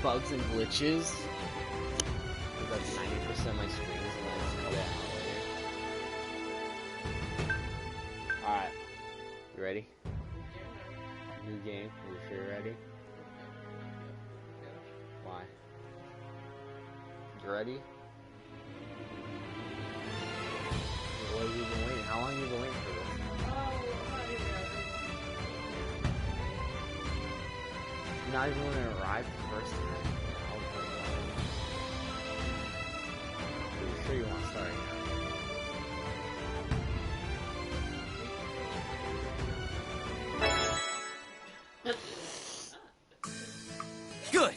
bugs and glitches. Because that's 90% of my screen is when it's cut out. Alright. You ready? New game. Are you sure you're ready? Why? You ready? What have you been waiting? How long have you been waiting for this? Not even when it arrived the first time. Are you sure you want to start again? Good!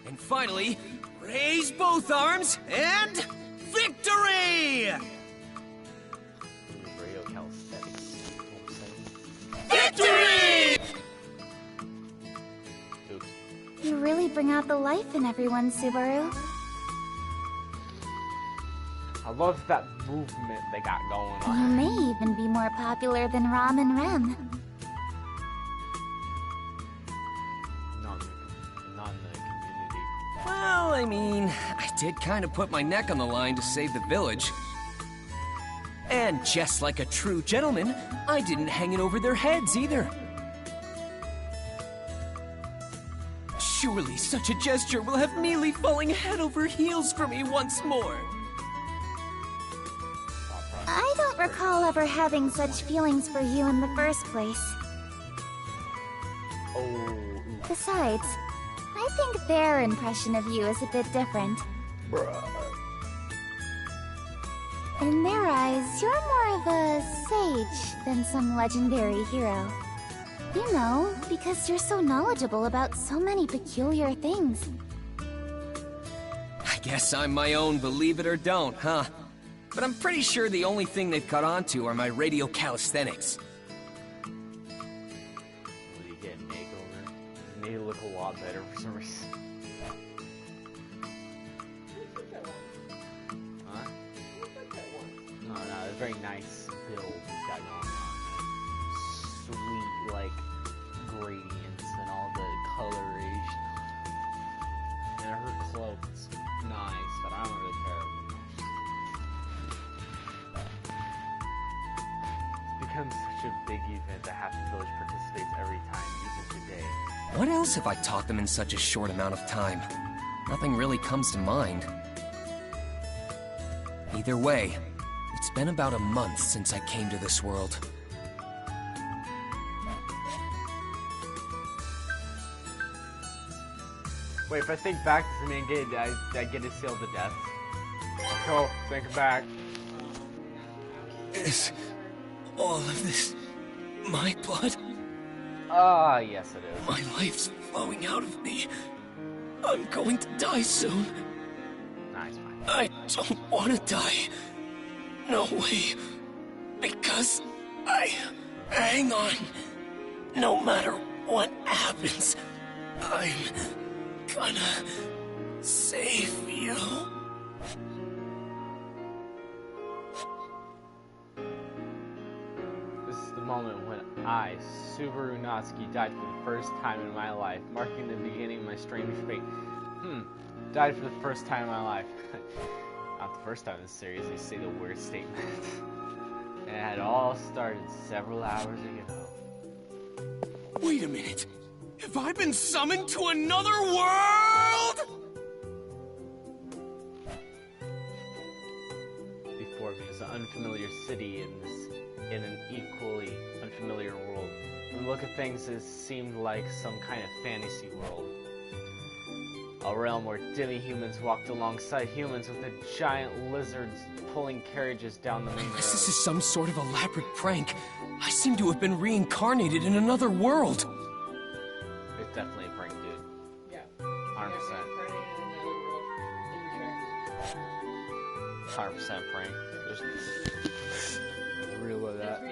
And finally, raise both arms and victory! Victory! You really bring out the life in everyone, Subaru. I love that movement they got going on. You may even be more popular than Rom and Rem. Not in the community. Well, I mean, I did kind of put my neck on the line to save the village. And just like a true gentleman, I didn't hang it over their heads either. Surely such a gesture will have Mealy falling head over heels for me once more. I don't recall ever having such feelings for you in the first place. Oh. Besides, I think their impression of you is a bit different. Bruh. In their eyes, you're more of a sage than some legendary hero. You know, because you're so knowledgeable about so many peculiar things. I guess I'm my own believe it or don't, huh? But I'm pretty sure the only thing they've caught on to are my radio calisthenics. Will you get a makeover? It made it look a lot better for some reason. Huh? No, it's very nice build he's got going on. Sweet, like, gradients and all the coloration. And her cloak's nice, but I don't really care. It's become such a big event that half the village participates every time, even today. What else have I taught them in such a short amount of time? Nothing really comes to mind. Either way, it's been about a month since I came to this world. Wait, if I think back to the main gate, did I get to seal the death? Cool, think back. Is all of this my blood? Ah, yes it is. My life's flowing out of me. I'm going to die soon. Nice, fine. I don't want to die. No way. Because hang on. No matter what happens, I'm gonna save you. This is the moment when I, Subaru Natsuki, died for the first time in my life, marking the beginning of my strange fate. Died for the first time in my life. Not the first time in this series they say the word statement. And it had all started several hours ago. Wait a minute. Have I been summoned to another world? Before me is an unfamiliar city in an equally unfamiliar world. When you look at things, it seemed like some kind of fantasy world. A realm where demi-humans walked alongside humans with the giant lizards pulling carriages down the main road. Unless this is some sort of elaborate prank, I seem to have been reincarnated in another world. It's definitely a prank, dude. Yeah. 100%. 100% prank. There's real of that.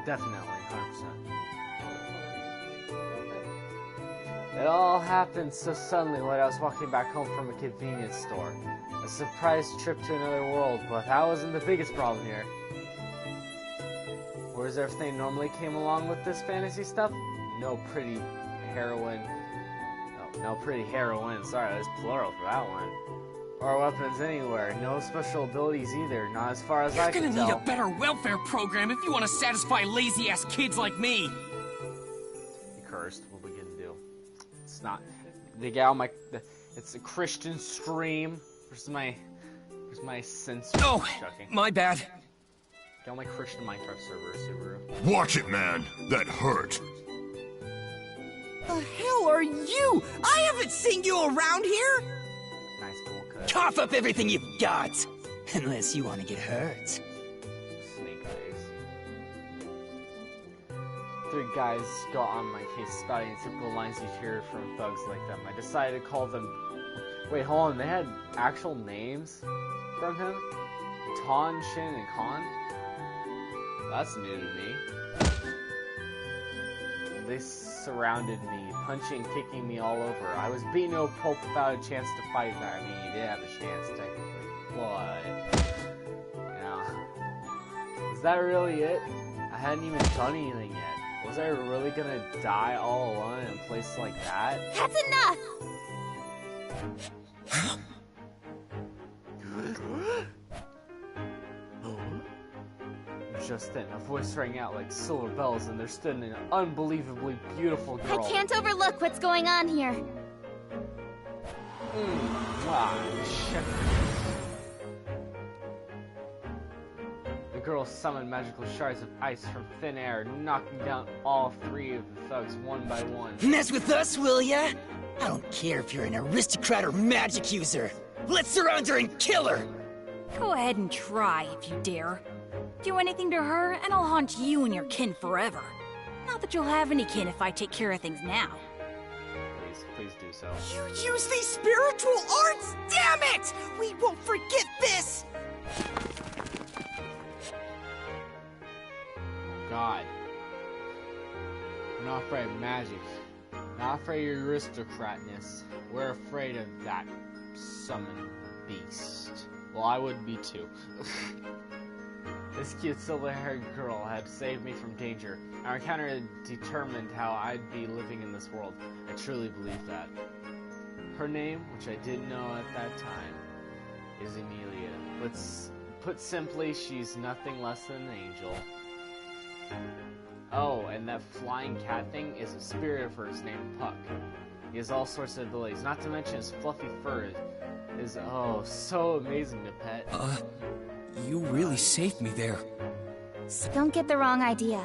Definitely, 100%. It all happened so suddenly when I was walking back home from a convenience store. A surprise trip to another world, but that wasn't the biggest problem here. Whereas everything normally came along with this fantasy stuff, no pretty heroine, No pretty heroine. Sorry, that's plural for that one. Or weapons anywhere. No special abilities either. Not as far as I can tell. You're gonna need a better welfare program if you want to satisfy lazy-ass kids like me. You cursed. What are we gonna do? It's not. They get all my. It's a Christian stream. Where's my censor? Oh, Shucking. my bad. Get all my Christian Minecraft server, Subaru. Watch it, man. That hurt. The hell are you? I haven't seen you around here! Nice bowl cut. Cough up everything you've got! Unless you want to get hurt. Snake face. Three guys got on my case spouting typical lines you hear from thugs like them. I decided to call them... Wait, hold on. They had actual names from him? Ton, Shin, and Khan? That's new to me. They surrounded me, punching, kicking me all over. I was beating a pulp without a chance to fight back. I mean, you did have a chance, technically. But, you know, is that really it? I hadn't even done anything yet. Was I really gonna die all alone in a place like that? That's enough! Just then, a voice rang out like silver bells, and there stood an unbelievably beautiful I girl. can't overlook what's going on here. Shit. The girl summoned magical shards of ice from thin air, knocking down all three of the thugs one by one. Mess with us, will ya? I don't care if you're an aristocrat or magic user. Let's surround her and kill her! Go ahead and try if you dare. Do anything to her, and I'll haunt you and your kin forever. Not that you'll have any kin if I take care of things now. Please do so. You use these spiritual arts? Damn it! We won't forget this! God. We're not afraid of magic. Not afraid of your aristocratness. We're afraid of that summoned beast. Well, I would be too. This cute silver-haired girl had saved me from danger. Our encounter had determined how I'd be living in this world. I truly believe that. Her name, which I didn't know at that time, is Emilia. But put simply, she's nothing less than an angel. Oh, and that flying cat thing is a spirit of hers named Puck. He has all sorts of abilities, not to mention his fluffy fur is oh, so amazing to pet. You really saved me there. Don't get the wrong idea.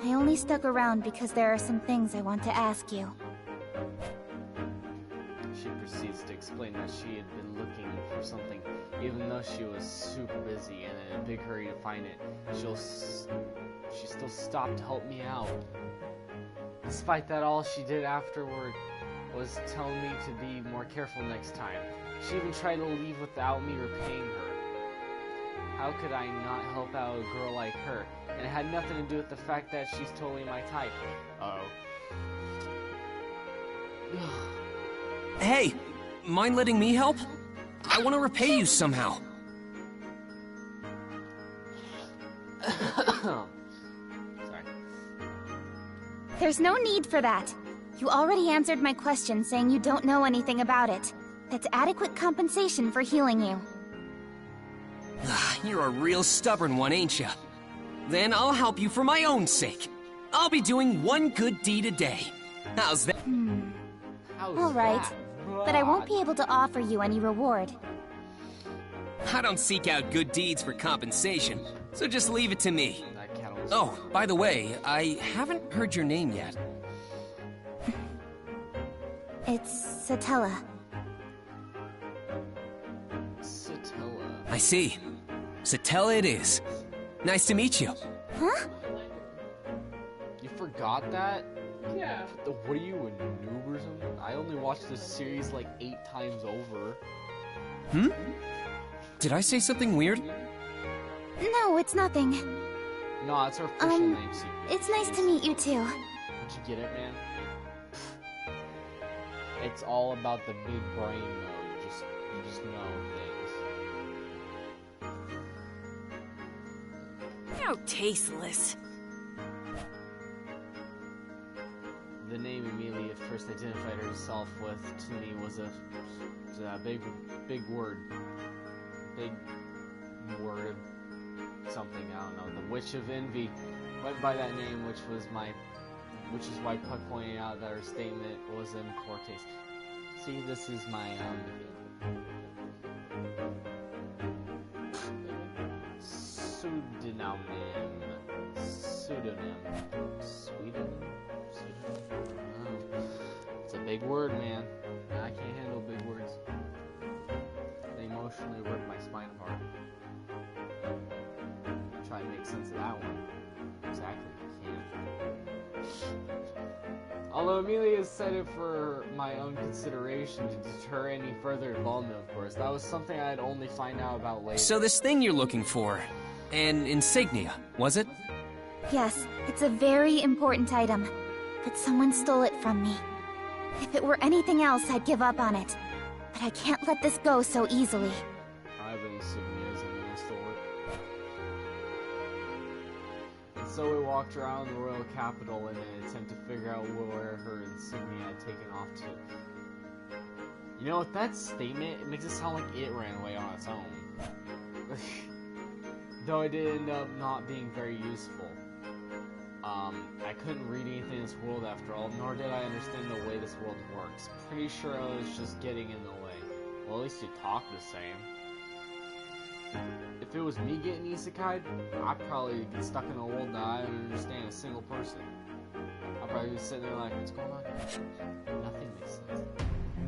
I only stuck around because there are some things I want to ask you. She proceeds to explain that she had been looking for something, even though she was super busy and in a big hurry to find it. She still stopped to help me out. Despite that, all she did afterward was tell me to be more careful next time. She even tried to leave without me repaying her. How could I not help out a girl like her? And it had nothing to do with the fact that she's totally my type. Uh-oh. Hey, mind letting me help? I want to repay you somehow. Sorry. There's no need for that. You already answered my question saying you don't know anything about it. That's adequate compensation for healing you. You're a real stubborn one, ain't ya? Then I'll help you for my own sake. I'll be doing one good deed a day. How's that? How's Alright, that? but I won't be able to offer you any reward. I don't seek out good deeds for compensation, so just leave it to me. That cat almost- Oh, by the way, I haven't heard your name yet. It's Satella. Satella. I see. Satella it is. Nice to meet you. Huh? You forgot that? Yeah. What are you, a noob or something? I only watched this series like 8 times over. Did I say something weird? No, it's nothing. No, it's our official name, Secret. It's nice to meet you too. Did you get it, man? It's all about the big brain mode. You just know things. How tasteless. the name Emilia first identified herself with to me was a big word. Big word. Something, I don't know. The Witch of Envy went by that name, which is why Puck pointed out that her statement was in poor taste. See, this is my pseudonym. It's a big word, man. I can't handle big words. They emotionally rip my spine apart. Try to make sense of that one. Exactly, I can't. Although Emilia said it for my own consideration to deter any further involvement, of course. That was something I'd only find out about later. So this thing you're looking for, an insignia, was it? Yes, it's a very important item, but someone stole it from me. If it were anything else, I'd give up on it. But I can't let this go so easily. I have insignias and they still work. And so we walked around the royal capital in an attempt to figure out where her insignia had taken off to. You know, with that statement, it makes it sound like it ran away on its own. Though it did end up not being very useful. I couldn't read anything in this world after all, nor did I understand the way this world works. Pretty sure I was just getting in the way. Well, at least you talk the same. If it was me getting isekai'd, I'd probably get stuck in a world that I don't understand a single person. I'd probably be sitting there like, what's going on here? Nothing makes sense.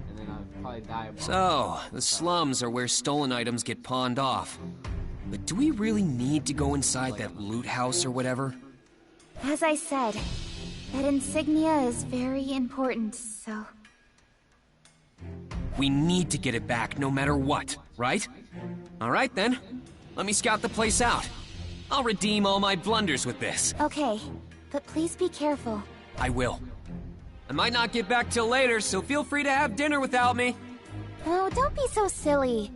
And then I'd probably die of So, the slums are where stolen items get pawned off. But do we really need to go inside that loot house or whatever? As I said, that insignia is very important, so... We need to get it back no matter what, right? Alright then, let me scout the place out. I'll redeem all my blunders with this. Okay, but please be careful. I will. I might not get back till later, so feel free to have dinner without me. Oh, don't be so silly.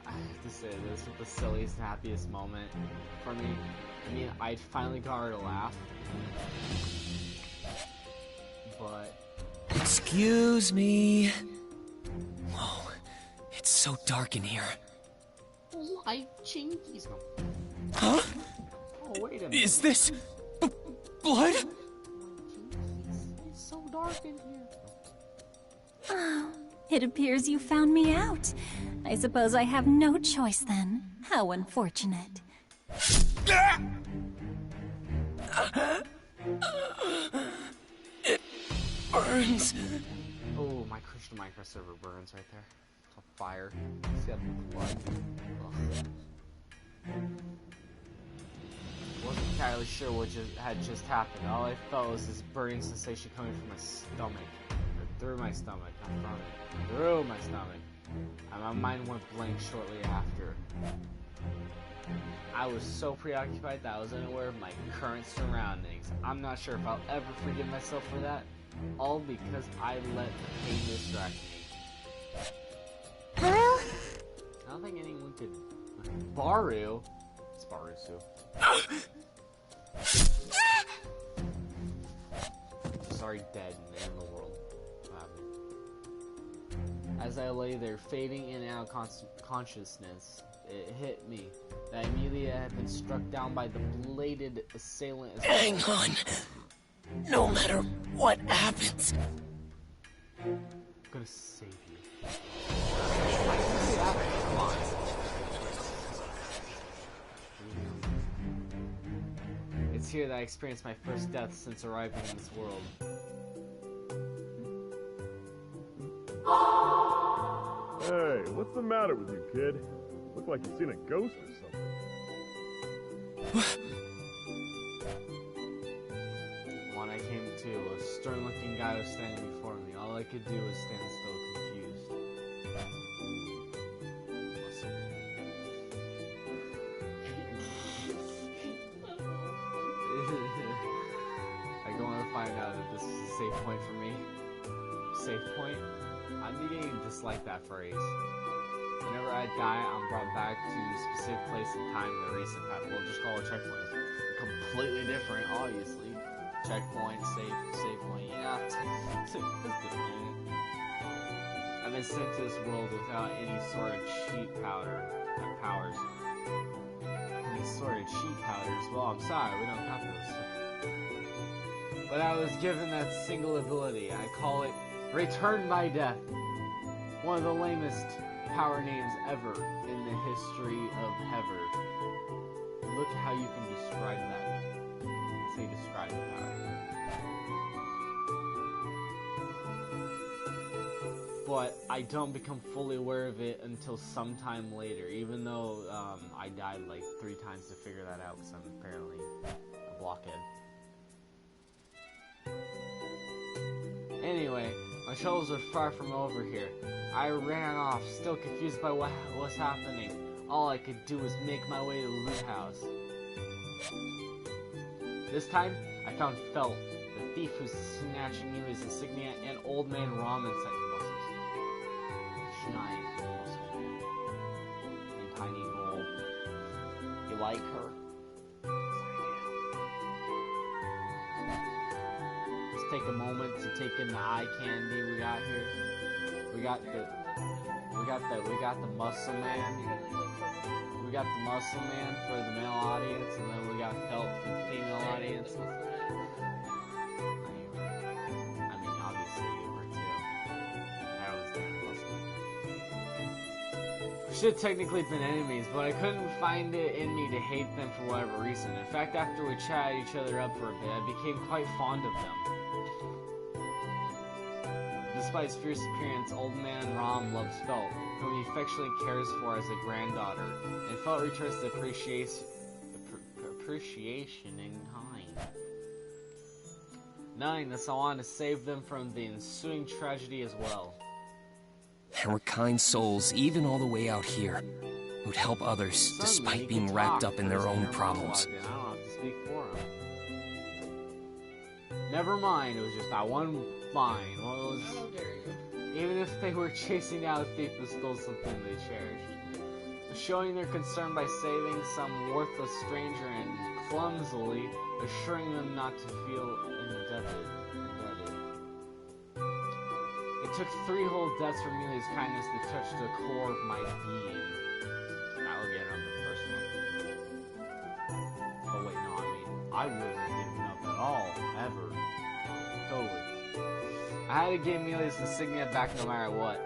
I have to say, this was the silliest, happiest moment for me. I mean, I finally got her to laugh. But... Excuse me. Whoa, it's so dark in here. Light chinkies. Huh? Oh, wait a minute. Is this... blood? It's so dark in here. Oh, it appears you found me out. I suppose I have no choice then. How unfortunate. It burns. Oh, my Christian Minecraft server burns right there. It's on fire. See that blood? Ugh. Wasn't entirely sure what had just happened. All I felt was this burning sensation coming from my stomach. Or through my stomach, not from it. Through my stomach. And my mind went blank shortly after. I was so preoccupied that I was unaware of my current surroundings. I'm not sure if I'll ever forgive myself for that. All because I let the pain distract me. Haru? I don't think anyone could... Baru? It's Barusu. Sorry, dead man in the world. As I lay there, fading in and out of consciousness, it hit me that Emilia had been struck down by the bladed assailant. Hang on. No matter what happens. I'm gonna save you. Come on. It's here that I experienced my first death since arriving in this world. Hey, what's the matter with you, kid? Look like you've seen a ghost or something. When I came to, a stern-looking guy was standing before me. All I could do was stand still, confused. I go on to find out that this is a safe point for me. Safe point? I'm beginning to dislike that phrase. Whenever I die, I'm brought back to a specific place and time in the recent past. We'll just call it checkpoint. Completely different, obviously. checkpoint, save point. Yeah, it's different. I've been sent to this world without any sort of cheat powers. Any sort of cheat powders? Well, I'm sorry, we don't have those. But I was given that single ability. I call it Return by Death. One of the lamest power names ever in the history of Hever. Look how you can describe that. That's how you describe the power. But I don't become fully aware of it until sometime later, even though I died like 3 times to figure that out because I'm apparently a blockhead. Anyway, my troubles are far from over here. I ran off, still confused by what was happening. All I could do was make my way to the loot house. This time, I found Felt, the thief who's snatching Amelia's insignia, and Old Man Ramen set muscles. Giant muscle man. And tiny gold. You like her? Let's take a moment to take in the eye candy we got here. We got the muscle man. We got the muscle man for the male audience, and then we got Felt for the female audience. I mean, obviously you were too. I was there, muscle man. We should have technically been enemies, but I couldn't find it in me to hate them for whatever reason. In fact, after we chatted each other up for a bit, I became quite fond of them. Despite his fierce appearance, Old Man Rom loves Felt, whom he affectionately cares for as a granddaughter, and Felt returns the appreciation in kind. Knowing this, I wanted to save them from the ensuing tragedy as well. There were kind souls, even all the way out here, who'd help others despite being wrapped up in their own problems. I don't have to speak for him. Never mind, it was just that one line. What was... Even if they were chasing out a thief who stole something they cherished. Showing their concern by saving some worthless stranger and clumsily assuring them not to feel indebted. It took 3 whole deaths for Amelia's kindness to touch the core of my being. Now we'll get on the first one. Oh wait, no, I wouldn't have given up at all, ever. Totally. I had to give Amelia's insignia back no matter what.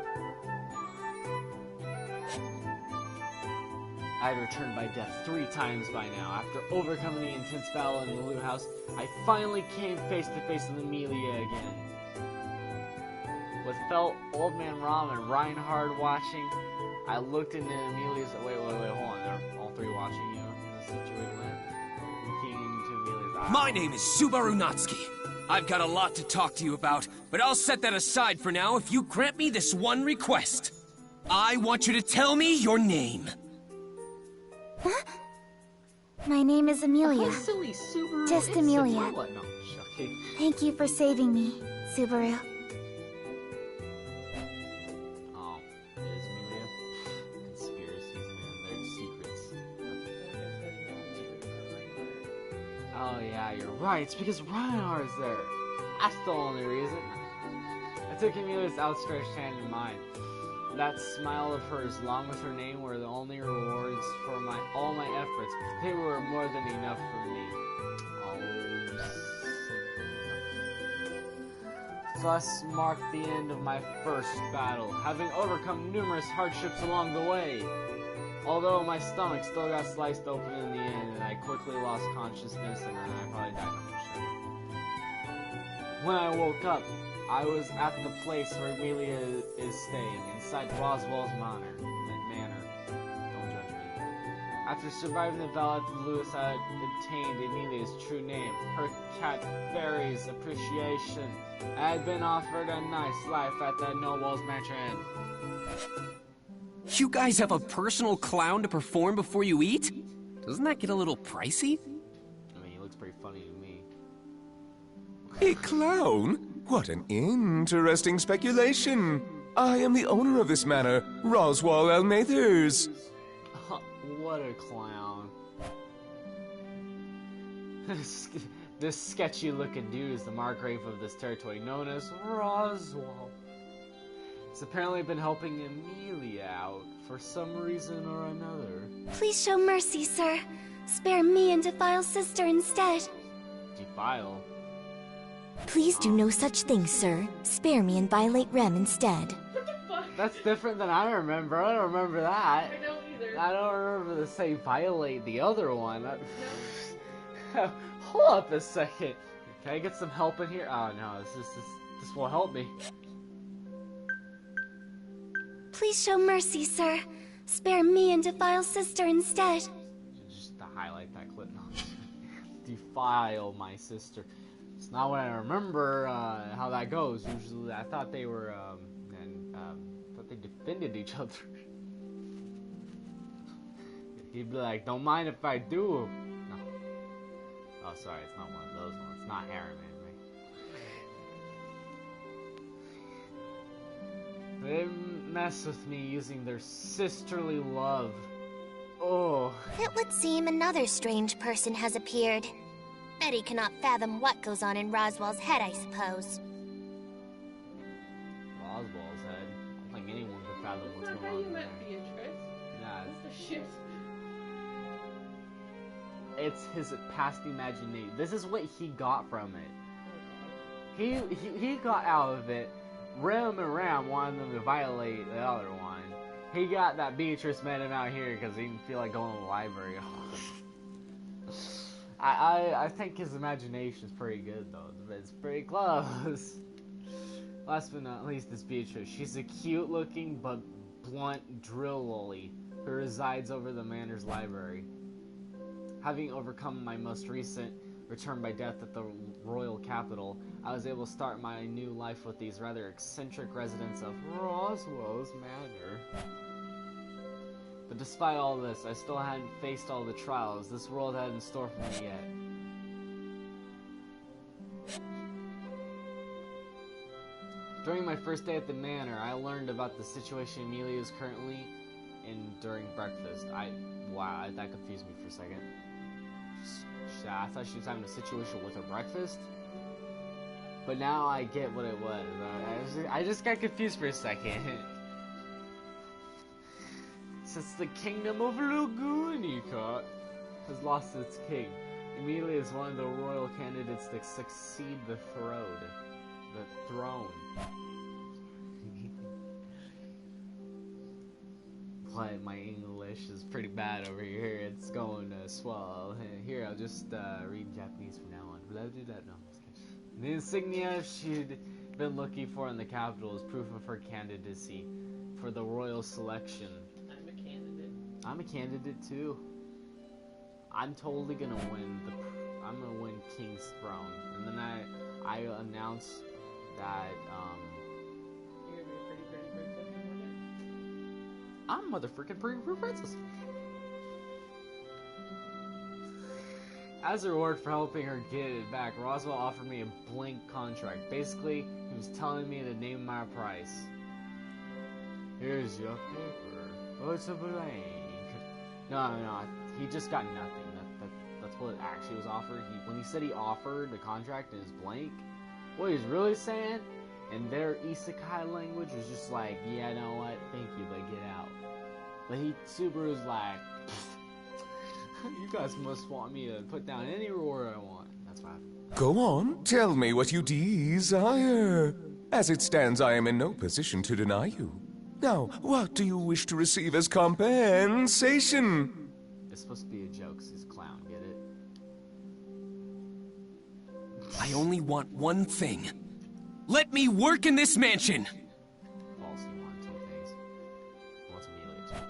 I had returned by death 3 times by now. After overcoming the intense battle in the loot house, I finally came face to face with Amelia again. With Felt, Old Man Rom, and Reinhard watching, I looked into Amelia's... Wait, hold on. They're all 3 watching you in this situation. Looking into Amelia's eyes. My name is Subaru Natsuki. I've got a lot to talk to you about, but I'll set that aside for now if you grant me this one request. I want you to tell me your name. Huh? My name is Amelia. Oh, silly Subaru. Just Amelia. No, Thank you for saving me, Subaru. Oh, it is Amelia? Conspiracies, man. They're secrets. Oh yeah, you're right. It's because Reinhard's there. That's the only reason. I took Amelia's outstretched hand in mine. That smile of hers, along with her name, were the only rewards for all my efforts. But they were more than enough for me. Thus marked the end of my first battle, having overcome numerous hardships along the way. Although my stomach still got sliced open in the end, and I quickly lost consciousness, and then I probably died from shit. When I woke up, I was at the place where Amelia is staying, inside Roswell's Manor. Don't judge me. After surviving the battle at the Lewis, I had obtained Amelia's true name, her cat Fairy's appreciation. I had been offered a nice life at the Noble's Mansion. You guys have a personal clown to perform before you eat? Doesn't that get a little pricey? I mean, he looks pretty funny to me. A clown? What an interesting speculation. I am the owner of this manor, Roswell Elmathers. What a clown. This sketchy-looking dude is the Margrave of this territory, known as Roswaal. He's apparently been helping Amelia out for some reason or another. Please show mercy, sir. Spare me and Defile's sister instead. Defile? Please do no such thing, sir. Spare me and violate Rem instead. That's different than I remember. I don't remember that. I don't either. I don't remember the say violate the other one. Hold up a second. Can I get some help in here? Oh no, this won't help me. Please show mercy, sir. Spare me and Defile's sister instead. Just to highlight that clip. No. Defile my sister. It's not what I remember how that goes. Usually, I thought they were thought they defended each other. He'd be like, "Don't mind if I do." No. Oh, sorry, it's not one of those ones. It's not Harem anime. They mess with me using their sisterly love. Oh. It would seem another strange person has appeared. Betty cannot fathom what goes on in Roswaal's head, I suppose. Roswaal's head? I don't think anyone could fathom what's That's going how on you in met there. Beatrice. Yeah, That's the shit. it's his past imagination. This is what he got from it. He got out of it. Rem and Ram wanted them to violate the other one. He got that Beatrice met him out here because he didn't feel like going to the library. I think his imagination is pretty good though. It's pretty close. Last but not least is Beatrice. She's a cute-looking but blunt drill lolly who resides over the manor's library. Having overcome my most recent return by death at the royal capital, I was able to start my new life with these rather eccentric residents of Roswaal's Manor. But despite all this, I still hadn't faced all the trials this world had in store for me yet. During my first day at the manor, I learned about the situation Amelia is currently in during breakfast. Wow, that confused me for a second. I thought she was having a situation with her breakfast. But now I get what it was. I just got confused for a second. Since the kingdom of Lugunica has lost its king, Amelia is one of the royal candidates to succeed the throne. But my English is pretty bad over here. It's going swell. Here, I'll just read Japanese from now on. No, I'm just kidding. The insignia she'd been looking for in the capital is proof of her candidacy for the royal selection. I'm a candidate. I'm a candidate too. I'm totally gonna win I'm gonna win King's throne, and then I announce that You're gonna be a pretty princess or what? I'm motherfucking pretty princess. As a reward for helping her get it back, Roswaal offered me a blank contract. Basically, he was telling me to name my price. Here's your paper. Oh, it's a blank. No, he just got nothing. That's what actually was offered. When he said he offered the contract and it's blank, what he's really saying in their isekai language was just like, yeah, you know what, thank you, but get out. But Subaru's like, you guys must want me to put down any reward I want. That's what happened. Go on, tell me what you desire. As it stands, I am in no position to deny you. Now, what do you wish to receive as compensation? It's supposed to be a joke, 'cause he's a clown, get it? I only want one thing. Let me work in this mansion! False, he wanted two things. He wants Amelia too.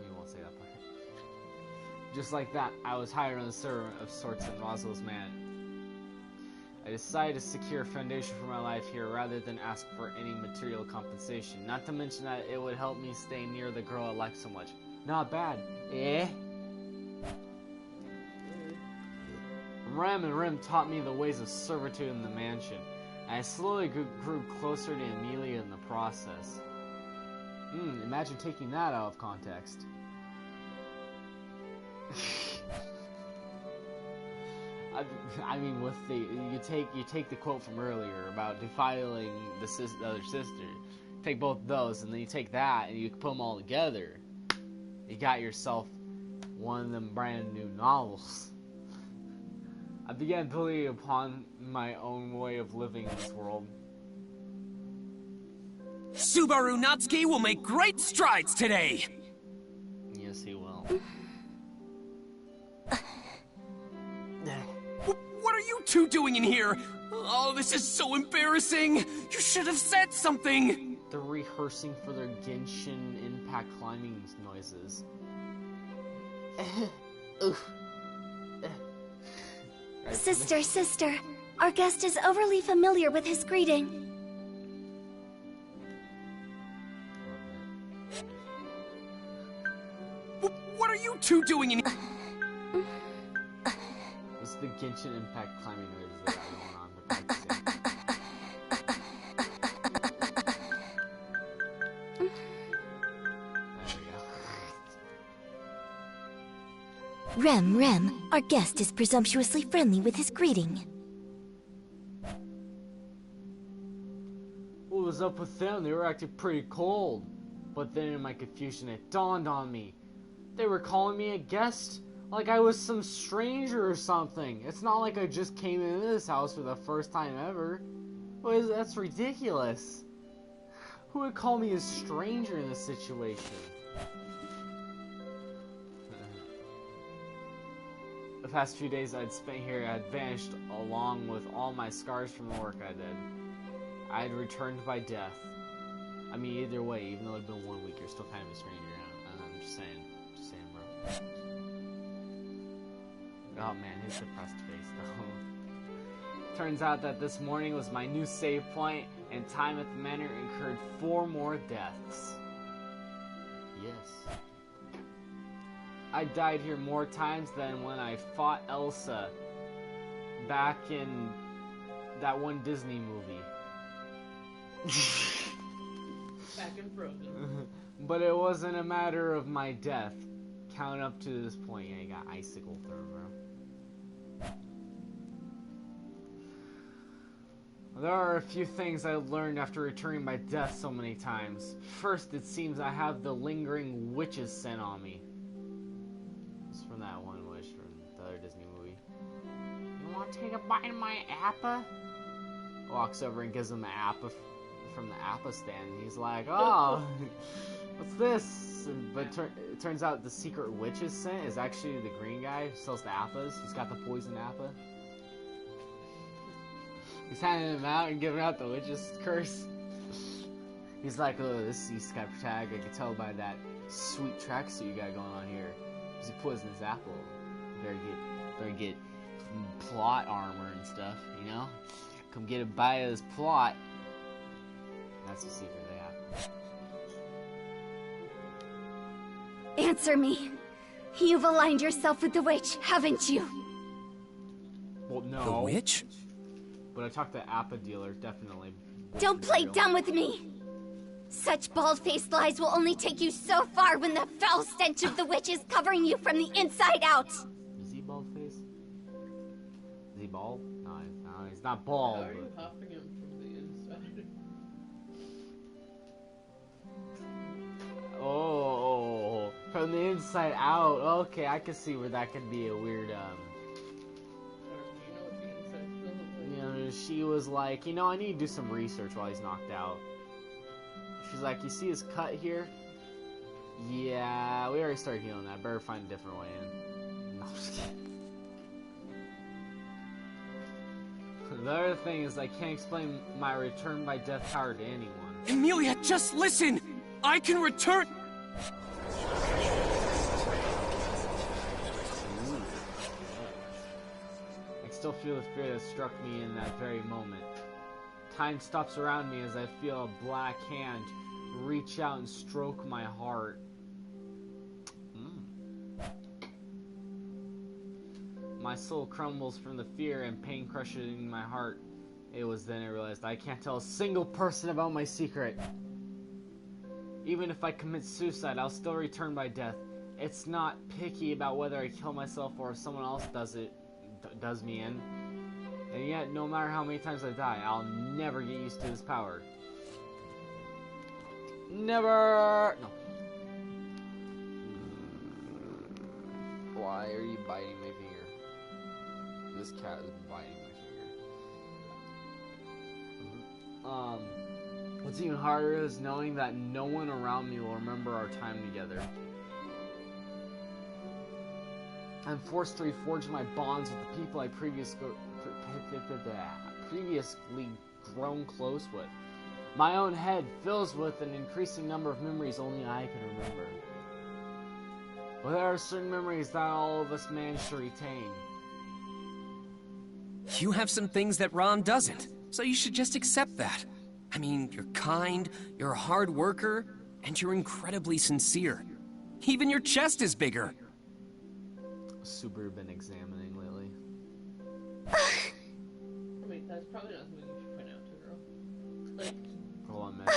We won't say that part. Just like that, I was hired on a servant of sorts in Roswaal's man. I decided to secure a foundation for my life here rather than ask for any material compensation. Not to mention that it would help me stay near the girl I like so much. Not bad, eh? Rem and Rim taught me the ways of servitude in the mansion. And I slowly grew closer to Amelia in the process. Imagine taking that out of context. I mean, with the you take the quote from earlier about defiling the other sister. Take both those, and then you take that, and you put them all together. You got yourself one of them brand new novels. I began building upon my own way of living in this world. Subaru Natsuki will make great strides today! Yes, he will. What are you two doing in here? Oh, this is so embarrassing! You should have said something! They're rehearsing for their Genshin Impact climbing noises. Sister, our guest is overly familiar with his greeting. What are you two doing in It's the Genshin Impact climbing noises that are going on. They're practicing. Rem, our guest is presumptuously friendly with his greeting. What was up with them? They were acting pretty cold. But then in my confusion it dawned on me. They were calling me a guest like I was some stranger or something. It's not like I just came into this house for the first time ever. That's ridiculous. Who would call me a stranger in this situation? The past few days I'd spent here had vanished along with all my scars from the work I did. I had returned by death. I mean, either way, even though it'd been 1 week, you're still kind of a stranger. I'm just saying, bro. Oh man, his depressed face though. Turns out that this morning was my new save point, and time at the manor incurred 4 more deaths. Yes. I died here more times than when I fought Elsa back in that one Disney movie. Back in Frozen. But it wasn't a matter of my death. Count up to this point. Yeah, you got icicle throw, bro. There are a few things I learned after returning by death so many times. First, it seems I have the lingering witch's scent on me. It's from that one witch from the other Disney movie. You want to take a bite of my appa? Walks over and gives him an appa from the appa stand. He's like, oh, what's this? But it turns out the secret witch's scent is actually the green guy who sells the appas. He's got the poison appa. He's handing him out and giving out the witch's curse. He's like, oh, this is East Sky Protag. I can tell by that sweet tracksuit you got going on here. Because he poisoned his apple. Better get plot armor and stuff, you know? Come get a bite of this plot. That's the secret they have. Answer me. You've aligned yourself with the witch, haven't you? Well, no. The witch? But I talked to the appa dealer, definitely. Don't play dumb with me! Such bald-faced lies will only take you so far when the foul stench of the witch is covering you from the inside out! Is he bald-faced? Is he bald? No, he's not bald. How are you hopping him from the inside? Oh, from the inside out. Okay, I can see where that could be a weird, she was like, you know, I need to do some research while he's knocked out. She's like, you see his cut here? Yeah, we already started healing that. Better find a different way in. No, I'm just kidding. The other thing is I can't explain my return by death power to anyone. Emilia, just listen! I can return— I still feel the fear that struck me in that very moment. Time stops around me as I feel a black hand reach out and stroke my heart. My soul crumbles from the fear and pain crushing my heart. It was then I realized I can't tell a single person about my secret. Even if I commit suicide, I'll still return by death. It's not picky about whether I kill myself or if someone else does it. does me in. And yet, no matter how many times I die, I'll never get used to this power. Never! No. Why are you biting my finger? This cat is biting my finger. What's even harder is knowing that no one around me will remember our time together. I'm forced to reforge my bonds with the people I previously grown close with. My own head fills with an increasing number of memories only I can remember. But there are certain memories that all of us manage to retain. You have some things that Ron doesn't, so you should just accept that. I mean, you're kind, you're a hard worker, and you're incredibly sincere. Even your chest is bigger. Subaru been examining lately. I mean, that's probably not something you should point out to a girl. Like, Hold on, man.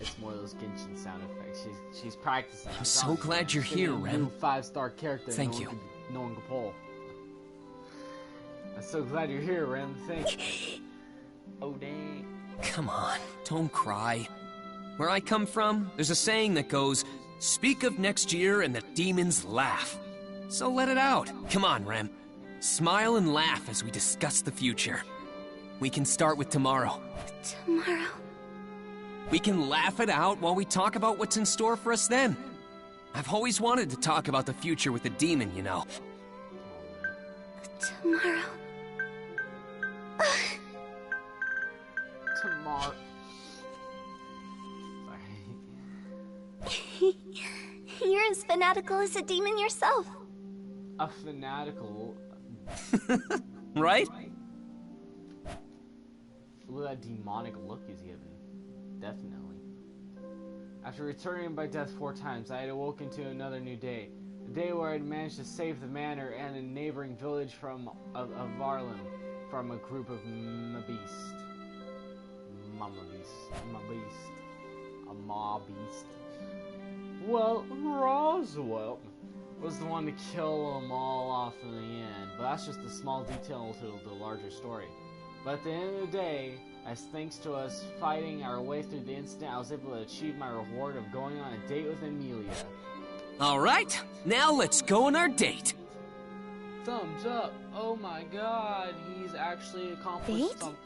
It's more of those Genshin sound effects. She's practicing. I'm so glad you're here, Rem. 5-star character. Thank you. No one can pull. I'm so glad you're here, Rem. Thank you. Oh, dang. Come on, don't cry. Where I come from, there's a saying that goes, speak of next year and the demons laugh. So let it out. Come on, Rem. Smile and laugh as we discuss the future. We can start with tomorrow. Tomorrow. We can laugh it out while we talk about what's in store for us then. I've always wanted to talk about the future with the demon, you know. Tomorrow. Tomorrow. Sorry. You're as fanatical as a demon yourself. A fanatical. Right? Look at that demonic look he's given. Definitely. After returning by death 4 times, I had awoken to another new day. A day where I had managed to save the manor and a neighboring village of Varlin from a group of Mabeast. A Mabeast. Well, Roswell was the one to kill them all off in the end, but that's just a small detail to the larger story. But at the end of the day, as thanks to us fighting our way through the incident, I was able to achieve my reward of going on a date with Emilia. Alright, now let's go on our date. Thumbs up. Oh my god, he's actually accomplished something.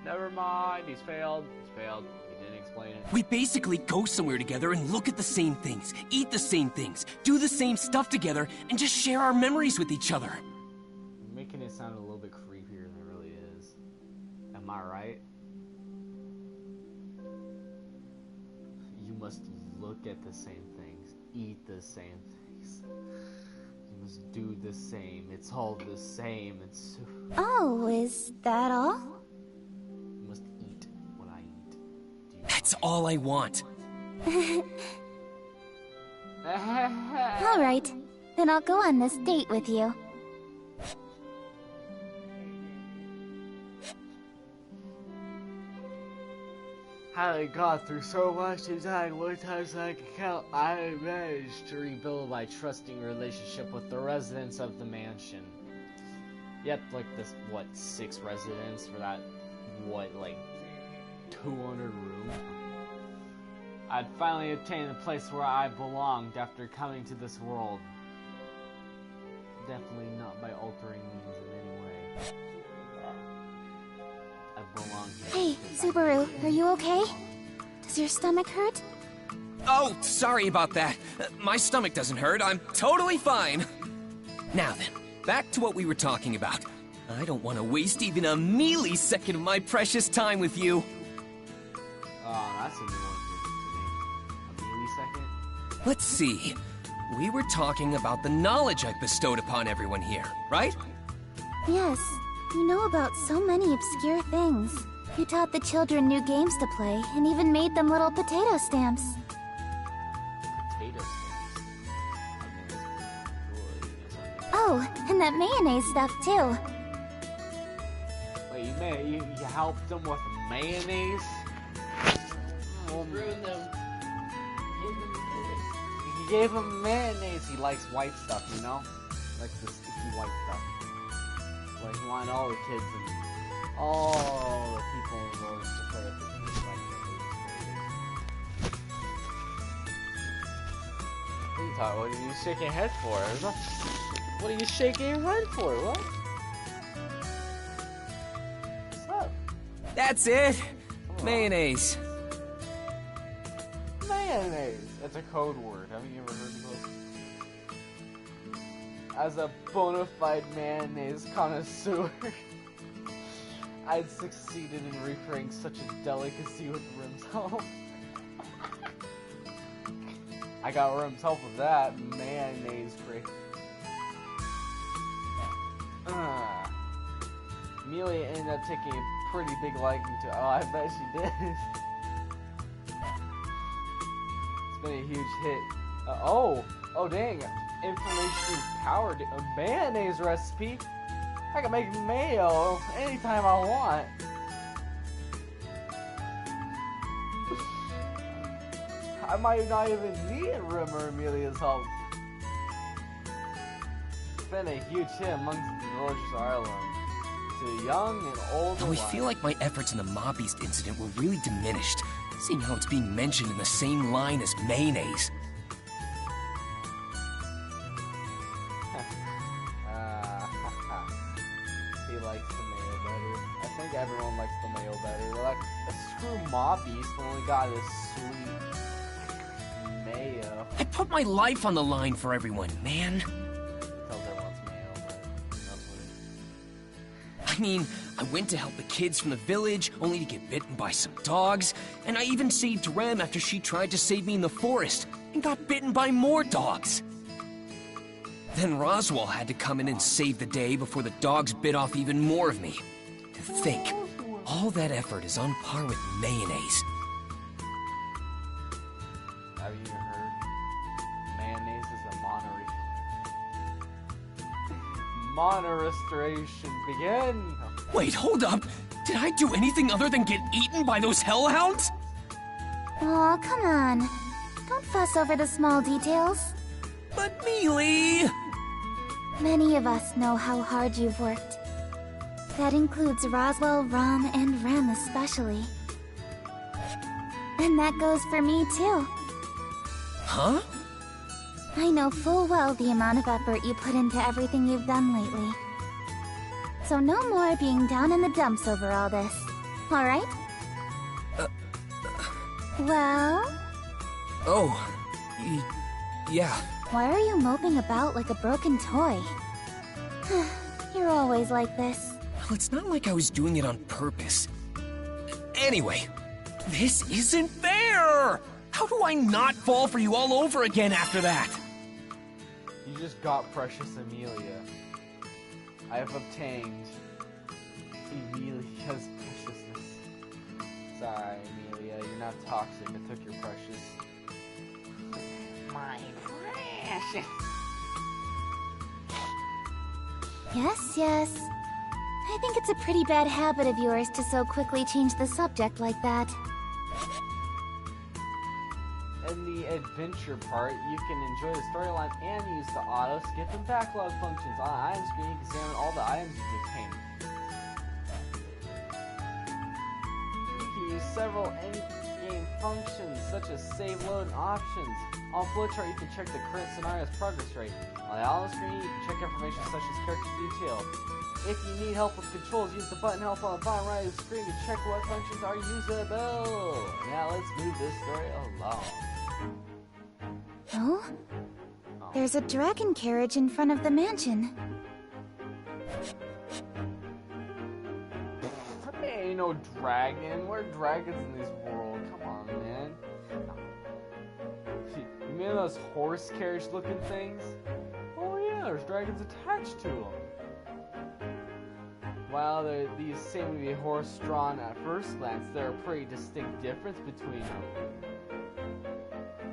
Never mind, he's failed. He's failed. He didn't explain it. We basically go somewhere together and look at the same things, eat the same things, do the same stuff together, and just share our memories with each other. You're making it sound a little bit creepier than it really is. Am I right? You must look at the same things, eat the same things. You must do the same. It's all the same. It's so... Oh, is that all? You must eat what I eat. That's all I want. Alright, then I'll go on this date with you. Having gone through so much in time, what times I can count, I managed to rebuild my trusting relationship with the residents of the mansion. Yep, like this, what, 6 residents for that, what, like, 200 rooms? I'd finally obtained the place where I belonged after coming to this world. Definitely not by altering means in any way. I belong here. Hey, Subaru, are you okay? Does your stomach hurt? Oh, sorry about that. My stomach doesn't hurt. I'm totally fine. Now then, back to what we were talking about. I don't want to waste even a millisecond of my precious time with you. Oh, that's a new one for me. A millisecond? Let's see. We were talking about the knowledge I've bestowed upon everyone here, right? Yes, you know about so many obscure things. You taught the children new games to play, and even made them little potato stamps. Potato stamps. I mean, that's good. Oh, and that mayonnaise stuff too. Wait, you helped them with mayonnaise? Oh, ruined them. he gave him mayonnaise. He likes white stuff, you know? Likes the sticky white stuff. Like, you want all the kids and all the people in the world to play with the sticky white stuff. What are you talking? What are you shaking your head for? What are you shaking your head for? What? What's up? That's it. Mayonnaise. Mayonnaise. That's a code word. Haven't you ever heard of those? As a bona fide mayonnaise connoisseur, I'd succeeded in recreating such a delicacy with Rim's help. I got Rim's help with that mayonnaise break. Amelia ended up taking a pretty big liking to. Oh, I bet she did. It's been a huge hit. Oh dang! Information powered a mayonnaise recipe. I can make mayo anytime I want. I might not even need Rim or Amelia's help. It's been a huge hit amongst the villagers of Ireland. To young and old Though I feel like my efforts in the Mob Beast incident were really diminished, seeing how it's being mentioned in the same line as mayonnaise. He likes the mayo better. I think everyone likes the mayo better. Like, screw Mob Beast only got his sweet mayo. I put my life on the line for everyone, man. Tells everyone's mayo, but who knows what it is. I mean, I went to help the kids from the village, only to get bitten by some dogs, and I even saved Rem after she tried to save me in the forest, and got bitten by more dogs. Then Roswell had to come in and save the day before the dogs bit off even more of me. To think, all that effort is on par with mayonnaise. Have you heard? Mayonnaise is a mono-restoration begin! Wait, hold up! Did I do anything other than get eaten by those hellhounds? Aw, come on. Don't fuss over the small details. But Mealy! Many of us know how hard you've worked. That includes Roswell, Rom, and Rem especially. And that goes for me too. Huh? I know full well the amount of effort you put into everything you've done lately. So no more being down in the dumps over all this. Alright? Well? Oh, yeah. Why are you moping about like a broken toy? You're always like this. Well, it's not like I was doing it on purpose. Anyway, this isn't fair! How do I not fall for you all over again after that? You just got precious Amelia. I have obtained Amelia's preciousness. Sorry, Amelia, you're not toxic. I took your precious. My precious. Yes. I think it's a pretty bad habit of yours to so quickly change the subject like that. In the adventure part, you can enjoy the storyline and use the auto skip and backlog functions. On the item screen, you can examine all the items you've obtained. You can use several in-game functions such as save, load, and options. On flowchart, you can check the current scenario's progress rate. On the auto screen, you can check information such as character detail. If you need help with controls, use the button help on the bottom right of the screen to check what functions are usable. Now let's move this story along. Oh? There's a dragon carriage in front of the mansion. There ain't no dragon. Where are dragons in this world? Come on, man. You mean those horse carriage looking things? Oh yeah, there's dragons attached to them. While these seem to be horse-drawn at first glance, there are a pretty distinct difference between them.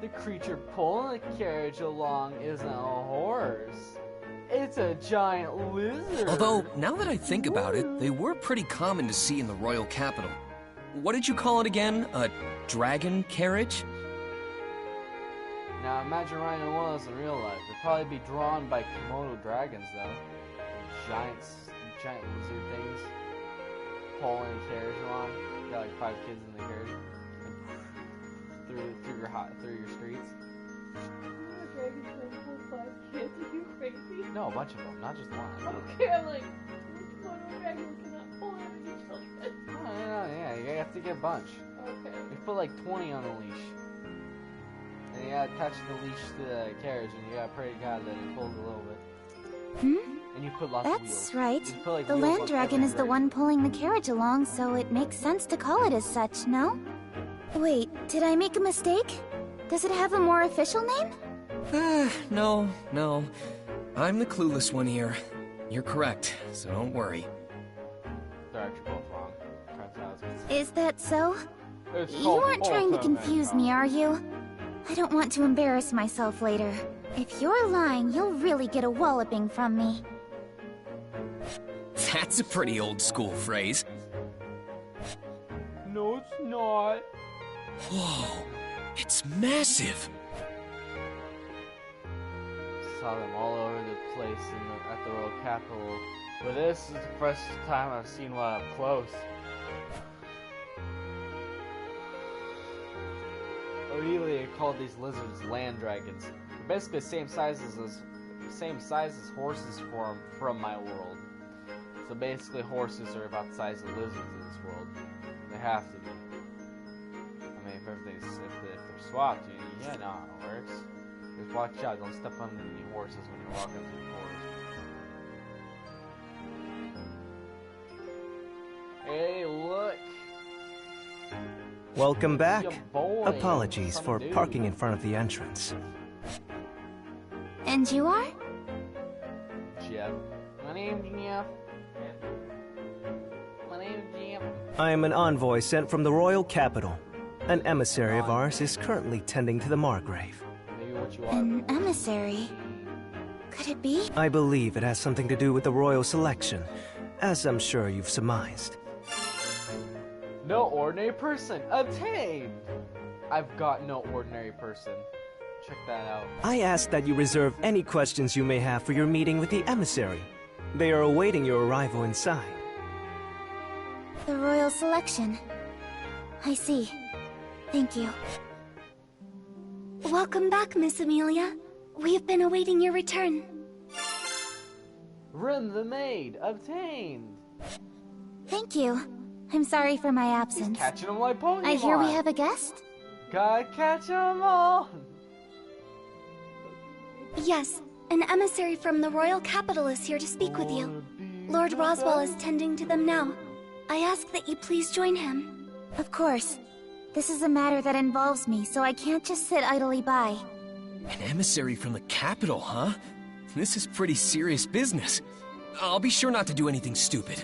The creature pulling the carriage along isn't a horse. It's a giant lizard. Although, now that I think about it, they were pretty common to see in the royal capital. What did you call it again? A dragon carriage? Now Now imagine riding one of those in real life. They'd probably be drawn by Komodo dragons, though. Giant lizard things. Pulling a carriage along. You got like 5 kids in the carriage. Through your streets. Dragons pull 5 kids? Are you crazy? No, a bunch of them, not just one. Okay, I'm like, Komodo dragons cannot pull any children. Oh, yeah, you have to get a bunch. Okay. You put like 20 on a leash. And you gotta attach the leash to the carriage, and you gotta pray to God that it pulls a little bit. Hmm? And you put lots of wheels. That's right. You put, like, The wheels land on dragon every is the rig. one pulling the carriage along, so it makes sense to call it as such, no? Wait, did I make a mistake? Does it have a more official name? No. I'm the clueless one here. You're correct, so don't worry. They're actually both wrong. Turns out it's- Is that so? It's You called aren't trying to Autumn confuse and me, are you? I don't want to embarrass myself later. If you're lying, you'll really get a walloping from me. That's a pretty old school phrase. No, it's not. Whoa, it's massive. Saw them all over the place at the Royal Capital, but this is the first time I've seen one up close. Originally, they called these lizards land dragons. They're basically the same size as horses from my world. So basically, horses are about the size of lizards in this world. They have to be. I mean, if they're swapped, yeah, no, it works. Just watch out, don't step on any horses when you're walking through the forest. Hey, look! Welcome back. Your boy. Apologies Some for dude. parking in front of the entrance. And you are? Jeff. My name's Jeff. My name's Jeff. I am an envoy sent from the royal capital. An emissary of ours is currently tending to the Margrave. Maybe what you are. An emissary? Could it be? I believe it has something to do with the royal selection, as I'm sure you've surmised. No ordinary person obtained. I've got no ordinary person. Check that out. I ask that you reserve any questions you may have for your meeting with the emissary. They are awaiting your arrival inside. The royal selection. I see. Thank you. Welcome back, Miss Amelia. We've been awaiting your return. Rim the maid obtained. Thank you. I'm sorry for my absence. Catching them like Pokemon. I hear we have a guest? Gotta catch them all. Yes, an emissary from the royal capital is here to speak with you. Lord Roswell is tending to them now. I ask that you please join him. Of course. This is a matter that involves me, so I can't just sit idly by. An emissary from the capital, huh? This is pretty serious business. I'll be sure not to do anything stupid.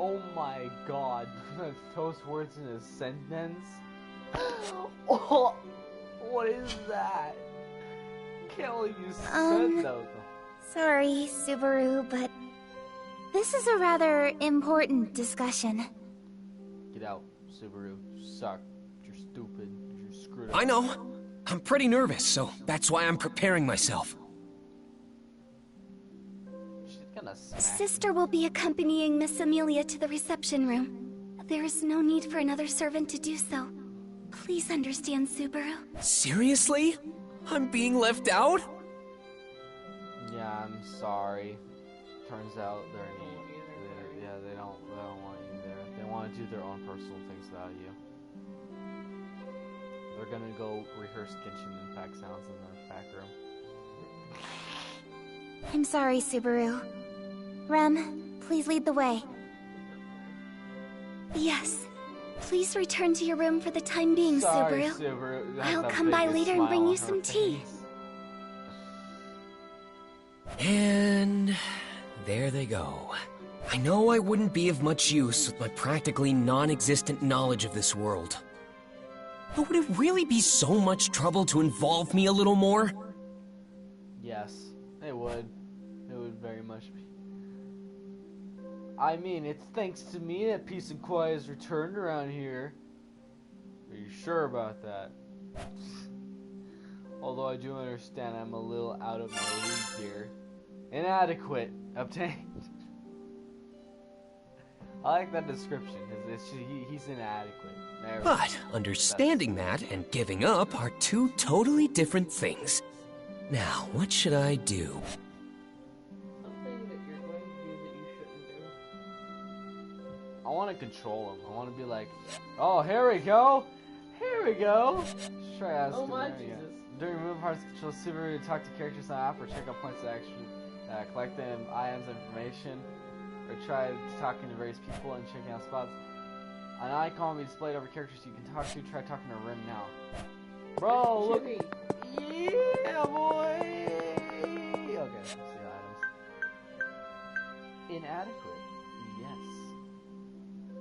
Oh my god. Those words in a sentence? Oh, what is that? Can't believe you said those. Sorry, Subaru, but this is a rather important discussion. Get out, Subaru. You suck. You're stupid. You're screwed up. I know. I'm pretty nervous, so that's why I'm preparing myself. She's gonna smack. Sister will be accompanying Miss Amelia to the reception room. There is no need for another servant to do so. Please understand, Subaru. Seriously? I'm being left out? Yeah, I'm sorry. Turns out they don't want you there. They want to do their own personal things without you. They're gonna go rehearse Genshin Impact sounds in the back room. I'm sorry, Subaru. Rem, please lead the way. Yes. Please return to your room for the time being, Sorry, Subaru. Subaru. I'll That's the come by biggest later and bring smile you on some her tea. face. And there they go. I know I wouldn't be of much use with my practically non-existent knowledge of this world. But would it really be so much trouble to involve me a little more? Yes, it would. It would very much be. I mean, it's thanks to me that peace and quiet is returned around here. Are you sure about that? Although I do understand I'm a little out of my league here. Inadequate. Obtained. I like that description, because he's inadequate. But understanding that and giving up are two totally different things. Now, what should I do? Something that you're going to do that you shouldn't do. I want to control him. I want to be like, oh, here we go. Here we go. Just try asking. Oh my there you go. Jesus. During move parts, control Subaru to talk to characters on the app or check out points of action, collect them items information, or try talking to various people and checking out spots. An icon will be displayed over characters you can talk to. Try talking to Rim now. Bro, look. Yeah, boy. Okay, let's see items. Inadequate. Yes.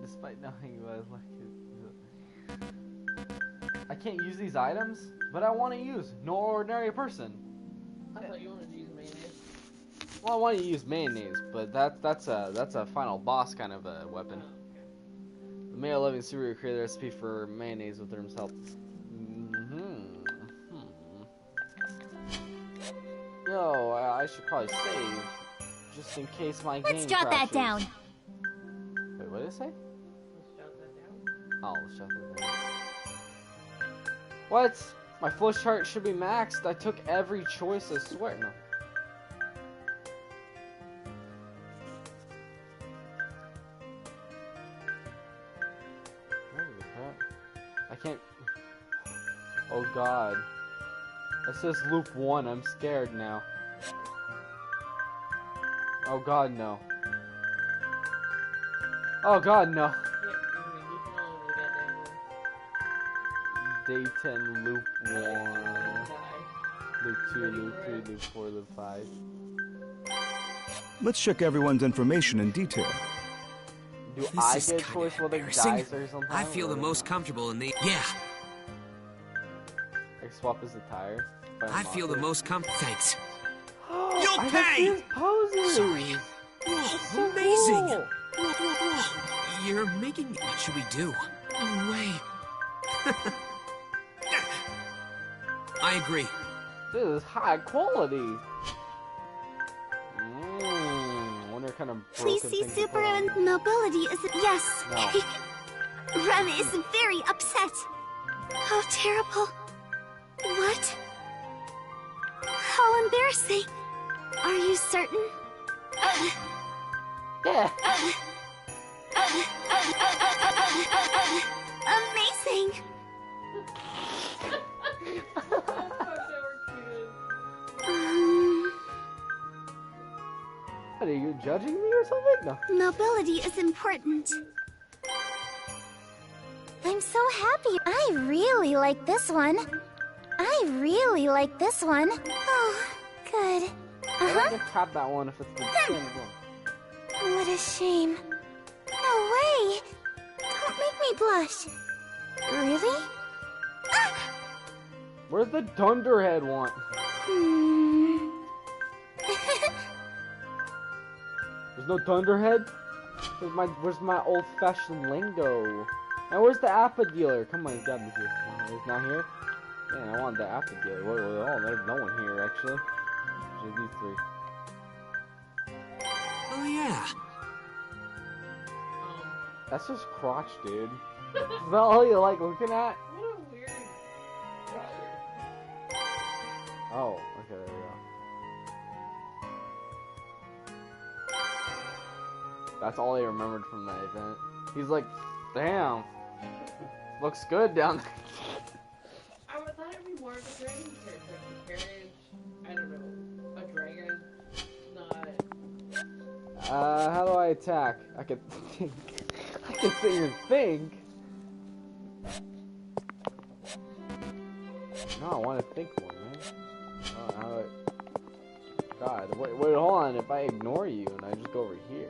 Despite knowing what I like it. I can't use these items, but I want to use no ordinary person. I thought you wanted to use mayonnaise. Well, I want to use mayonnaise, but that's a final boss kind of a weapon. The male living Subaru created a recipe for mayonnaise with Rim's help. Yo, I should probably save, just in case my game Let's jot that down. Wait, what did it say? Let's jot that down. Oh, let's jot that down. What? My flush chart should be maxed. I took every choice, I swear. No. Holy crap. I can't. Oh god. It says loop 1. I'm scared now. Oh god, no. Oh god, no. Day 10, loop 1. Loop 2, loop 3, loop 4, loop 5. Let's check everyone's information in detail. Do This I is get a kinda choice whether it embarrassing. dies or something? I feel the most comfortable in the... Yeah, I swap as the tire. I feel the most Thanks. You'll You'll pay! Poses! Sorry. So Amazing! cool. You're making... What should we do? No way. I agree. This is high quality. Wonder kind of Please see Subaru and mobility is yes. No. Rem is very upset. How terrible. What? How embarrassing. Are you certain? Yeah. Amazing. What, are you judging me or something? No. Mobility is important. I'm so happy. I really like this one. I really like this one. Oh, good. I can tap that one if it's the same one. What a shame. No way. Don't make me blush. Really? Where's the Dunderhead one? There's no Dunderhead? Where's my old-fashioned lingo? And where's the Appa dealer? Come on, he's got me here. Oh, he's not here? Man, I want the Appa dealer. Oh, there's no one here, actually. There's these three. Oh, yeah. That's just crotch, dude. Is that all you like looking at? What a weird Oh, okay, there we go. That's all I remembered from that event. He's like, damn. Looks good down there. I would thought it'd be more of a dragon character. Like a carriage, I don't know, a dragon, not... How do I attack? I can think. I can sit here and think. No, I want to think more, man. Oh, how do I... God, wait, hold on. If I ignore you and I just go over here...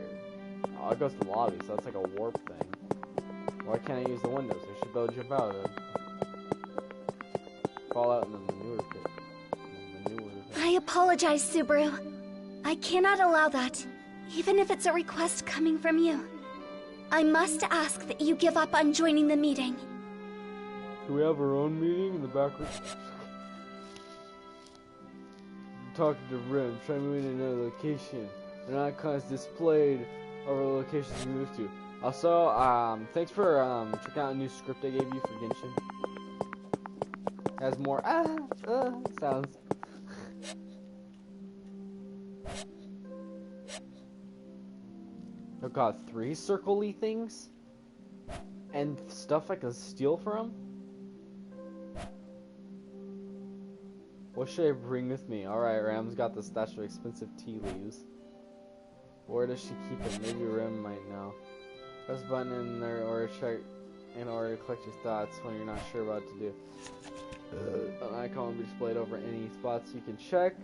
Oh, it goes to the lobby, so that's like a warp thing. Why can't I use the windows? I should be able to jump out of them. Fall out in the manure pit. I apologize, Subaru. I cannot allow that, even if it's a request coming from you. I must ask that you give up on joining the meeting. Can we have our own meeting in the back room? Talking to Rim, trying to move to another location. An icons displayed of our locations we moved to. Also, thanks for checking out a new script I gave you for Genshin. Has more sounds. I've got 3 circle-y things and stuff I can steal from. What should I bring with me? Alright, Ram's got the stash of expensive tea leaves. Where does she keep it? Maybe Ram might know. Press button in there or check in order to collect your thoughts when you're not sure what to do. An icon will be displayed over any spots you can check.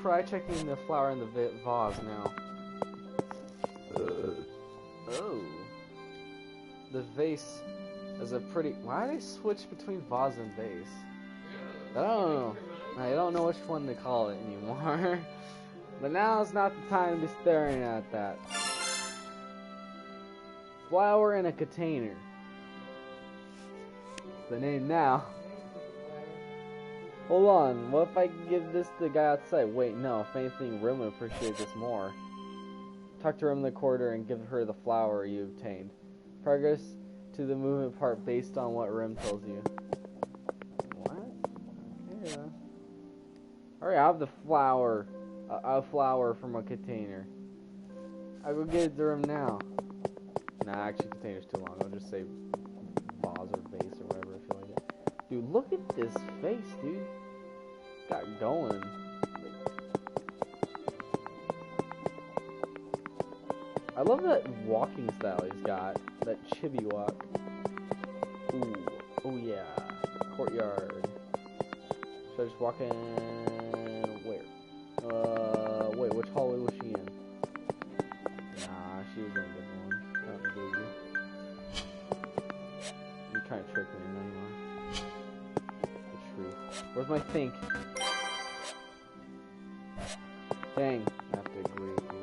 Try checking the flower in the vase now. Oh. The vase is a pretty... Why do they switch between vase and vase? I don't know. I don't know which one to call it anymore. But now is not the time to be staring at that. Flower in a container. It's the name now. Hold on, what if I give this to the guy outside? Wait, no, if anything, Rim would appreciate this more. Talk to Rim in the corridor and give her the flower you obtained. Progress to the movement part based on what Rim tells you. What? Okay, alright, I have the flower. A flower from a container. I'll go get it to Rim now. Nah, actually, container's too long. I'll just say vase or vase or whatever if you like it. Dude, look at this face, dude. Got going. I love that walking style he's got. That chibi walk. Ooh. Oh yeah. Courtyard. Should I just walk in? Where? Wait, which hallway was she in? Nah, she was in a different one. I don't believe you. You're trying to trick me, I know you are. The truth. Where's my think? Dang, I have to agree with you.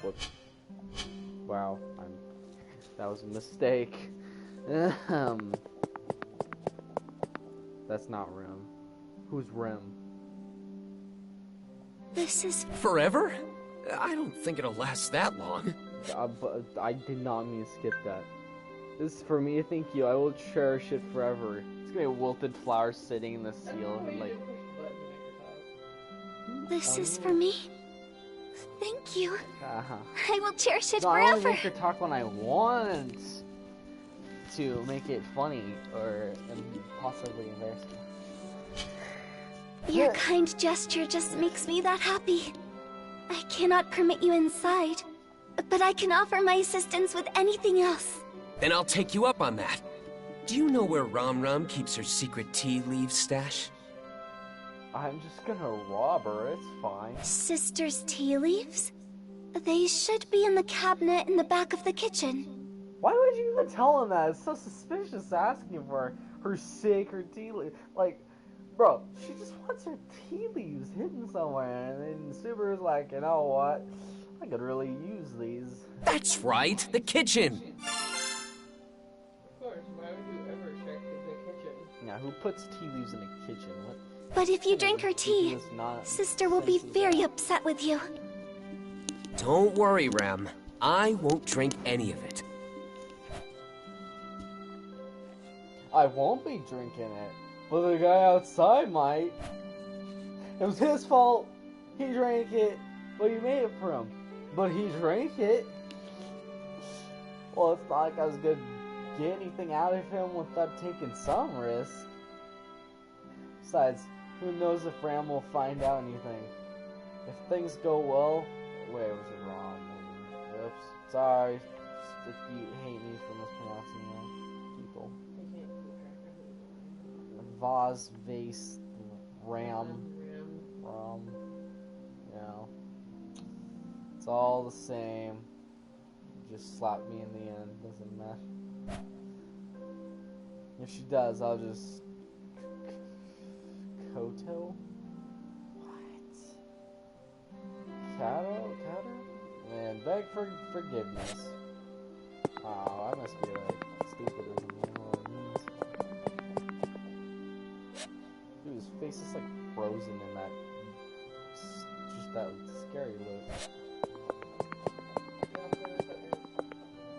Whoops. Wow, that was a mistake. That's not Rim. Who's Rim? This is... Forever? I don't think it'll last that long. But I did not mean to skip that. This is for me, thank you. I will cherish it forever. It's gonna be a wilted flower sitting in the seal and like... This is for me. Thank you. Uh-huh. I will cherish it No, I only forever. make her talk when I want to make it funny or possibly embarrassing. Your kind gesture just makes me that happy. I cannot permit you inside, but I can offer my assistance with anything else. Then I'll take you up on that. Do you know where Ram keeps her secret tea leaf stash? I'm just gonna rob her, it's fine. Sister's tea leaves? They should be in the cabinet in the back of the kitchen. Why would you even tell him that? It's so suspicious asking for her sacred tea leaves. Like, bro, she just wants her tea leaves hidden somewhere. And then Subaru's like, you know what? I could really use these. That's right, the kitchen! Of course, why would you ever check the kitchen? Now, who puts tea leaves in a kitchen? What? But if you drink her tea, Sister will be very upset with you. Don't worry, Ram. I won't drink any of it. I won't be drinking it, but the guy outside might. It was his fault. He drank it, but you made it for him. But he drank it. Well, it's not like I was gonna get anything out of him without taking some risk. Besides, who knows if Ram will find out anything. If things go well... Wait, was it wrong? Oops. Sorry if you hate me for mispronouncing people. Vase, vase, Ram. You know. It's all the same. Just slap me in the end. Doesn't matter. If she does, I'll just... Koto? What? Kato? Man, beg for forgiveness. Oh, I must be like stupid or something. face is like frozen in that, just that scary look.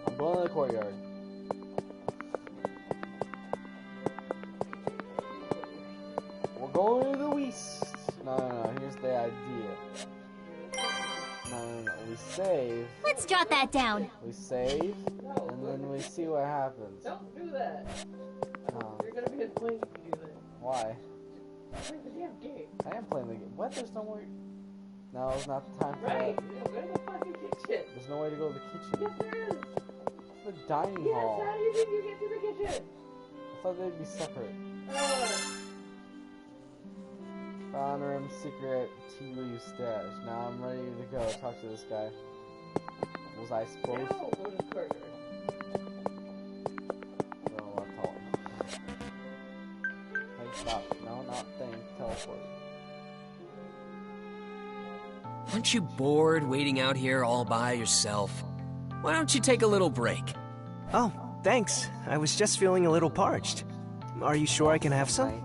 I'm going to the courtyard. We're going to the west. No, here's the idea. No, we save. Let's jot that down. We save, and then we see what happens. Don't do that. You're gonna be annoying if you do that. Why? Play the damn game. I am playing the game. What? There's no way. No, it's not the time for Right. that. Go to the fucking kitchen. There's no way to go to the kitchen. Yes, there is. It's the dining Yes, hall. how do you think you get to the kitchen? I thought they'd be separate. Found room secret tea leaf stash. Now I'm ready to go talk to this guy. Was I supposed Now go to the courtyard. No, I'll tell him. Hey, stop. No, not thing. Teleport. Aren't you bored waiting out here all by yourself? Why don't you take a little break? Oh, thanks. I was just feeling a little parched. Are you sure I can have some?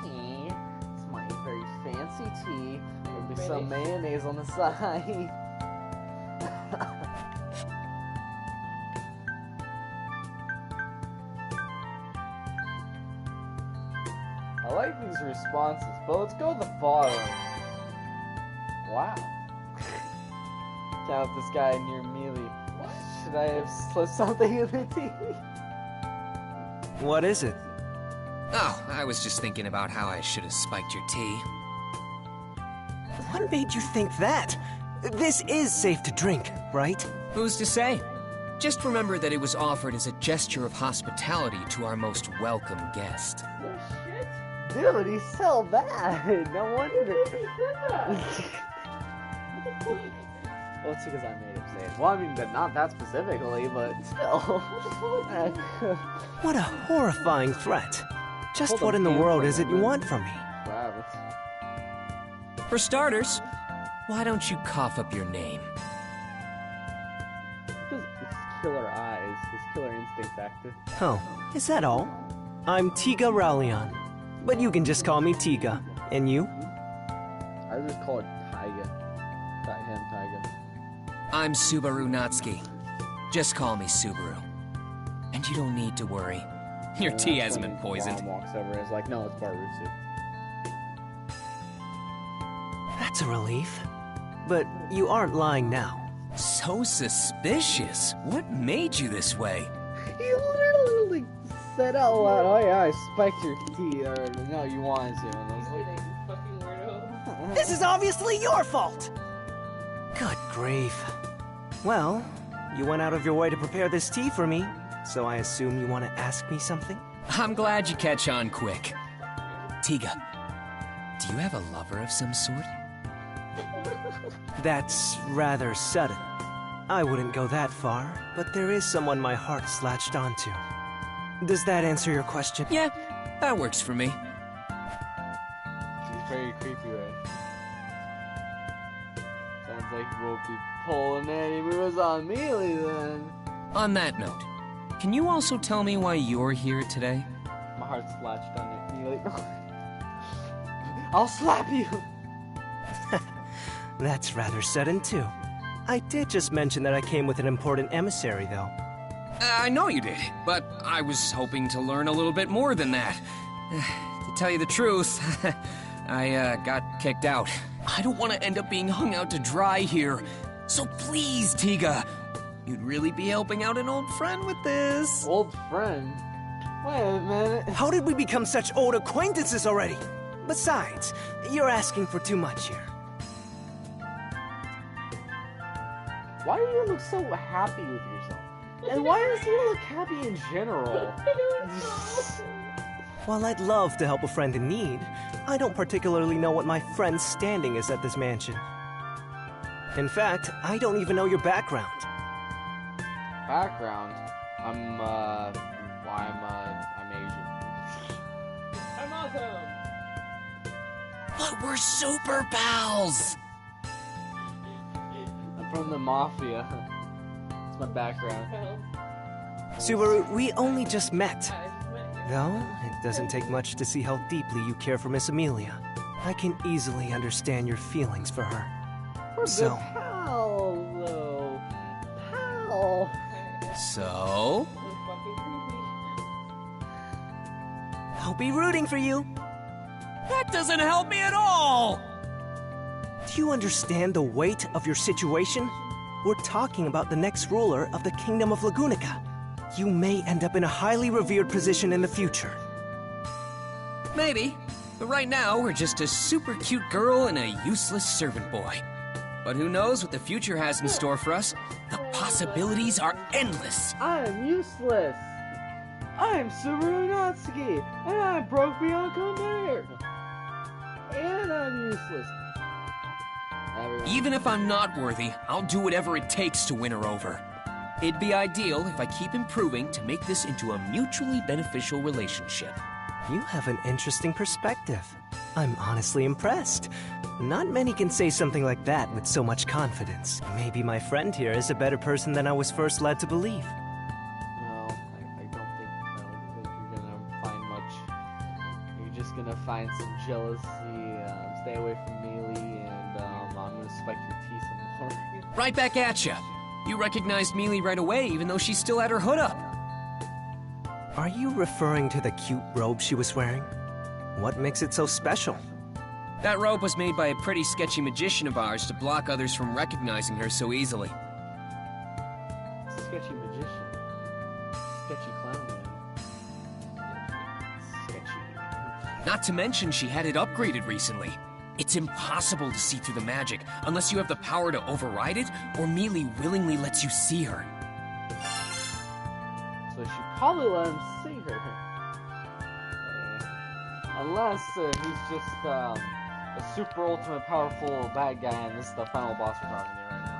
Tea. It's my very fancy tea. There'll be some mayonnaise on the side. I like these responses, but let's go to the bottom. Wow. Count this guy near Mealy. Should I have slipped something in the tea? What is it? Oh, I was just thinking about how I should have spiked your tea. What made you think that? This is safe to drink, right? Who's to say? Just remember that it was offered as a gesture of hospitality to our most welcome guest. No shit. Dude, he's so bad. No wonder. He said that. Well, it's because I made him say it. Well, I mean, not that specifically, but still. What a horrifying threat. Just Hold what on, in the hand world for is it a you minute. want from me? Wow, For starters, why don't you cough up your name? His killer eyes, his killer instincts active. Oh, is that all? I'm Tiga Raulian, but you can just call me Tiga. And you? I would just call it Taiga. Him, Taiga. I'm Subaru Natsuki. Just call me Subaru. And you don't need to worry. Your tea hasn't been poisoned. Mom walks over and is like, no, it's Barusu. That's a relief. But you aren't lying now. So suspicious. What made you this way? He literally said out loud, oh yeah, I spiked your tea, or no, you wanted to. And I was like, Fucking weirdo. This is obviously your fault! Good grief. Well, you went out of your way to prepare this tea for me, so I assume you want to ask me something? I'm glad you catch on quick. Tiga, do you have a lover of some sort? That's rather sudden. I wouldn't go that far, but there is someone my heart's latched onto. Does that answer your question? Yeah, that works for me. she's very creepy, right? Sounds like we'll be pulling any moves on Mealy then. On that note, can you also tell me why you're here today? My heart's latched on it, Mealy. I'll slap you! That's rather sudden, too. I did just mention that I came with an important emissary, though. I know you did, but I was hoping to learn a little bit more than that. To tell you the truth, I got kicked out. I don't want to end up being hung out to dry here. So please, Tiga, you'd really be helping out an old friend with this. Old friend? Wait a minute. How did we become such old acquaintances already? Besides, you're asking for too much here. Why do you look so happy with yourself? And why does he look happy in general? While I'd love to help a friend in need, I don't particularly know what my friend's standing is at this mansion. In fact, I don't even know your background. Background? I'm Asian. I'm awesome. But we're super pals! I'm from the Mafia. That's my background. Subaru, we only just met. Though, it doesn't take much to see how deeply you care for Miss Amelia. I can easily understand your feelings for her. We're So- good pals, though. Pal. So? I'll be rooting for you. That doesn't help me at all! Do you understand the weight of your situation? We're talking about the next ruler of the Kingdom of Lagunica. You may end up in a highly revered position in the future. Maybe. But right now, we're just a super cute girl and a useless servant boy. But who knows what the future has in store for us? The possibilities are endless. I'm useless. I'm Subaru Natsuki, and I'm broke beyond compare. And I'm useless. Even if I'm not worthy, I'll do whatever it takes to win her over. It'd be ideal if I keep improving to make this into a mutually beneficial relationship. You have an interesting perspective. I'm honestly impressed. Not many can say something like that with so much confidence. Maybe my friend here is a better person than I was first led to believe. No, I don't think you're gonna find much. You're just gonna find some jealousy. Stay away from Mealy, and I'm gonna spike your teeth some more. Right back at ya. You recognized Mealy right away, even though she still had her hood up. Are you referring to the cute robe she was wearing? What makes it so special? That robe was made by a pretty sketchy magician of ours to block others from recognizing her so easily. Sketchy magician. Sketchy clown man. Sketchy. Not to mention she had it upgraded recently. It's impossible to see through the magic unless you have the power to override it, or Mealy willingly lets you see her. So she probably let him see her. Unless he's just a super ultimate powerful bad guy, and this is the final boss we're talking to right now.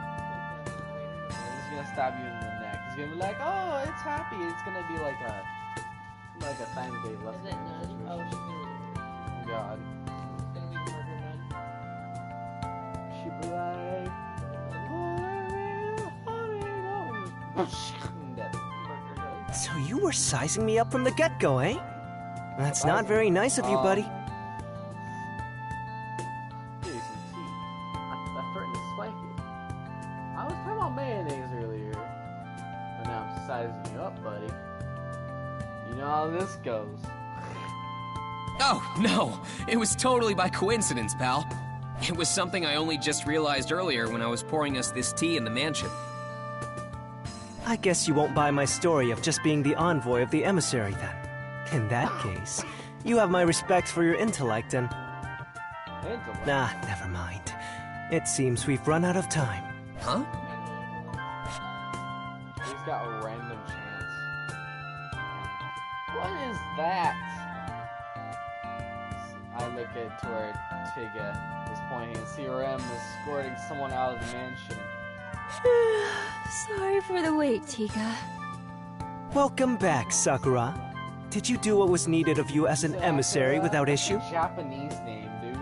He's gonna stab you in the neck. He's gonna be like, "Oh, it's happy." It's gonna be like a time day left. Is it none? Oh, she's gonna. Oh God. It's gonna be murder nun. She'd be like, dead. So you were sizing me up from the get-go, eh? That's not very nice of you, buddy. Give you some tea. I'm starting to spike it. I was talking about mayonnaise earlier, but now I'm sizing you up, buddy. You know how this goes. Oh, no! It was totally by coincidence, pal. It was something I only just realized earlier when I was pouring us this tea in the mansion. I guess you won't buy my story of just being the envoy of the emissary, then. In that case, you have my respect for your intellect and... Intellect? Nah, never mind. It seems we've run out of time. Huh? He's got a random chance. What is that? I look at to where Tiga is pointing and see Rem escorting someone out of the mansion. Sorry for the wait, Tiga. Welcome back, Sakura. Did you do what was needed of you as an emissary without issue? That's a Japanese name, dude.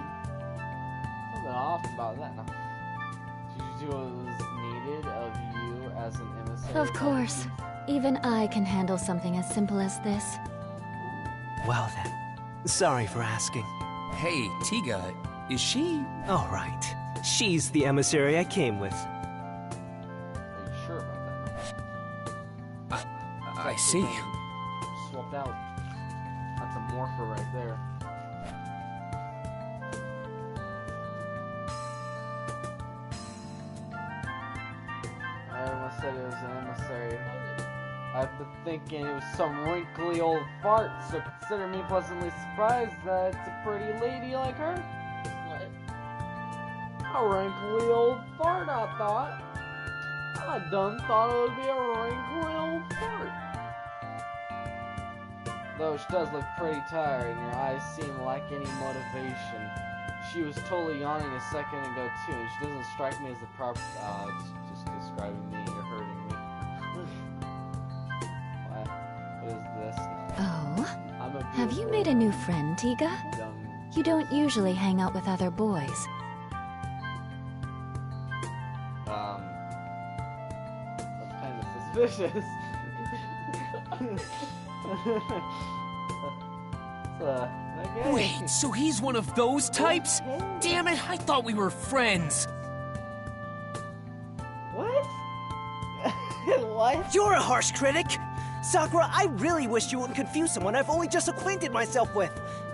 Something off about that. No. Did you do what was needed of you as an emissary? Of course. Even I can handle something as simple as this. Well then, sorry for asking. Hey, Tiga, is she... All right. She's the emissary I came with. Are you sure about that? I see. Swapped out. That's a morpher right there. Everyone said it was an emissary. I've been thinking it was some wrinkly old fart, so consider me pleasantly surprised that it's a pretty lady like her. What? A wrinkly old fart, I thought. I done thought it would be a wrinkly old fart. Though she does look pretty tired, and your eyes seem like any motivation. She was totally yawning a second ago too, and she doesn't strike me as the proper. Just describing me. You're hurting me. What is this? Oh? I'm a Have you beautiful made a new friend, Tiga? young- You don't usually hang out with other boys. That's kind of suspicious. Okay. Wait, so he's one of those types? Damn it, I thought we were friends. What? What? You're a harsh critic! Sakura, I really wish you wouldn't confuse someone I've only just acquainted myself with.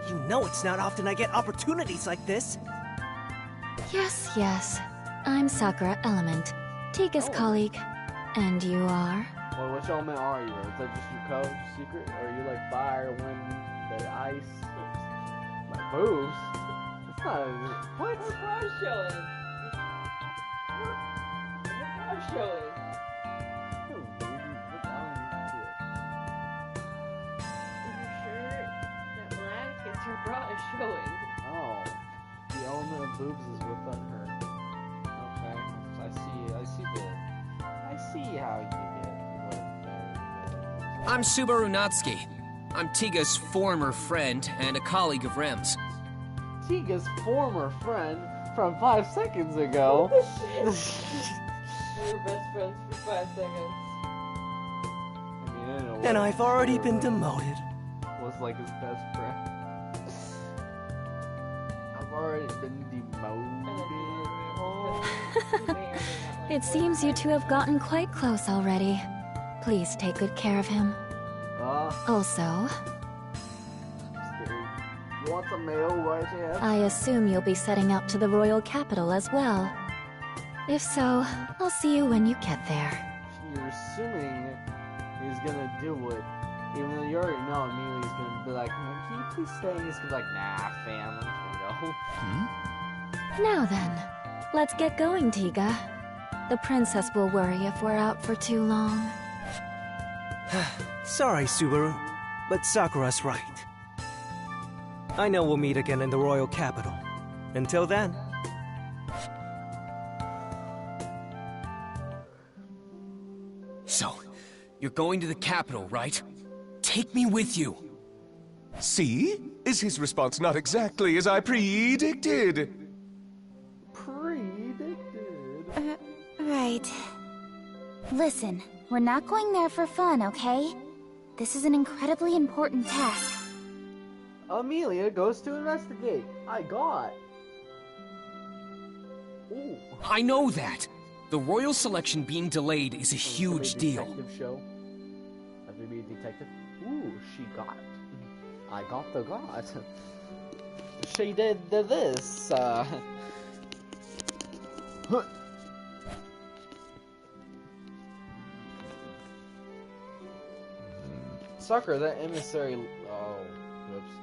You know it's not often I get opportunities like this. Yes, yes. I'm Sakura Element, Tiga's colleague. And you are? Well, which element are you? Is that just your code secret? Or are you like fire, wind, the ice? My boobs? It's not a... What? Her brows showing. Her brows showing. Her bra is showing. Oh, the element of boobs is within her. Okay, I see how you get it. I'm Subaru Natsuki. I'm Tiga's former friend and a colleague of Rem's. Tiga's former friend from 5 seconds ago. We were best friends for 5 seconds. I mean, And I've already been demoted. Was like his best friend. I've already been demoted. It seems you two have gotten quite close already. Please take good care of him. Also, you want some mail right here? I assume you'll be setting out to the royal capital as well. If so, I'll see you when you get there. You're assuming he's gonna do it, even though you already know immediately he's gonna be like, can you please stay? And he's gonna be like, nah, fam, I'm just gonna go. Now then, let's get going, Tiga. The princess will worry if we're out for too long. Sorry, Subaru, but Sakura's right. I know we'll meet again in the royal capital. Until then. So, you're going to the capital, right? Take me with you. See? Is his response not exactly as I predicted? Right. Listen, we're not going there for fun, okay? This is an incredibly important task. Amelia goes to investigate. I got. Ooh. I know that. The royal selection being delayed is a huge deal. Detective show. Have to be a detective. Ooh, she got. I got the god. She did this. Sakura, that emissary. Oh, whoops.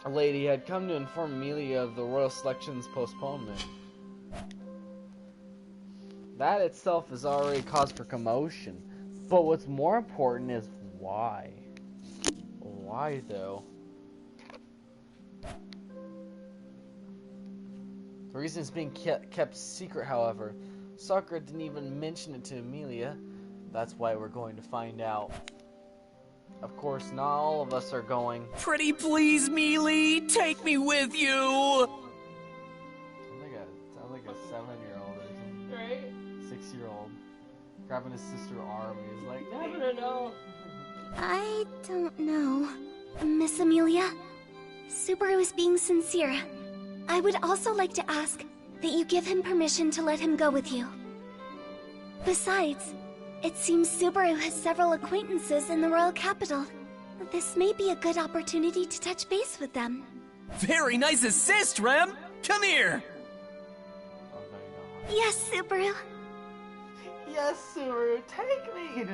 A lady had come to inform Amelia of the royal selection's postponement. That itself is already cause for commotion. But what's more important is why. Why, though? The reason it's being kept secret, however. Sakura didn't even mention it to Amelia. That's why we're going to find out. Of course, not all of us are going. Pretty please, Mealy, take me with you! Sounds like a 7-year-old or something. Right? 6-year-old. Grabbing his sister's arm. He's like, I don't know. I don't know. Miss Amelia? Subaru is being sincere. I would also like to ask that you give him permission to let him go with you. Besides, it seems Subaru has several acquaintances in the royal capital. This may be a good opportunity to touch base with them. Very nice assist, Rem! Come here! Yes, Subaru. yes, Subaru, take me!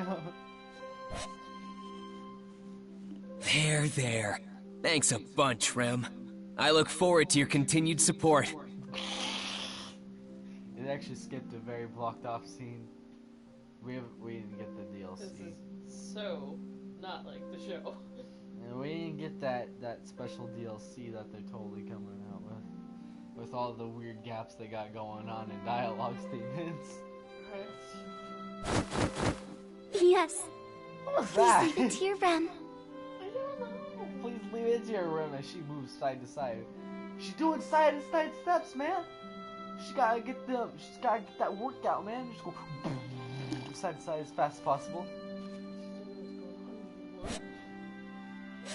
There. Thanks a bunch, Rem. I look forward to your continued support. It actually skipped a very blocked off scene. We didn't get the DLC. This is so not like the show. And we didn't get that special DLC that they're totally coming out with all the weird gaps they got going on in dialogue statements. Yes. What was Please that? leave it to your Rem. I don't know. Please leave it to your room as she moves side to side. She's doing side to side steps, man. She's gotta get that workout, man. Just go side to side as fast as possible.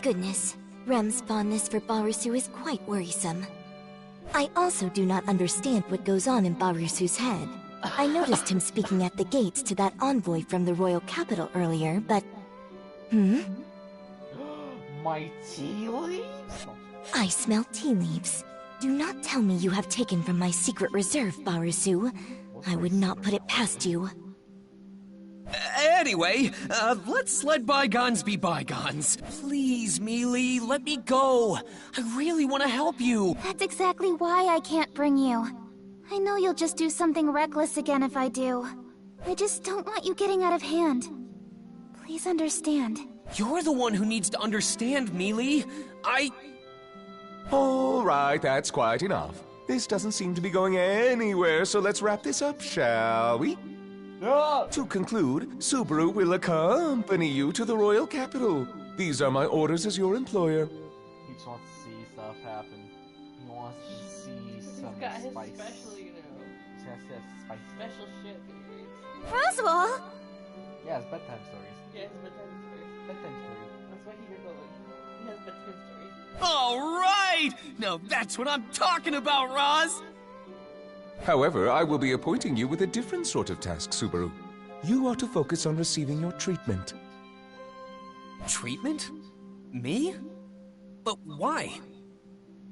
Goodness. Rem's fondness for Barusu is quite worrisome. I also do not understand what goes on in Barusu's head. I noticed him speaking at the gates to that envoy from the royal capital earlier, but... My tea leaves? I smell tea leaves. Do not tell me you have taken from my secret reserve, Barusu. I would not put it past you. Anyway, let's let bygones be bygones. Please, Mealy, let me go. I really want to help you. That's exactly why I can't bring you. I know you'll just do something reckless again if I do. I just don't want you getting out of hand. Please understand. You're the one who needs to understand, Mealy. All right, that's quite enough. This doesn't seem to be going anywhere, so let's wrap this up, shall we? No! To conclude, Subaru will accompany you to the royal capital. These are my orders as your employer. He just wants to see stuff happen. He wants to see some He's got his spice. special, you know. He's got his spice. Special shit that he reads. Roswell! Yeah, it's bedtime stories. Yeah, it's bedtime stories. Bedtime stories. That's why you're going. He has bedtime stories. All right! Now that's what I'm talking about, Roz! However, I will be appointing you with a different sort of task, Subaru. You are to focus on receiving your treatment. Treatment? Me? But why?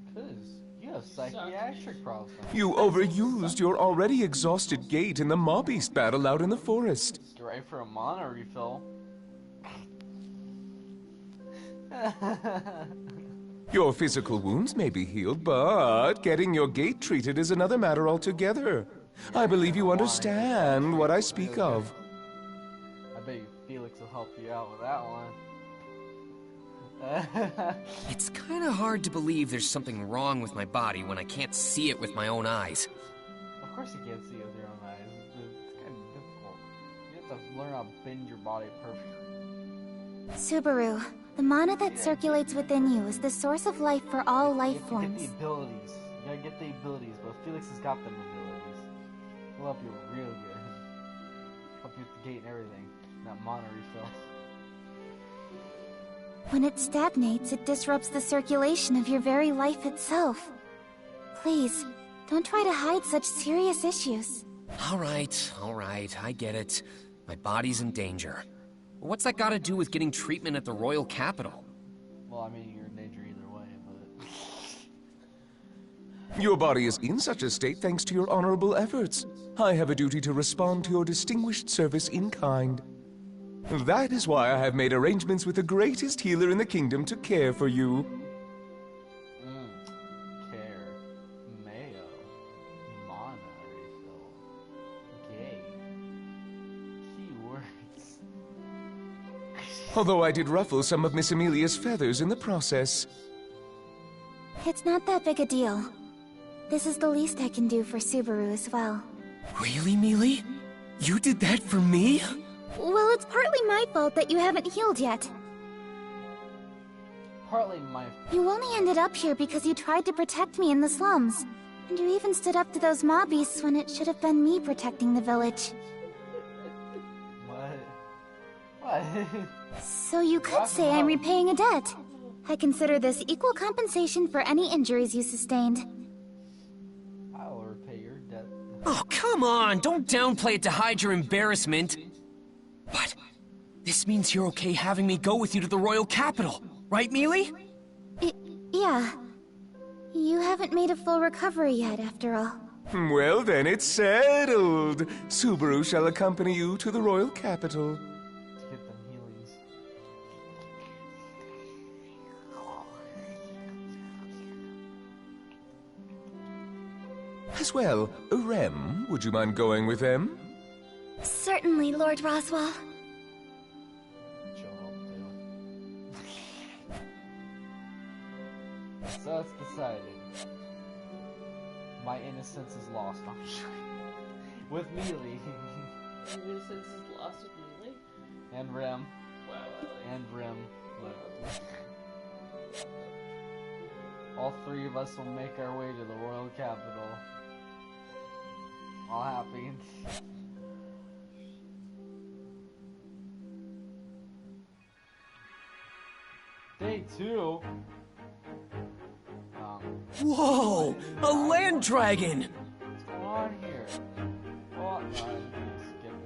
Because you have psychiatric problems. You overused your already exhausted gait in the Mobbeast battle out in the forest. Get ready for a mana refill. Your physical wounds may be healed, but getting your gait treated is another matter altogether. I believe you understand what I speak of. I bet you Felix will help you out with that one. It's kind of hard to believe there's something wrong with my body when I can't see it with my own eyes. Of course you can't see it with your own eyes. It's kind of difficult. You have to learn how to bend your body perfectly. Subaru, the mana that circulates within you is the source of life for all life You forms. get the abilities. You gotta get the abilities, but Felix has got them abilities. He'll help you real good. Help you with the gate and everything. That mana refill. When it stagnates, it disrupts the circulation of your very life itself. Please, don't try to hide such serious issues. All right, I get it. My body's in danger. What's that got to do with getting treatment at the royal capital? Well, I mean, you're in danger either way, but... Your body is in such a state thanks to your honorable efforts. I have a duty to respond to your distinguished service in kind. That is why I have made arrangements with the greatest healer in the kingdom to care for you. Care. Mayo. Mana refill. Gay. Keywords. Although I did ruffle some of Miss Amelia's feathers in the process. It's not that big a deal. This is the least I can do for Subaru as well. Really, Mealy? You did that for me? Well, it's partly my fault that you haven't healed yet. Partly my... You only ended up here because you tried to protect me in the slums. And you even stood up to those mobbies when it should have been me protecting the village. What? So you could say I'm repaying a debt. I consider this equal compensation for any injuries you sustained. I'll repay your debt. Oh, come on! Don't downplay it to hide your embarrassment. But this means you're okay having me go with you to the royal capital, right, Mealy? Yeah. You haven't made a full recovery yet, after all. Well then, it's settled. Subaru shall accompany you to the royal capital. To get them healings. As well, Rem, would you mind going with them? Certainly, Lord Roswell. So it's decided. My innocence is lost. I'm sure. With Mealy. Your innocence is lost with Mealy? And Rem. Wow. And Rem. All three of us will make our way to the royal capital. All happy. Day 2. Whoa! A land dragon! What's going on here? Well, skip it,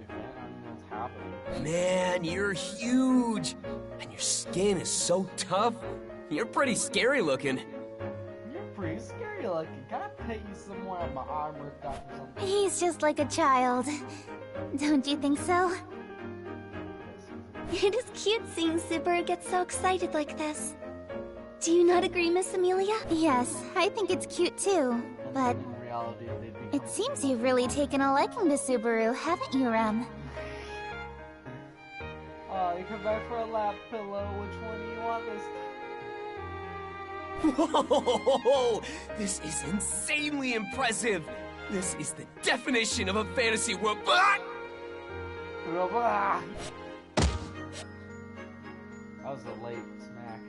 man. I don't know what's happening. Man, you're huge! And your skin is so tough. You're pretty scary looking. You're pretty scary looking. Can I pet you somewhere on my arm or something? He's just like a child. Don't you think so? It is cute seeing Subaru get so excited like this. Do you not agree, Miss Amelia? Yes, I think it's cute too. But In reality, they'd be it seems you've really taken a liking to Subaru, haven't you, Rem? Oh, you come back for a lap pillow. Which one do you want this Whoa! This is insanely impressive! This is the definition of a fantasy world. Ah! time? That was a late smack.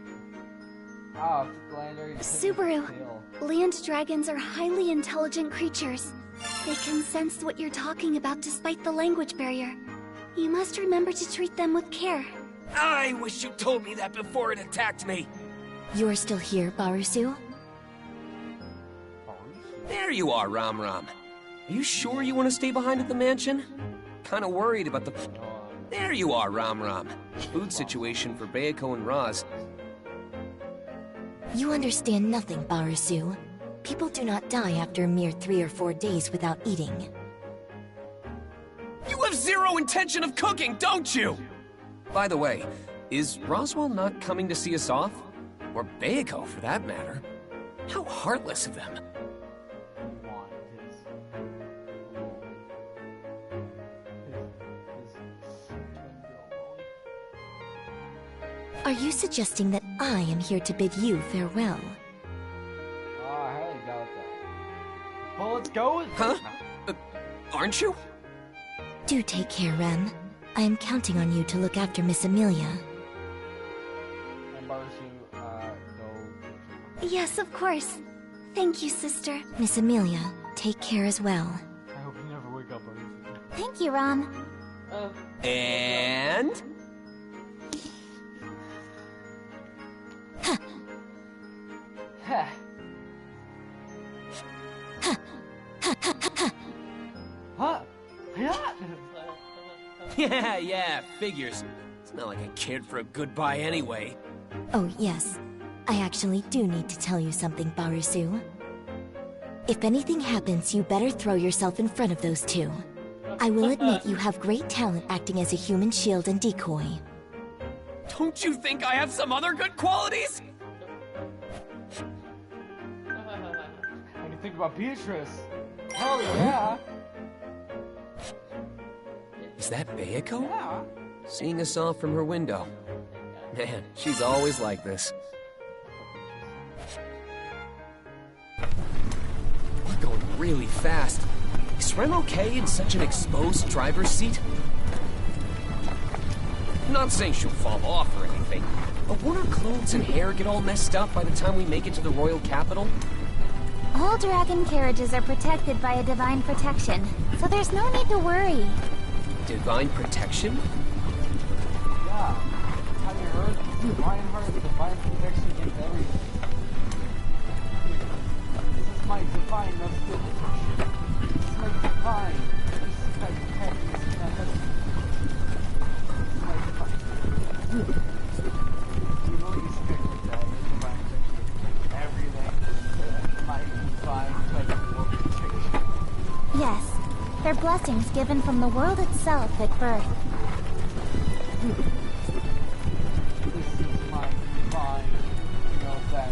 Ah, Glander, Subaru, land dragons are highly intelligent creatures. They can sense what you're talking about despite the language barrier. You must remember to treat them with care. I wish you told me that before it attacked me. You're still here, Barusu? There you are, Ram Ram. Are you sure you want to stay behind at the mansion? Kinda worried about the... There you are, Ram Ram. Food situation for Bayako and Raz. You understand nothing, Barusu. People do not die after a mere 3 or 4 days without eating. You have zero intention of cooking, don't you? By the way, is Roswell not coming to see us off? Or Bayako, for that matter? How heartless of them. Are you suggesting that I am here to bid you farewell? Oh, hell, you got that. Well, let's go. Huh? Aren't you? Do take care, Rem. I am counting on you to look after Miss Amelia. And Barsu, go. Yes, of course. Thank you, sister. Miss Amelia, take care as well. I hope you never wake up or anything. Thank you, Ram. And... Heh. Huh? Yeah, figures. It's not like I cared for a goodbye anyway. Oh, yes. I actually do need to tell you something, Barusu. If anything happens, you better throw yourself in front of those two. I will admit you have great talent acting as a human shield and decoy. Don't you think I have some other good qualities? When you think about Beatrice, hell yeah. Is that Bayako? Yeah. Seeing us off from her window. Man, she's always like this. We're going really fast. Is Rem okay in such an exposed driver's seat? Not saying she'll fall off or anything, but won't her clothes and hair get all messed up by the time we make it to the royal capital? All dragon carriages are protected by a divine protection, so there's no need to worry. Divine protection? Yeah. Have you heard? Divine heart, divine protection against everything. This is my divine protection. This is my divine. This is my protection. This is my heaven. This is my divine. You know you speak with that. Divine protection. Everything. My divine protection. Yes, they're blessings given from the world itself at birth. This is my divine. You know that.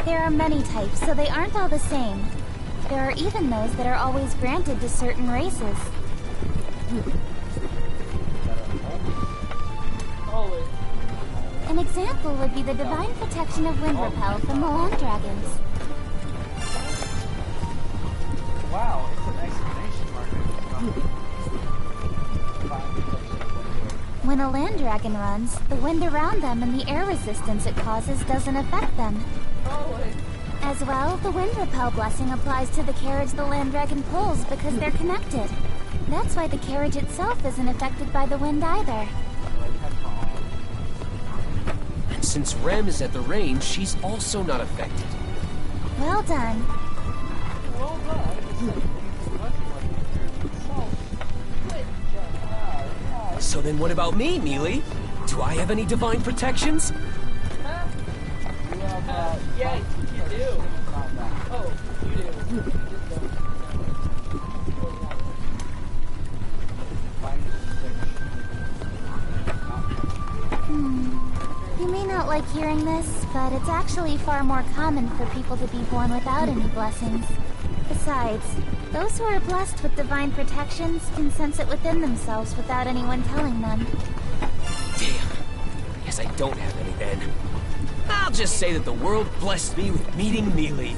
There are many types, so they aren't all the same. There are even those that are always granted to certain races. An example would be the divine protection of wind repel from the land dragons. Wow, it's an exclamation mark. When a land dragon runs, the wind around them and the air resistance it causes doesn't affect them. As well, the wind repel blessing applies to the carriage the land dragon pulls because they're connected. That's why the carriage itself isn't affected by the wind either. Since Rem is at the range, she's also not affected. Well done. Well done. So then what about me, Mealy? Do I have any divine protections? Yes, you do. Oh, you do. You may not like hearing this, but it's actually far more common for people to be born without any blessings. Besides, those who are blessed with divine protections can sense it within themselves without anyone telling them. Damn. I guess I don't have any then. I'll just say that the world blessed me with meeting Mealy.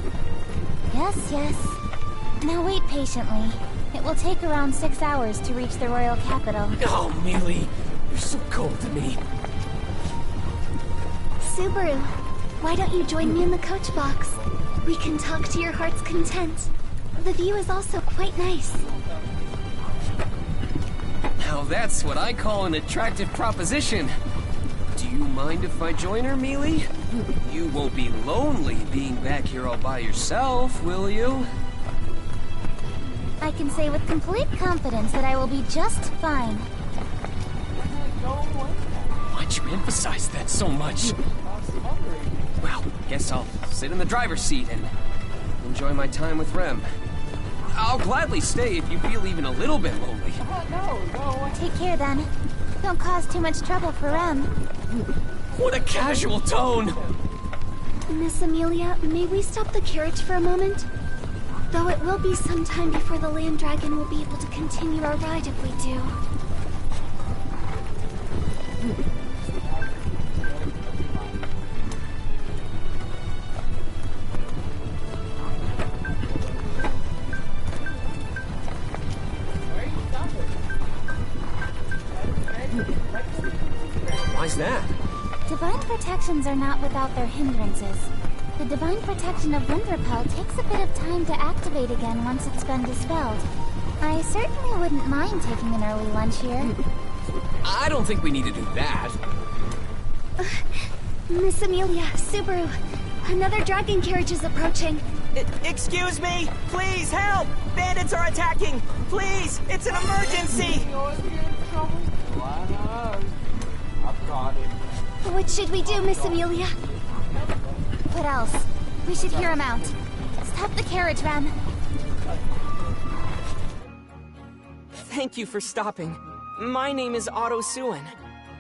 Yes, yes. Now wait patiently. It will take around 6 hours to reach the royal capital. Oh, Mealy, you're so cold to me. Subaru, why don't you join me in the coach box? We can talk to your heart's content. The view is also quite nice. Now that's what I call an attractive proposition. Do you mind if I join her, Mealy? You won't be lonely being back here all by yourself, will you? I can say with complete confidence that I will be just fine. Why'd you emphasize that so much? Well, guess I'll sit in the driver's seat and enjoy my time with Rem. I'll gladly stay if you feel even a little bit lonely. Take care then. Don't cause too much trouble for Rem. What a casual tone! Miss Amelia, may we stop the carriage for a moment? Though it will be some time before the Land Dragon will be able to continue our ride if we do. Why's that? Divine protections are not without their hindrances. The divine protection of Wind Repel takes a bit of time to activate again once it's been dispelled. I certainly wouldn't mind taking an early lunch here. I don't think we need to do that. Miss Amelia, Subaru, another dragon carriage is approaching. Excuse me! Please, help! Bandits are attacking! Please, it's an emergency! I've got it. What should we do, Miss Amelia? What else? We should hear him out. Stop the carriage, Rem. Thank you for stopping. My name is Otto Suen.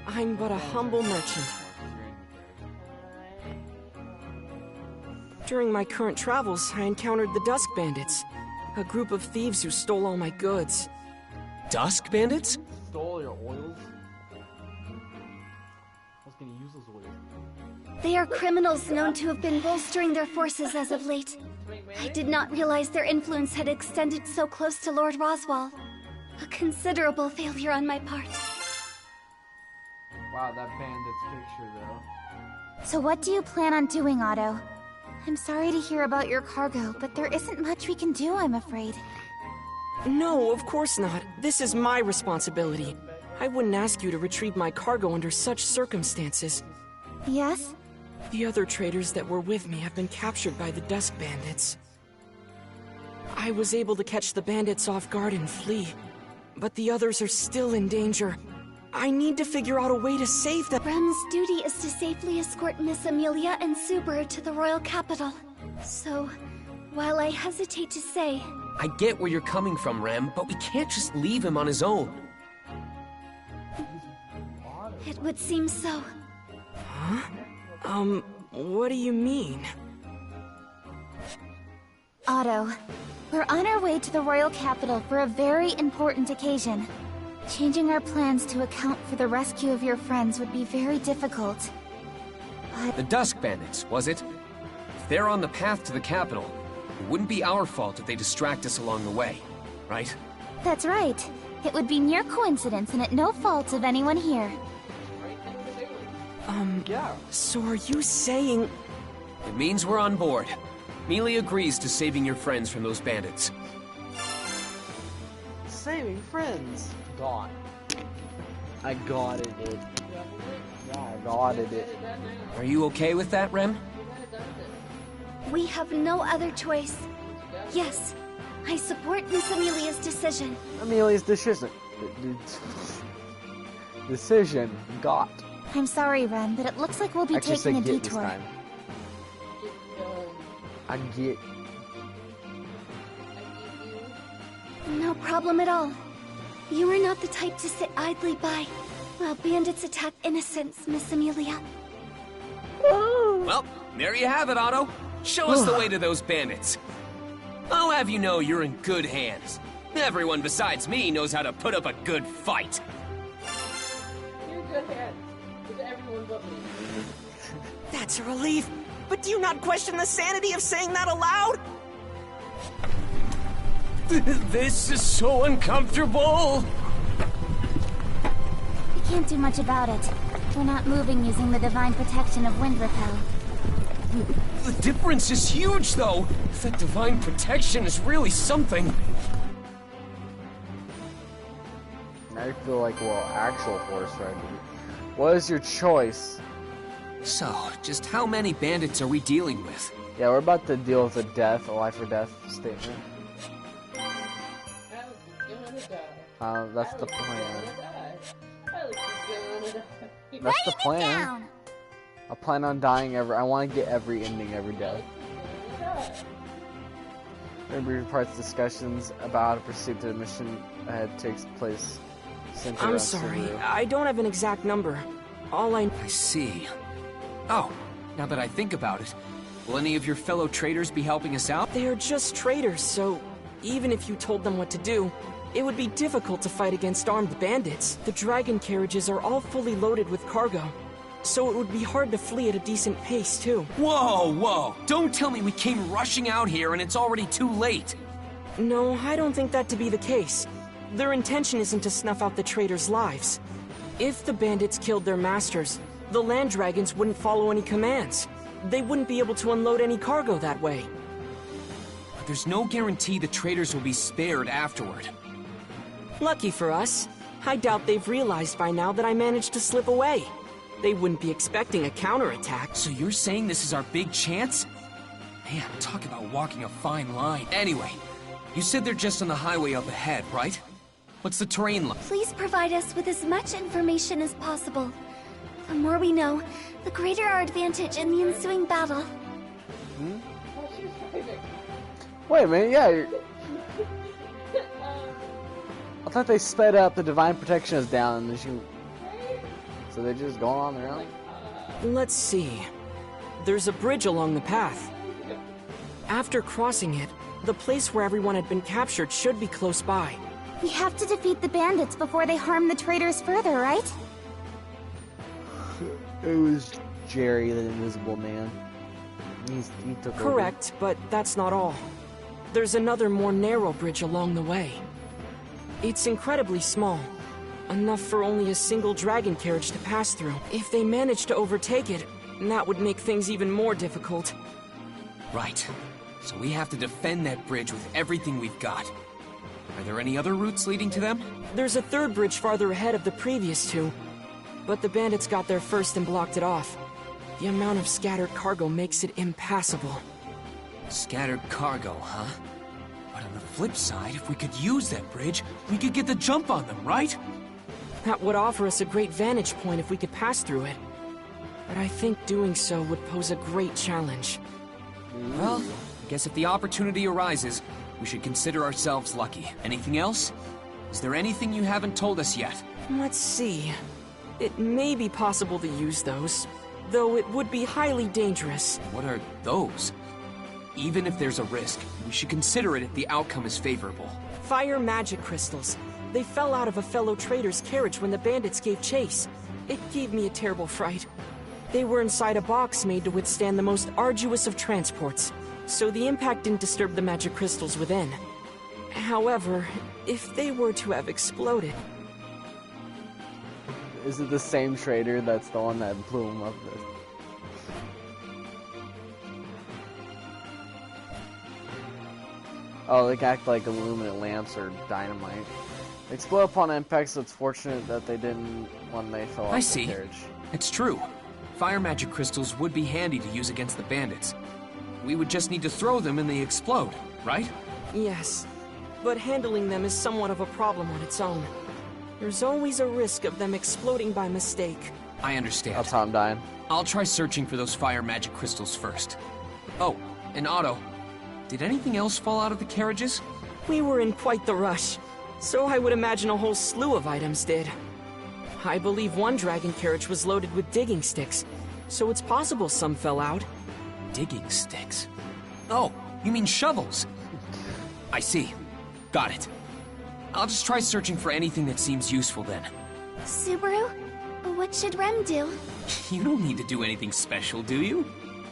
I'm but a humble merchant. During my current travels, I encountered the Dusk Bandits, a group of thieves who stole all my goods. Dusk Bandits? Stole your oils? I was gonna use those oils. They are criminals known to have been bolstering their forces as of late. I did not realize their influence had extended so close to Lord Roswaal. A considerable failure on my part. Wow, that bandit's picture, though. So what do you plan on doing, Otto? I'm sorry to hear about your cargo, but there isn't much we can do, I'm afraid. No, of course not. This is my responsibility. I wouldn't ask you to retrieve my cargo under such circumstances. Yes? The other traders that were with me have been captured by the Dusk Bandits. I was able to catch the bandits off guard and flee, but the others are still in danger. I need to figure out a way to save them. Rem's duty is to safely escort Miss Amelia and Subaru to the royal capital. So, while I hesitate to say... I get where you're coming from, Rem, but we can't just leave him on his own. It would seem so. Huh? What do you mean? Otto, we're on our way to the royal capital for a very important occasion. Changing our plans to account for the rescue of your friends would be very difficult. But... The Dusk Bandits, was it? If they're on the path to the capital, it wouldn't be our fault if they distract us along the way, right? That's right. It would be mere coincidence and at no fault of anyone here. So are you saying... It means we're on board. Mealy agrees to saving your friends from those bandits. Saving friends? Gone. I got it, dude. I nodded it. Are you okay with that, Rem? We have no other choice. Yes, I support Miss Amelia's decision. Amelia's decision. Decision got. I'm sorry, Rem, but it looks like we'll be Actually, taking a say get this detour. time. I get. No problem at all. You are not the type to sit idly by while bandits attack innocents, Miss Amelia. Well, there you have it, Otto. Show us the way to those bandits. I'll have you know you're in good hands. Everyone besides me knows how to put up a good fight. You're in good hands. With everyone but me. That's a relief. But do you not question the sanity of saying that aloud? This is so uncomfortable. We can't do much about it. We're not moving using the divine protection of wind repel. The difference is huge, though. That divine protection is really something. I feel like, well, actual horse riding. What is your choice? So, just how many bandits are we dealing with? Yeah, we're about to deal with a life or death statement. That's the plan. That's the plan. I plan on dying I want to get every ending, every death. Remember parts discussions about how to proceed to the mission ahead takes place. I'm sorry, I don't have an exact number. I see. Oh, now that I think about it, will any of your fellow traders be helping us out? They are just traders, so even if you told them what to do, it would be difficult to fight against armed bandits. The dragon carriages are all fully loaded with cargo, so it would be hard to flee at a decent pace, too. Whoa! Don't tell me we came rushing out here and it's already too late. No, I don't think that to be the case. Their intention isn't to snuff out the traders' lives. If the bandits killed their masters, the land dragons wouldn't follow any commands. They wouldn't be able to unload any cargo that way. There's no guarantee the traders will be spared afterward. Lucky for us, I doubt they've realized by now that I managed to slip away. They wouldn't be expecting a counterattack. So you're saying this is our big chance? Man, talk about walking a fine line. Anyway, you said they're just on the highway up ahead, right? What's the terrain like? Please provide us with as much information as possible. The more we know, the greater our advantage in the ensuing battle. Wait a minute, yeah. I thought they sped up, the divine protection is down, and so they're just going on their own? Let's see. There's a bridge along the path. After crossing it, the place where everyone had been captured should be close by. We have to defeat the bandits before they harm the traders further, right? It was Jerry, the Invisible Man. He took Correct, but that's not all. There's another more narrow bridge along the way. It's incredibly small, enough for only a single dragon carriage to pass through. If they manage to overtake it, that would make things even more difficult. Right. So we have to defend that bridge with everything we've got. Are there any other routes leading to them? There's a third bridge farther ahead of the previous two, but the bandits got there first and blocked it off. The amount of scattered cargo makes it impassable. Scattered cargo, huh? But on the flip side, if we could use that bridge, we could get the jump on them, right? That would offer us a great vantage point if we could pass through it. But I think doing so would pose a great challenge. Well, I guess if the opportunity arises, we should consider ourselves lucky. Anything else? Is there anything you haven't told us yet? Let's see. It may be possible to use those, though it would be highly dangerous. What are those? Even if there's a risk, we should consider it if the outcome is favorable. Fire magic crystals. They fell out of a fellow trader's carriage when the bandits gave chase. It gave me a terrible fright. They were inside a box made to withstand the most arduous of transports, so the impact didn't disturb the magic crystals within. However, if they were to have exploded... Is it the same trader that's the one that blew him up? Oh, they act like illuminant lamps or dynamite. They explode upon impact, so it's fortunate that they didn't when they fell off the carriage. It's true. Fire magic crystals would be handy to use against the bandits. We would just need to throw them and they explode, right? Yes, but handling them is somewhat of a problem on its own. There's always a risk of them exploding by mistake. I understand. That's how I'm dying. I'll try searching for those fire magic crystals first. Oh, and Otto, did anything else fall out of the carriages? We were in quite the rush, so I would imagine a whole slew of items did. I believe one dragon carriage was loaded with digging sticks, so it's possible some fell out. Digging sticks? Oh, you mean shovels? I see. Got it. I'll just try searching for anything that seems useful then. Subaru? What should Rem do? You don't need to do anything special, do you?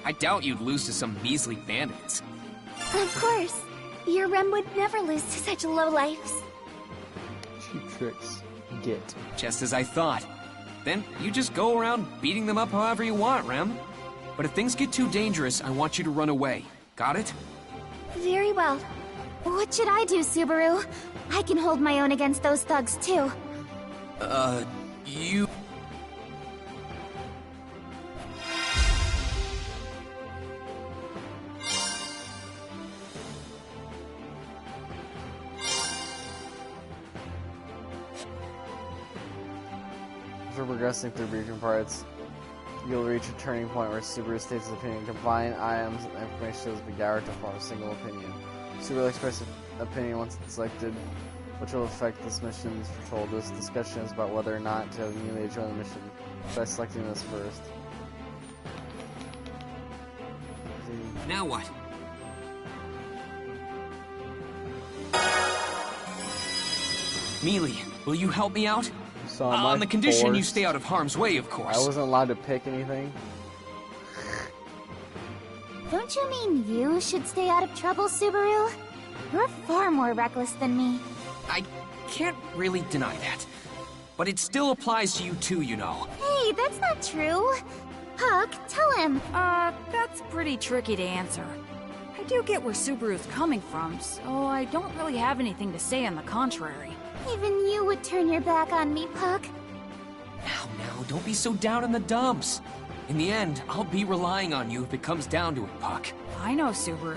I doubt you'd lose to some measly bandits. Of course. Your Rem would never lose to such lowlifes. Cheap tricks. Get. Just as I thought. Then you just go around beating them up however you want, Rem. But if things get too dangerous, I want you to run away. Got it? Very well. What should I do, Subaru? I can hold my own against those thugs, too. You... After progressing through region parts, you'll reach a turning point where Subaru states his opinion. Combine items and information shows Vigara to form a single opinion. Subaru will express an opinion once it's selected, which will affect this mission's control. This discussion is about whether or not to immediately join the mission. Try selecting this first. Now what? Mealy, will you help me out? So on the condition you stay out of harm's way, of course. I wasn't allowed to pick anything. Don't you mean you should stay out of trouble, Subaru? You're far more reckless than me. I can't really deny that. But it still applies to you too, you know. Hey, that's not true. Puck, tell him. That's pretty tricky to answer. I do get where Subaru's coming from, so I don't really have anything to say on the contrary. Even you would turn your back on me, Puck. Now, don't be so down in the dumps. In the end, I'll be relying on you if it comes down to it, Puck. I know Subaru.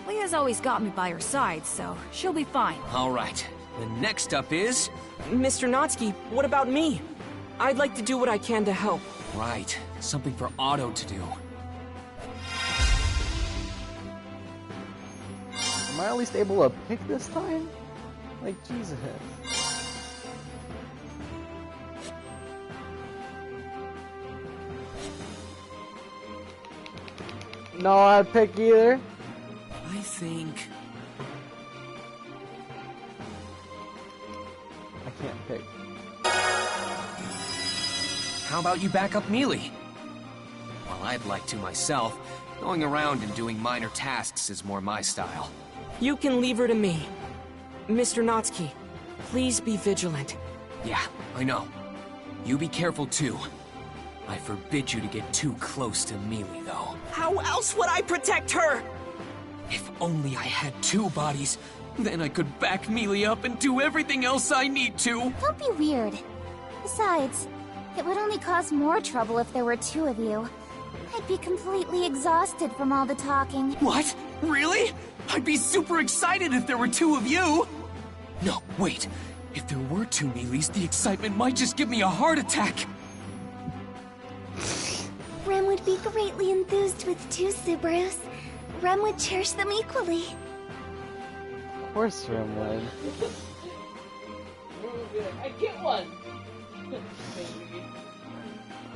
Leah's always got me by her side, so she'll be fine. All right. Then next up is... Mr. Natsuki, what about me? I'd like to do what I can to help. Right. Something for Otto to do. Am I at least able to pick this time? Like, Jesus. No, I'd pick either. I think... I can't pick. How about you back up Mealy? Well, I'd like to myself. Going around and doing minor tasks is more my style. You can leave her to me. Mr. Natsuki, please be vigilant. Yeah, I know. You be careful too. I forbid you to get too close to Mealy, though. How else would I protect her? If only I had two bodies, then I could back Mealy up and do everything else I need to. Don't be weird. Besides, it would only cause more trouble if there were two of you. I'd be completely exhausted from all the talking. What? Really? I'd be super excited if there were two of you! No, wait. If there were two Mealys, the excitement might just give me a heart attack! Rem would be greatly enthused with two Subarus. Rem would cherish them equally. Of course Rem would. I get one!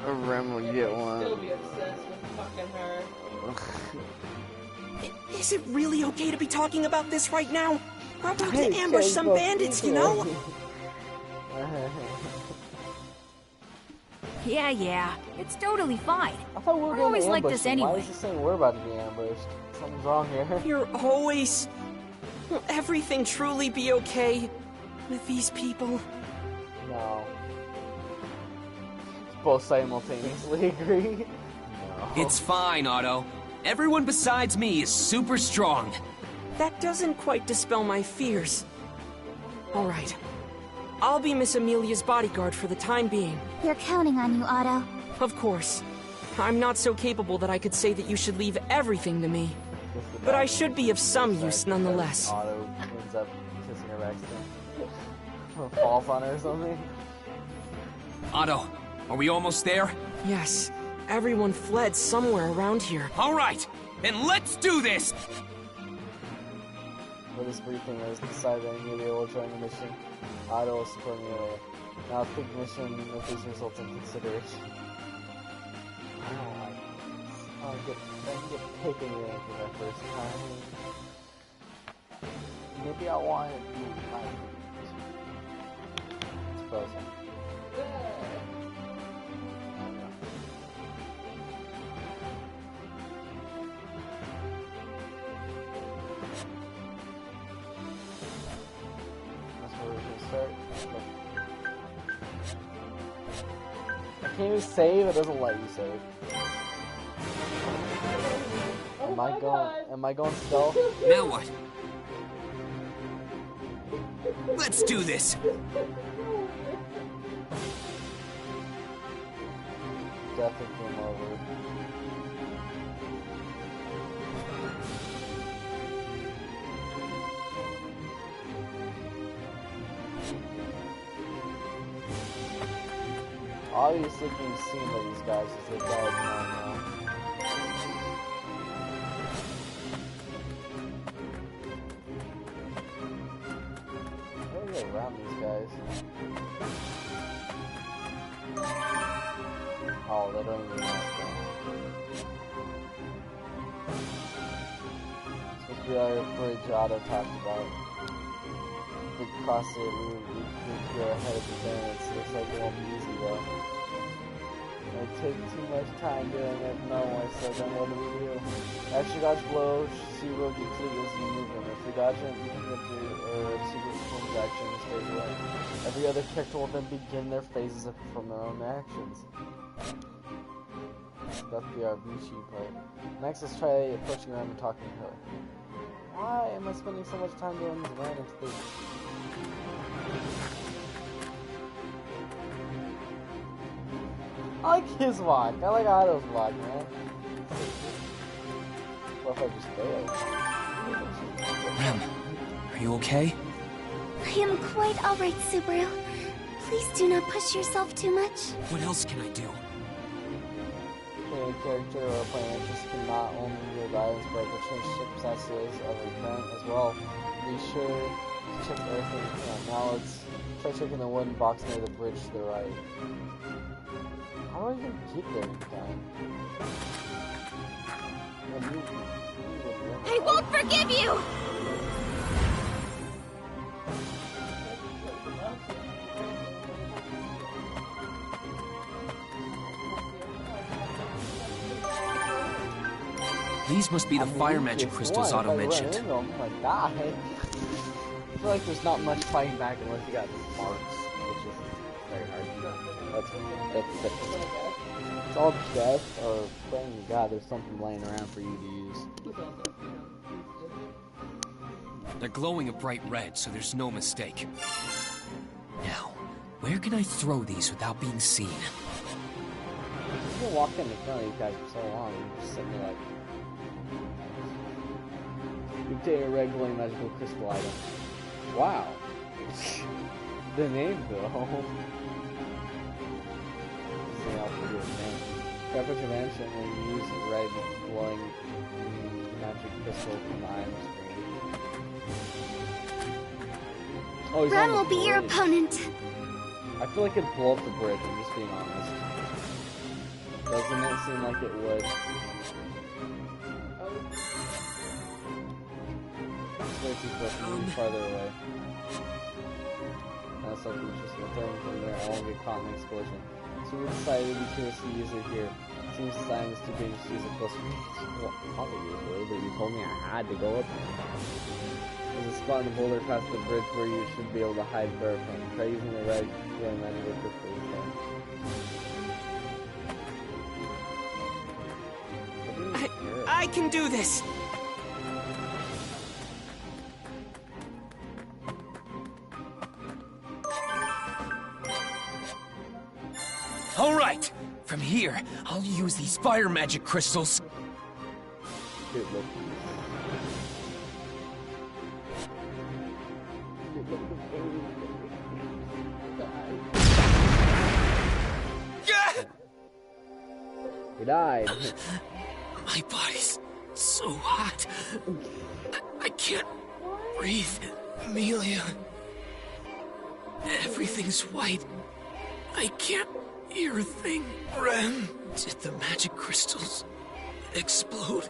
Or Rem would get one. Still be obsessed with fucking her. Is it really okay to be talking about this right now? We're about to ambush some bandits, you know? Yeah, it's totally fine. I thought we were We're always like this Why anyway. is he saying we're about to be ambushed? Something's wrong here. You're always... Will everything truly be okay with these people? No. Both simultaneously agree. No. It's fine, Otto. Everyone besides me is super strong. That doesn't quite dispel my fears. All right. I'll be Miss Amelia's bodyguard for the time being. We're counting on you, Otto. Of course. I'm not so capable that I could say that you should leave everything to me. But I should be of some use nonetheless. Otto ends up kissing her back or falls on her or something. Otto, are we almost there? Yes. Everyone fled somewhere around here. All right, then let's do this! For this briefing, it was decided that he will join the mission. Otto will support me later. Now take the mission with these results in consideration. I don't like this. I get taken in for my first time. Maybe I want it to be like... It's frozen. Can you save? It doesn't let you save. Am I going stealth? Now what? Let's do this! Death of game over. Obviously being seen by these guys as they died now. How do I get around these guys? Oh, they don't even know. It's supposed to be our bridge Otto talked about. If we cross it, we go ahead of the bandits. Looks like it won't be easy though. I take too much time doing it. No, I said, then what do we do? After you dodge blow, Super complete as you move them. If you dodge it, you can get to Super performs action and stays away. Every other character will then begin their phases and perform their own actions. That's the Arbushi part. Next, let's try approaching around and talking to her. Why am I spending so much time doing these random things? I like his walk. I like Otto's walk, man. What if I just failed? Rem, are you okay? I am quite alright, Subaru. Please do not push yourself too much. What else can I do? A character or player interest can not only give guidance but can change circumstances of an event as well. Be sure to check everything. Now let's try checking the wooden box near the bridge to the right. How do I even get there in time? I won't forgive you! These must be the fire magic crystals Otto mentioned. Oh my god. I feel like there's not much fighting back unless you got smarts, which is very hard. It's all death or praying to God there's something laying around for you to use. They're glowing a bright red, so there's no mistake. Now, where can I throw these without being seen? You've been walking in front of these guys for so long, you're just sitting there like... You obtain a red glowing magical crystal item. Wow. The name though. Grab what you mentioned and use red glowing magic crystal from the item screen. Oh, he's Ram on the will be your bridge. opponent. I feel like it'd blow up the bridge, I'm just being honest. Doesn't it seem like it would? Way too close, farther away. That's like interesting. Throwing from there, I won't get caught in the explosion. So we decided to be curious to use it here. It seems the sign is too dangerous to use it close range. Well, probably usually, but you told me I had to go up there. There's a spot in the boulder past the bridge where you should be able to hide fur from. Try using the red glowing magic crystals there. I can do this! All right, From here, I'll use these fire magic crystals. He died. My body's so hot. I can't breathe. Amelia. Everything's white. I can't hear a thing. Rem, did the magic crystals explode?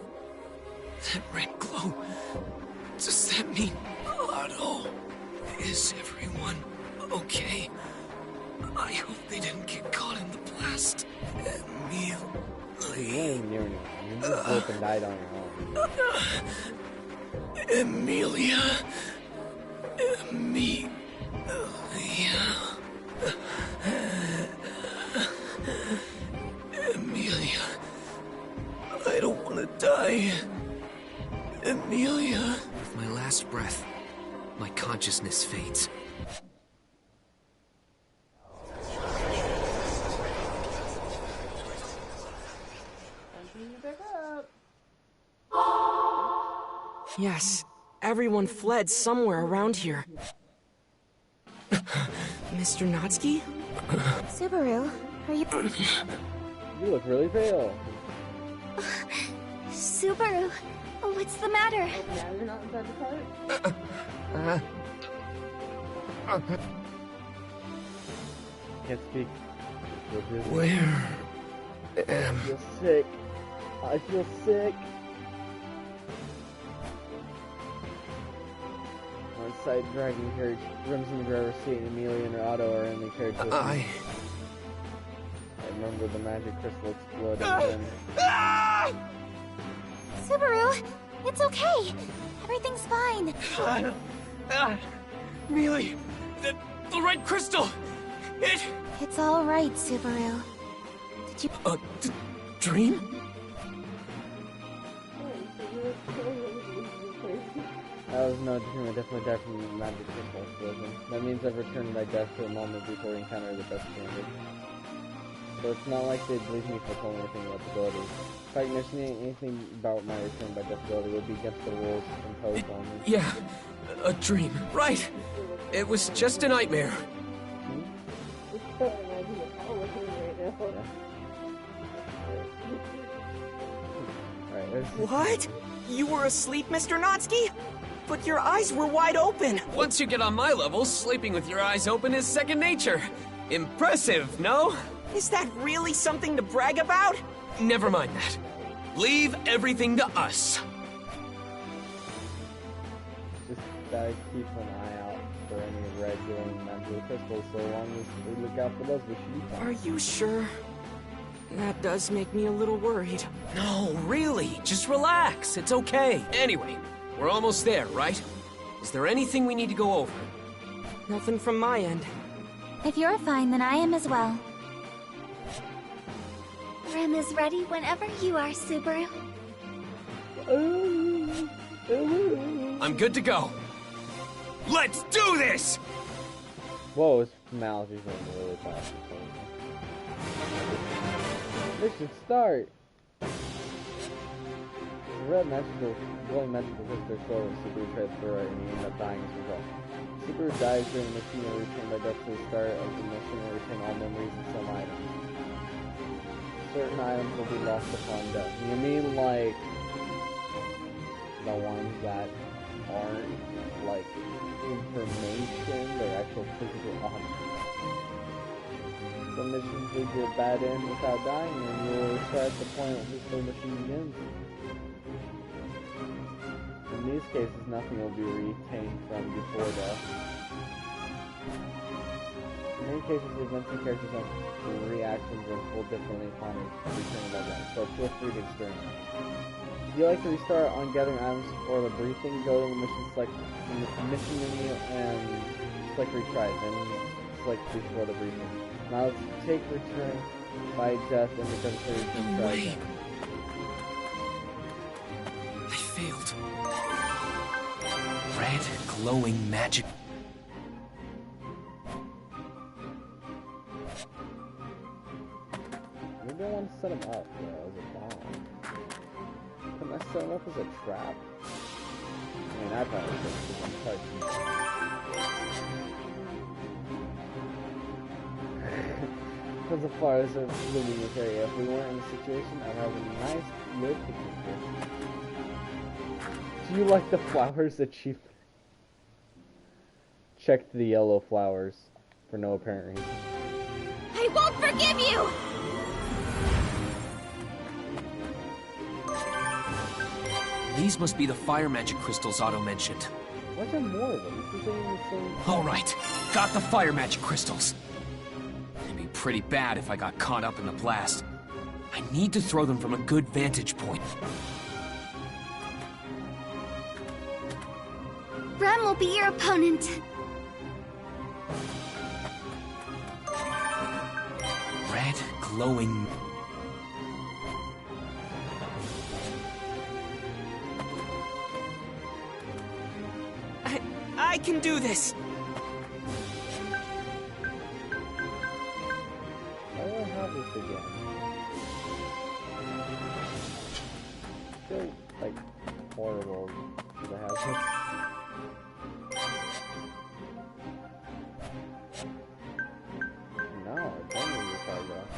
That red glow. Does that mean Otto? Is everyone okay? I hope they didn't get caught in the blast. You weren't even near anyone. You just broke and died on your own. Emilia. Emilia. Emilia. I don't want to die. Emilia. With my last breath, my consciousness fades. Yes, everyone fled somewhere around here. Mr. Natsuki? Subaru, are you... You look really pale. Subaru, what's the matter? Yeah, you're not inside the cart? Can't speak. Where am I feel sick. I feel sick. On side dragging carriage, Rem's in the driver's seat, and Amelia and her Otto are in the carriage with me. I remember the magic crystal exploding and... Subaru, it's okay. Everything's fine. Amelia, the red crystal! It's all right, Subaru. Did you... A dream? That was no dream. I definitely died from the magic crystal explosion. That means I've returned my death to a moment before we encounter the Dust Bandit. So it's not like they'd believe me if I told them anything about the ability. In fact, mentioning anything about my return by death ability would be against the rules imposed on me. Yeah, a dream. Right! It was just a nightmare. What? You were asleep, Mr. Natsuki? But your eyes were wide open. Once you get on my level, sleeping with your eyes open is second nature. Impressive, no? Is that really something to brag about? Never mind that. Leave everything to us. Just gotta keep an eye out for any red glowing magical crystals so long as we look out for those, we should be fine. Are you sure? That does make me a little worried. No, really, just relax. It's okay. Anyway, we're almost there, right? Is there anything we need to go over? Nothing from my end. If you're fine, then I am as well. Rem is ready whenever you are, Subaru. I'm good to go. Let's do this! Whoa, his mouth is going really fast. Mission start! The red magical, glowing magical crystal soul Subaru tried to throw it and he ended up dying as a result. Subaru dies during the mission and returned by death to the start of the mission and retain all memories and some items. Certain items will be lost upon death. You mean like the ones that aren't like information, they're actual physical objects. Some missions lead to a bad end without dying, and you will restart at the point at which the mission begins. In these cases, nothing will be retained from before death. In many cases, the events and characters have reactions and pull differently upon returning by death, so feel free to experience. If you like to restart on gathering items for the briefing, go to the mission select mission menu and select retry, then select before the briefing. Now let's take return by death and return to return try again. I failed. Red glowing magic. didn't want to set him up, bro. It was a bomb. Couldn't I set him up as a trap? I mean, I probably could, because I'm touching. As far as living this area, if we weren't in this situation, I'd have a nice little picnic here. Do you like the flowers achievement? Checked the yellow flowers for no apparent reason. I won't forgive you! These must be the fire magic crystals Otto mentioned. Why are there more of them? This isn't even the same. Alright, got the fire magic crystals. It'd be pretty bad if I got caught up in the blast. I need to throw them from a good vantage point. Rem will be your opponent. Red, glowing... I can do this! I don't have this again. I feel like horrible to have this. No, don't move your card off.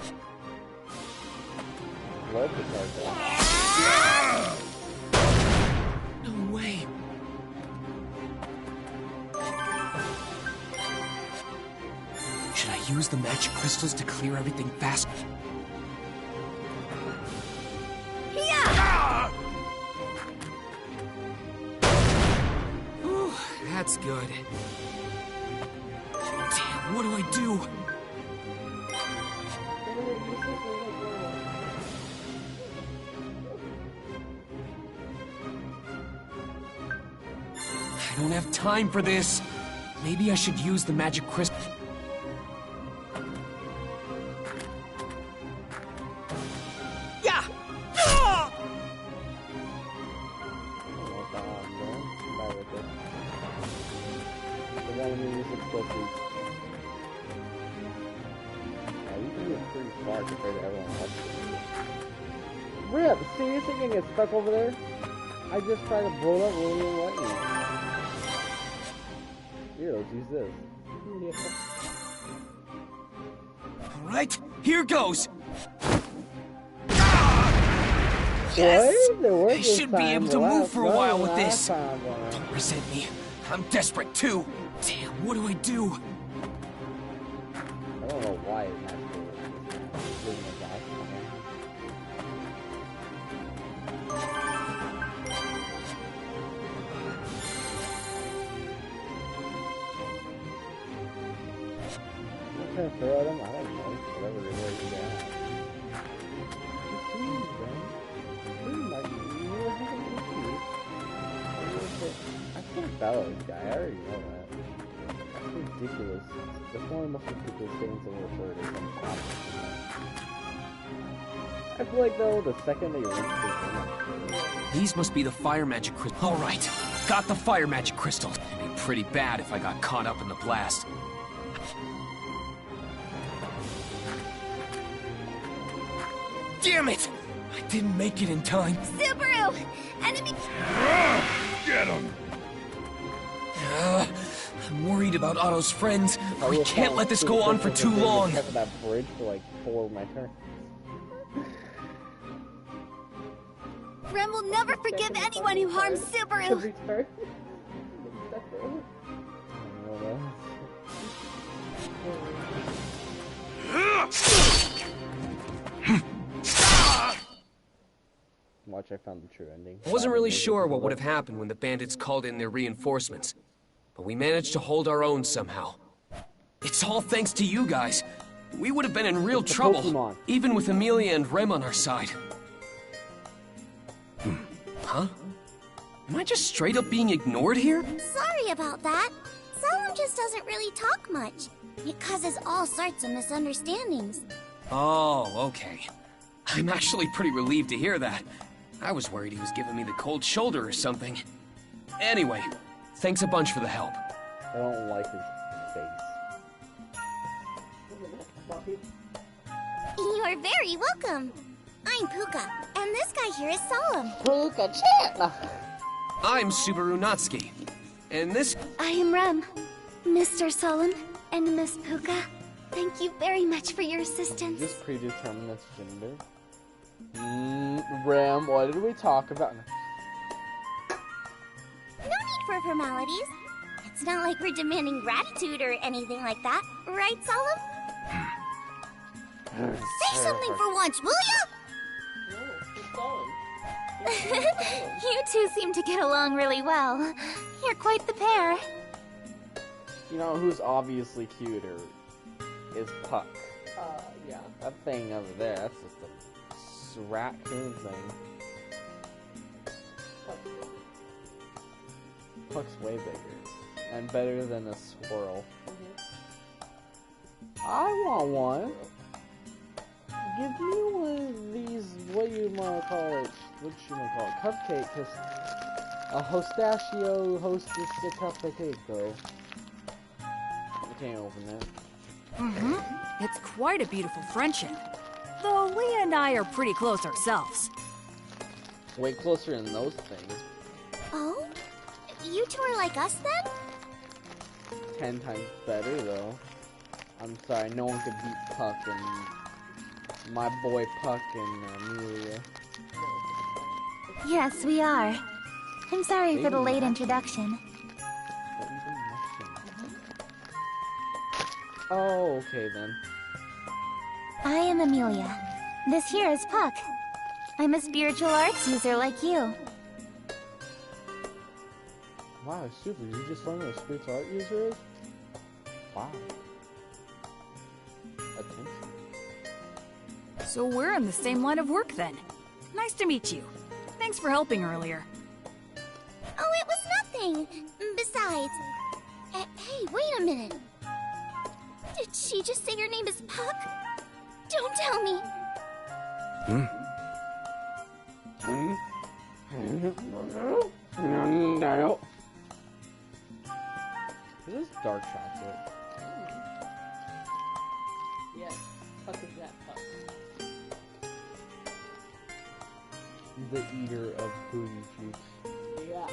Love the card off. No way! Should I use the magic crystals to clear everything fast? Yeah! Ooh, that's good. Damn, what do I do? I don't have time for this. Maybe I should use the magic crystal. Yeah! Rip, seriously gonna get stuck over there? I just tried to blow it up, won't even let me. Here, let's use this. Alright, here goes! Yes! I should be able to move for a while with this. Don't resent me. I'm desperate too. Damn, what do I do? I don't know why it has to live in the back. I'm trying to throw at him. I don't know. Whatever it is, yeah. I can't battle this guy. I already know that. That's ridiculous. That's one of the most ridiculous things in the world. Is I feel like though the second they reach the These must be the fire magic crystals. Alright, got the fire magic crystals. It'd be pretty bad if I got caught up in the blast. Damn it! I didn't make it in time. Subaru! Enemy! Get him! I'm worried about Otto's friends. We can't let this go on for too long. I kept that bridge for like 4 of my turns. Rem will never forgive anyone who harms Subaru! Watch, I found the true ending. I wasn't really sure what would have happened when the bandits called in their reinforcements, but we managed to hold our own somehow. It's all thanks to you guys. We would have been in real trouble, even with Amelia and Rem on our side. Huh? Am I just straight up being ignored here? Sorry about that. Someone just doesn't really talk much. It causes all sorts of misunderstandings. Oh, okay. I'm actually pretty relieved to hear that. I was worried he was giving me the cold shoulder or something. Anyway, thanks a bunch for the help. I don't like his face. You are very welcome. I'm Puka, and this guy here is Solemn. Puka, chat! I'm Subaru Natsuki. And this... I am Rem. Mr. Solemn and Miss Puka, thank you very much for your assistance. Just predetermine its gender. Rem, what did we talk about? No need for formalities. It's not like we're demanding gratitude or anything like that, right, Solemn? Say something for once, will ya? You two seem to get along really well. You're quite the pair. You know who's obviously cuter is Puck. Yeah. That thing over there, that's just a raccoon thing. Puck's way bigger. And better than a squirrel. I want one. Give me one of these, what you wanna call it? What you wanna call it? Cupcake, cause a hostachio hostess the cupcake though. I can't open that. It's quite a beautiful friendship. Though Leah and I are pretty close ourselves. Way closer than those things. Oh? You two are like us then? 10 times better though. I'm sorry, no one could beat Puck and my boy Puck and Amelia. Yes, we are. I'm sorry for the late introduction. Oh, okay then. I am Amelia. This here is Puck. I'm a spiritual arts user like you. Wow, super, you just learned what a spiritual art user is? Wow. Attention. So we're in the same line of work then. Nice to meet you. Thanks for helping earlier. Oh, it was nothing. Besides... hey, wait a minute. Did she just say your name is Puck? Don't tell me. This is dark chocolate. Yes, Puck is that Puck. The eater of booty cheeks. Yeah.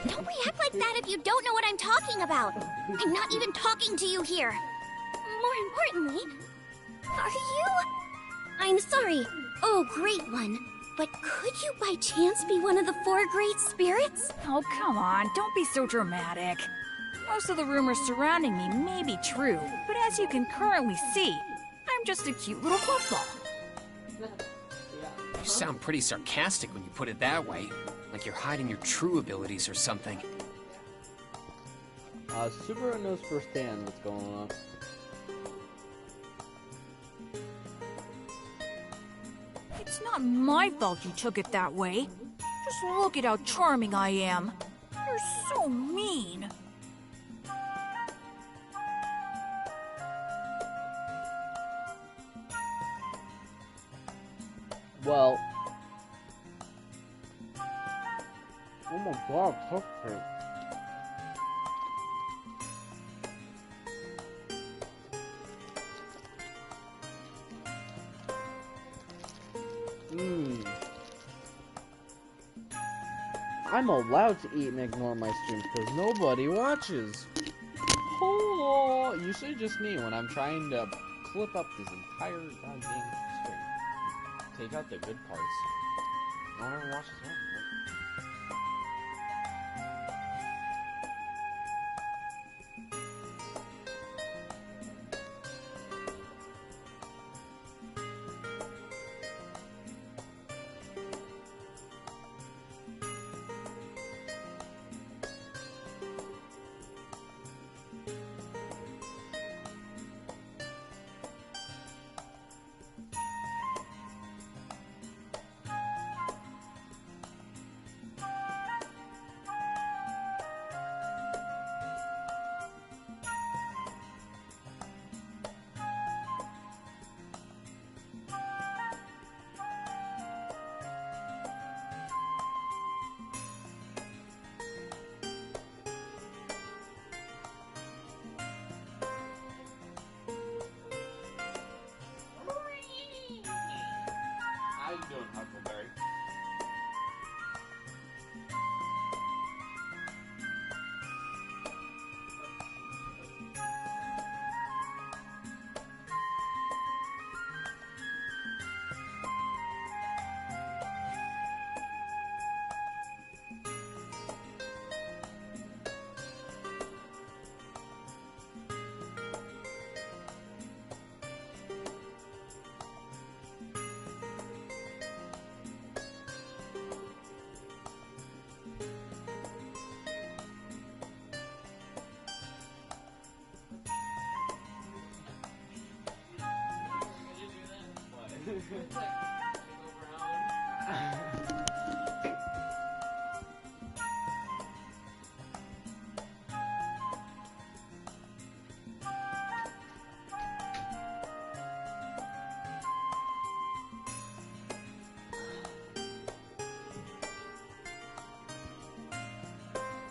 Don't react like that if you don't know what I'm talking about. I'm not even talking to you here. More importantly, are you... I'm sorry. Oh, great one. But could you by chance be one of the 4 great spirits? Oh, come on, don't be so dramatic. Most of the rumors surrounding me may be true, but as you can currently see, I'm just a cute little puffball. You sound pretty sarcastic when you put it that way. Like you're hiding your true abilities or something. Subaru knows firsthand what's going on. It's not my fault you took it that way. Just look at how charming I am. You're so mean. Well... Oh my god, cupcake. I'm allowed to eat and ignore my streams because nobody watches. Oh, usually just me when I'm trying to clip up this entire goddamn stream. Take out the good parts. No one ever watches that.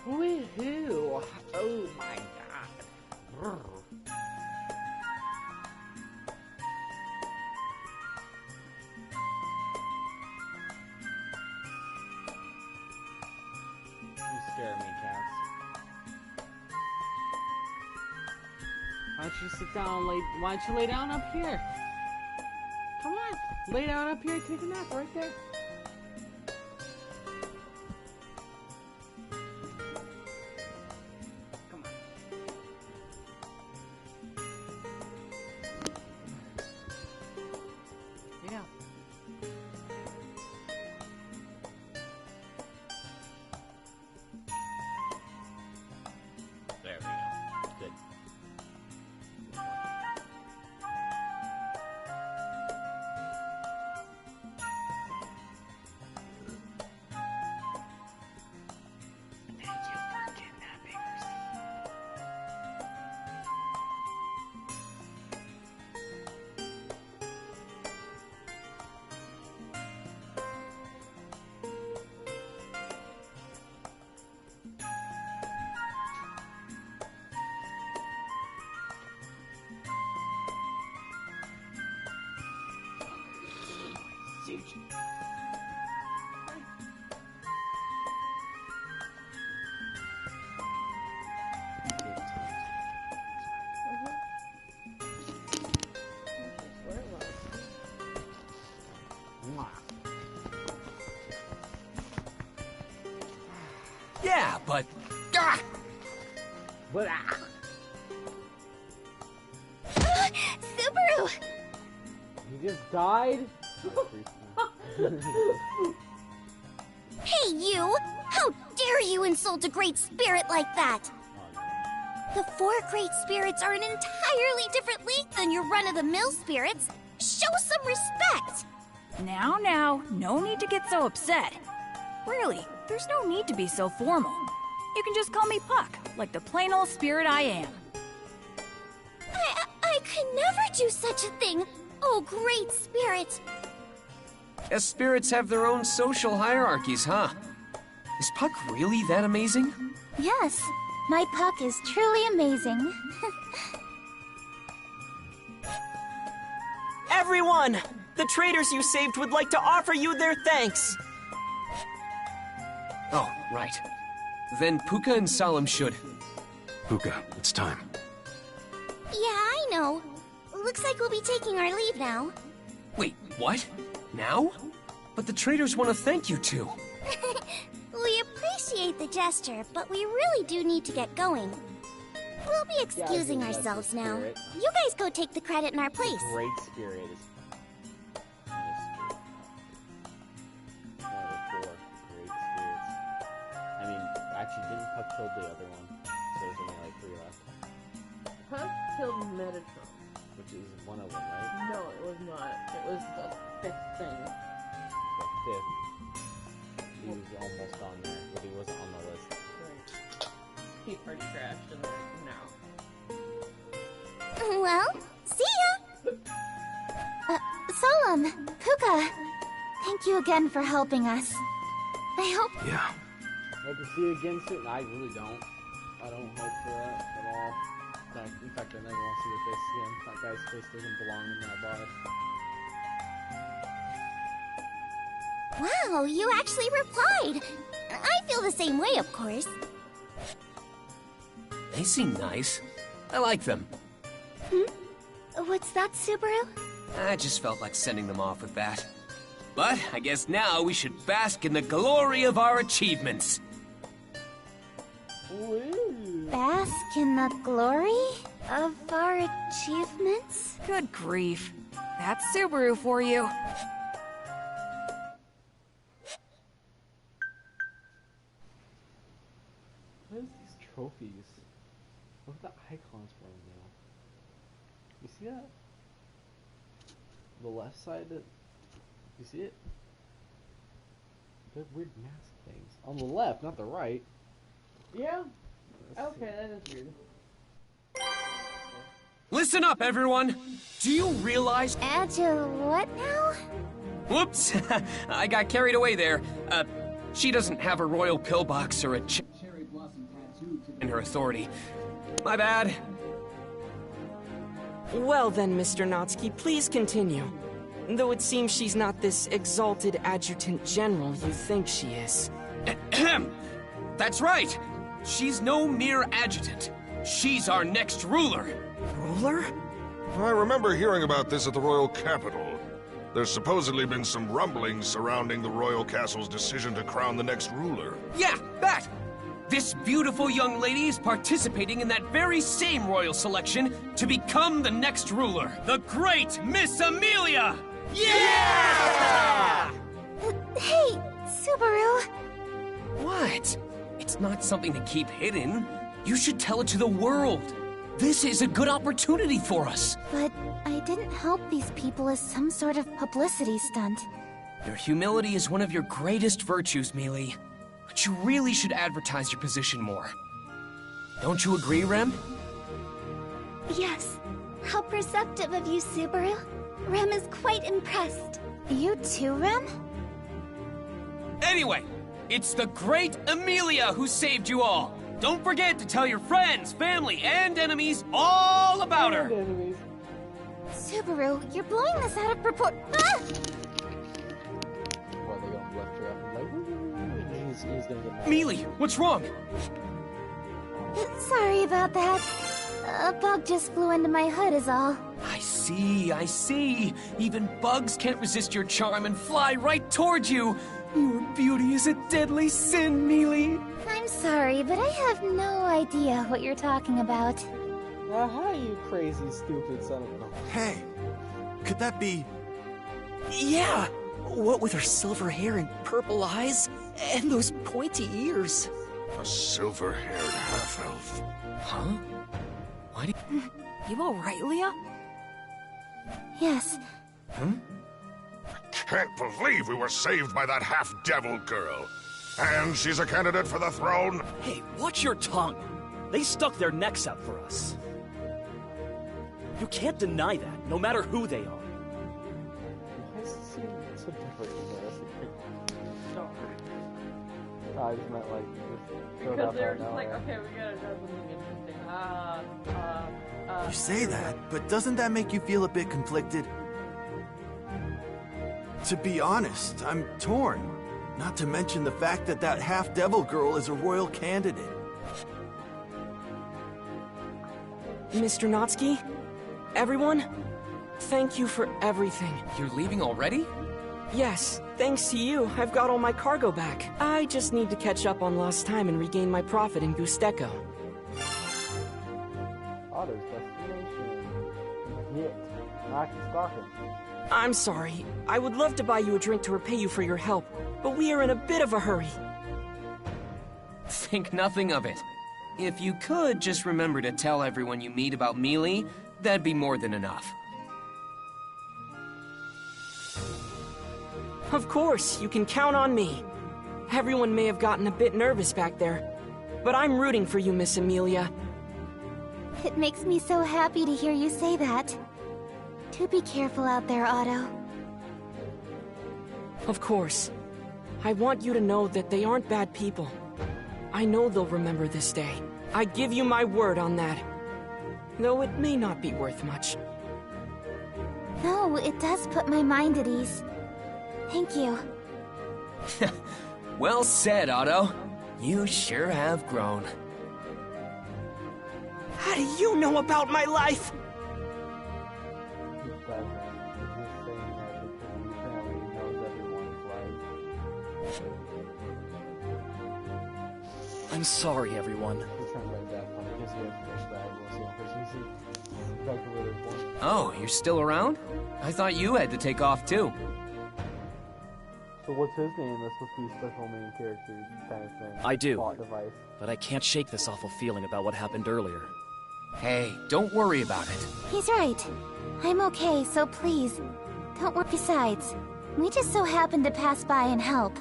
Woohoo! Oh my god. Brr. You scare me, cats. Why don't you sit down, why don't you lay down up here? Come on, lay down up here, take a nap right there. There we go. Good. Thank you for kidnapping her. Yeah, but... Ah! But Subaru! He just died? Hey, you! How dare you insult a great spirit like that? The four great spirits are an entirely different league than your run-of-the-mill spirits. Show some respect! Now, no need to get so upset. Really, there's no need to be so formal. You can just call me Puck, like the plain old spirit I am. I could never do such a thing! Oh, great spirit! Guess spirits have their own social hierarchies, huh? Is Puck really that amazing? Yes, my Puck is truly amazing. Everyone! The traders you saved would like to offer you their thanks! Oh, right. Then Puka and Solemn should... Puka, it's time. Yeah, I know. Looks like we'll be taking our leave now. Wait, what? Now? But the traders want to thank you two. We appreciate the gesture, but we really do need to get going. We'll be excusing ourselves now. You guys go take the credit in our place. Great spirit is... Actually, didn't Puck kill the other one? So there's only like 3 left. Puck killed Metatron. Which is one of them, right? No, it was not. It was the 5th thing. The 5th. He was almost on there, but he wasn't on the list. Right. He party crashed and now. Well, see ya! Solemn, Puka, thank you again for helping us. I hope... Yeah. Hope to see you again soon. I really don't. I don't hope for that at all. In fact, I never want to see your face again. That guy's face doesn't belong in that bar. Wow, you actually replied! I feel the same way, of course. They seem nice. I like them. What's that, Subaru? I just felt like sending them off with that. But I guess now we should bask in the glory of our achievements. Bask in the glory of our achievements? Good grief. That's Subaru for you. What is these trophies? What are the icons for them now? You see that? The left side You see it? They're weird mask things. On the left, not the right. Yeah? Okay, that is weird. Listen up, everyone! Do you realize— what now? Whoops! I got carried away there. She doesn't have a royal pillbox or a cherry blossom tattoo in her authority. My bad. Well then, Mr. Natsuki, please continue. Though it seems she's not this exalted adjutant general you think she is. Ahem! That's right! She's no mere adjutant. She's our next ruler. Ruler? I remember hearing about this at the royal capital. There's supposedly been some rumblings surrounding the royal castle's decision to crown the next ruler. Yeah, that! This beautiful young lady is participating in that very same royal selection to become the next ruler, the great Miss Amelia! Yeah! Hey, Subaru! What? It's not something to keep hidden. You should tell it to the world. This is a good opportunity for us. But I didn't help these people as some sort of publicity stunt. Your humility is one of your greatest virtues, Mealy. But you really should advertise your position more. Don't you agree, Rem? Yes. How perceptive of you, Subaru. Rem is quite impressed. You too, Rem? Anyway, it's the great Amelia who saved you all. Don't forget to tell your friends, family, and enemies all about her. Subaru, you're blowing this out of proportion. Ah! Well, they gonna lift her up and like, he's gonna get mad. Mealy, what's wrong? Sorry about that. A bug just flew into my hood is all. I see. Even bugs can't resist your charm and fly right towards you. Your beauty is a deadly sin, Mealy. I'm sorry, but I have no idea what you're talking about. Hi, you crazy, stupid son of a... Hey, could that be... Yeah! What with her silver hair and purple eyes, and those pointy ears. A silver-haired half-elf. Huh? Why do you alright, Leah? Yes. Can't believe we were saved by that half-devil girl. And she's a candidate for the throne? Hey, watch your tongue. They stuck their necks out for us. You can't deny that, no matter who they are. Why does it seem so different in this? No, I just meant like, because they're just like, okay, we gotta do something interesting. You say that, but doesn't that make you feel a bit conflicted? To be honest, I'm torn. Not to mention the fact that that half-devil girl is a royal candidate. Mr. Natsuki, everyone, thank you for everything. You're leaving already? Yes, thanks to you, I've got all my cargo back. I just need to catch up on lost time and regain my profit in Gusteco. Otto's destination. Hit. Knock and stalking. I'm sorry. I would love to buy you a drink to repay you for your help, but we are in a bit of a hurry. Think nothing of it. If you could just remember to tell everyone you meet about Mealy, that'd be more than enough. Of course, you can count on me. Everyone may have gotten a bit nervous back there, but I'm rooting for you, Miss Amelia. It makes me so happy to hear you say that. Do be careful out there, Otto. Of course. I want you to know that they aren't bad people. I know they'll remember this day. I give you my word on that. Though it may not be worth much. No, it does put my mind at ease. Thank you. Well said, Otto. You sure have grown. How do you know about my life? I'm sorry, everyone. Oh, you're still around? I thought you had to take off too. So what's his name? That's supposed to be special main character kind of thing. I do, Plot device. but I can't shake this awful feeling about what happened earlier. Hey, don't worry about it. He's right. I'm okay, so please, don't worry. Besides, We just so happened to pass by and help.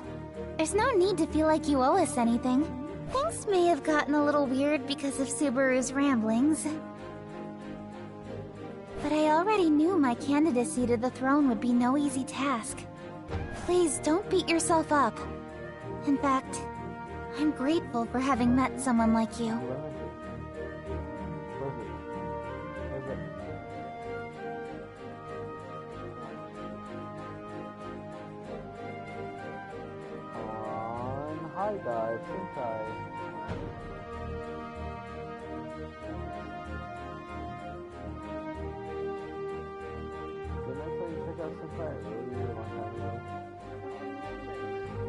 There's no need to feel like you owe us anything. Things may have gotten a little weird because of Subaru's ramblings. But I already knew my candidacy to the throne would be no easy task. Please don't beat yourself up. In fact, I'm grateful for having met someone like you. Hi guys, Sentai. Didn't I tell you check out Sentai really long time ago?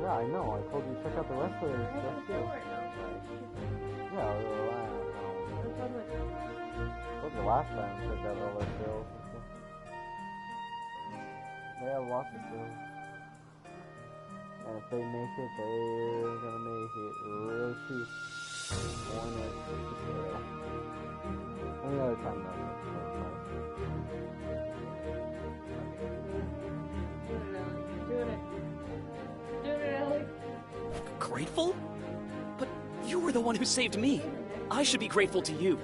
Yeah, I know. I told you check out the rest of their stuff too. Yeah, I told you last time check out all their girls and stuff. They have lots of girls. And if they make it, they're gonna make it real cheap. Any other time Grateful? But you were the one who saved me. I should be grateful to you.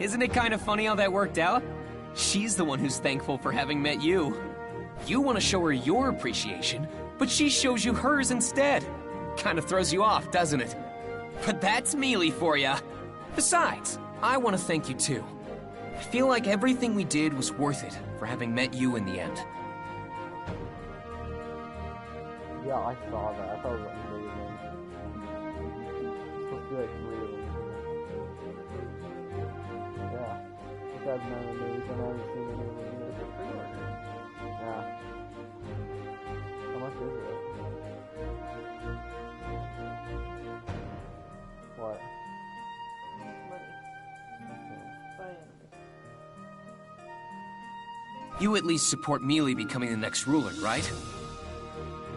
Isn't it kind of funny how that worked out? She's the one who's thankful for having met you. You want to show her your appreciation, but she shows you hers instead. Kind of throws you off, doesn't it? But that's Mealy for ya. Besides, I want to thank you too. I feel like everything we did was worth it for having met you in the end. Yeah, I saw that. I thought it was amazing. It's supposed to be like real. Yeah. This guy's not amazing. I haven't seen anything. Yeah. How much is it? What? You at least support Mealy becoming the next ruler, right?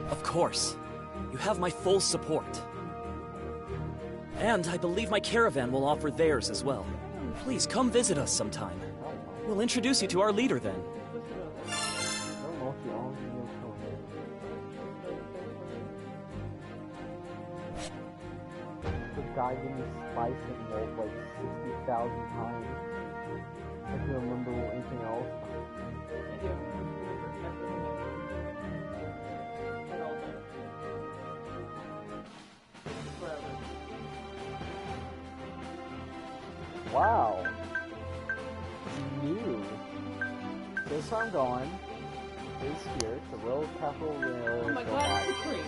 Of course. You have my full support. And I believe my caravan will offer theirs as well. Please come visit us sometime. We'll introduce you to our leader then. The guy gave me spice and mold like 60,000 times. I can't remember anything else. Wow. New. This where I'm going. Is here. The Royal Capital Rail. Oh my god, it's free.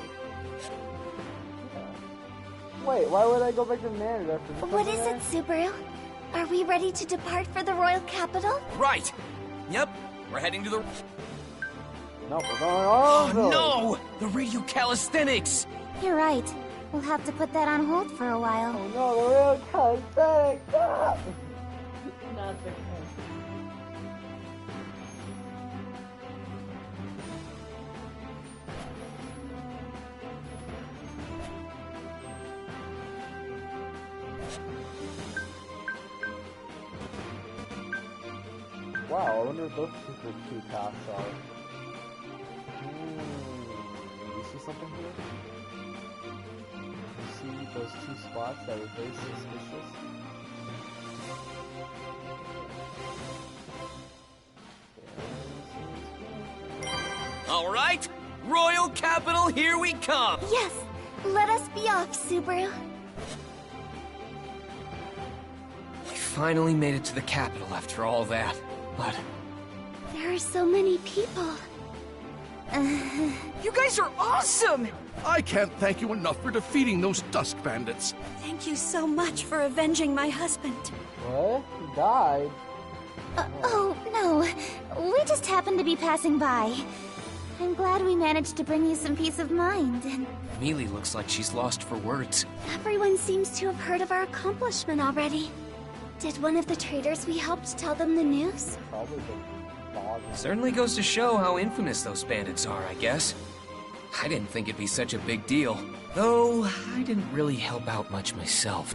Wait, why would I go back to Nand after this? What is it, Subaru? Are we ready to depart for the royal capital? Right! Yep, we're heading to the... No, we're going on! Oh no! The radio calisthenics! You're right. We'll have to put that on hold for a while. Oh no, the real calisthenics! Ah! Not the Wow, I wonder what those super two paths are. You see something here? You see those two spots that were very suspicious? Alright, Royal Capital, here we come! Yes! Let us be off, Subaru. We finally made it to the capital after all that, but... There are so many people. You guys are awesome! I can't thank you enough for defeating those Dusk Bandits. Thank you so much for avenging my husband. What? He died? Oh, no. We just happened to be passing by. I'm glad we managed to bring you some peace of mind, and... Mealy looks like she's lost for words. Everyone seems to have heard of our accomplishment already. Did one of the traders we helped tell them the news? Probably the dog. Certainly goes to show how infamous those bandits are, I guess. I didn't think it'd be such a big deal. Though, I didn't really help out much myself.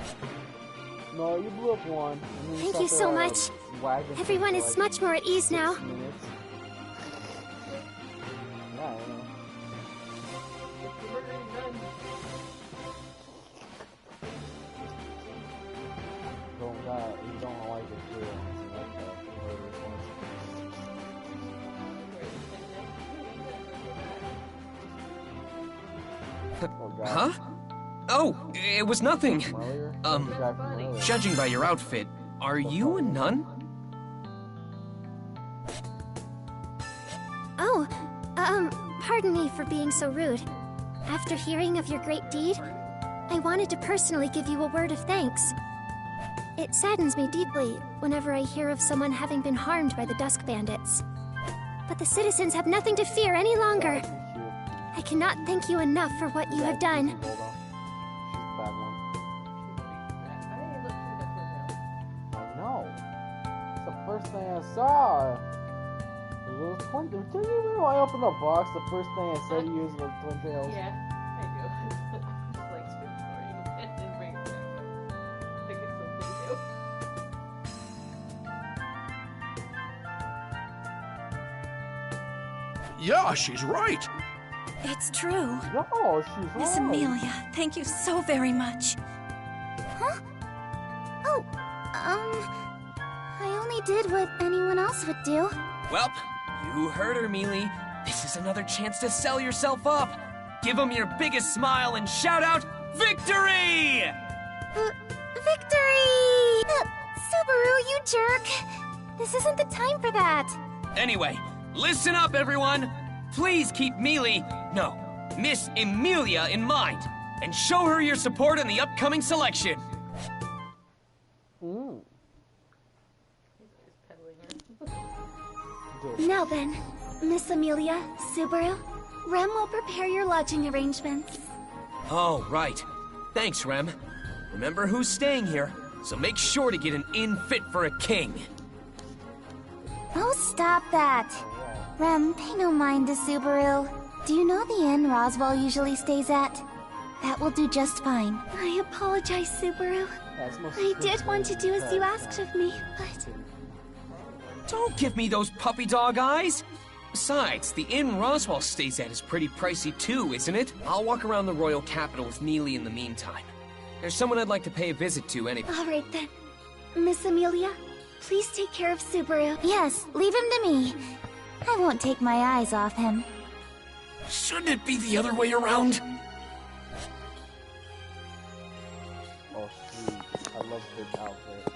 No, you blew up one. Thank you so much. Everyone is much more at ease now. You don't like it too. Huh? Oh, it was nothing. Judging by your outfit, are you a nun? Oh, pardon me for being so rude. After hearing of your great deed, I wanted to personally give you a word of thanks. It saddens me deeply whenever I hear of someone having been harmed by the Dusk Bandits. But the citizens have nothing to fear any longer. I cannot thank you enough for what you have done. No. It's the first thing I saw. Those twin. Did you remember when I opened the box? The first thing I said to you was like Twin Tails. Yeah, I do. Just like spin story and then bring it back. I think it's something new. Yeah, she's right. It's true. No, she's Miss Amelia, thank you so very much. Huh? Oh, I only did what anyone else would do. Well, you heard her, Mealy. This is another chance to sell yourself up. Give them your biggest smile and shout out, Victory! Victory! Subaru, you jerk! This isn't the time for that. Anyway, listen up, everyone. Please keep Miss Amelia in mind, and show her your support in the upcoming selection. Now then, Miss Amelia, Subaru, Rem will prepare your lodging arrangements. Oh, right. Thanks, Rem. Remember who's staying here, so make sure to get an inn fit for a king. Oh, stop that. Rem, pay no mind to Subaru. Do you know the inn Roswell usually stays at? That will do just fine. I apologize, Subaru. I did want to do as you asked of me, but... Don't give me those puppy dog eyes! Besides, the inn Roswell stays at is pretty pricey too, isn't it? I'll walk around the royal capital with Mealy in the meantime. There's someone I'd like to pay a visit to anyway. All right then. Miss Amelia, please take care of Subaru. Yes, leave him to me. I won't take my eyes off him. Shouldn't it be the other way around? Oh, sweet. I love this outfit.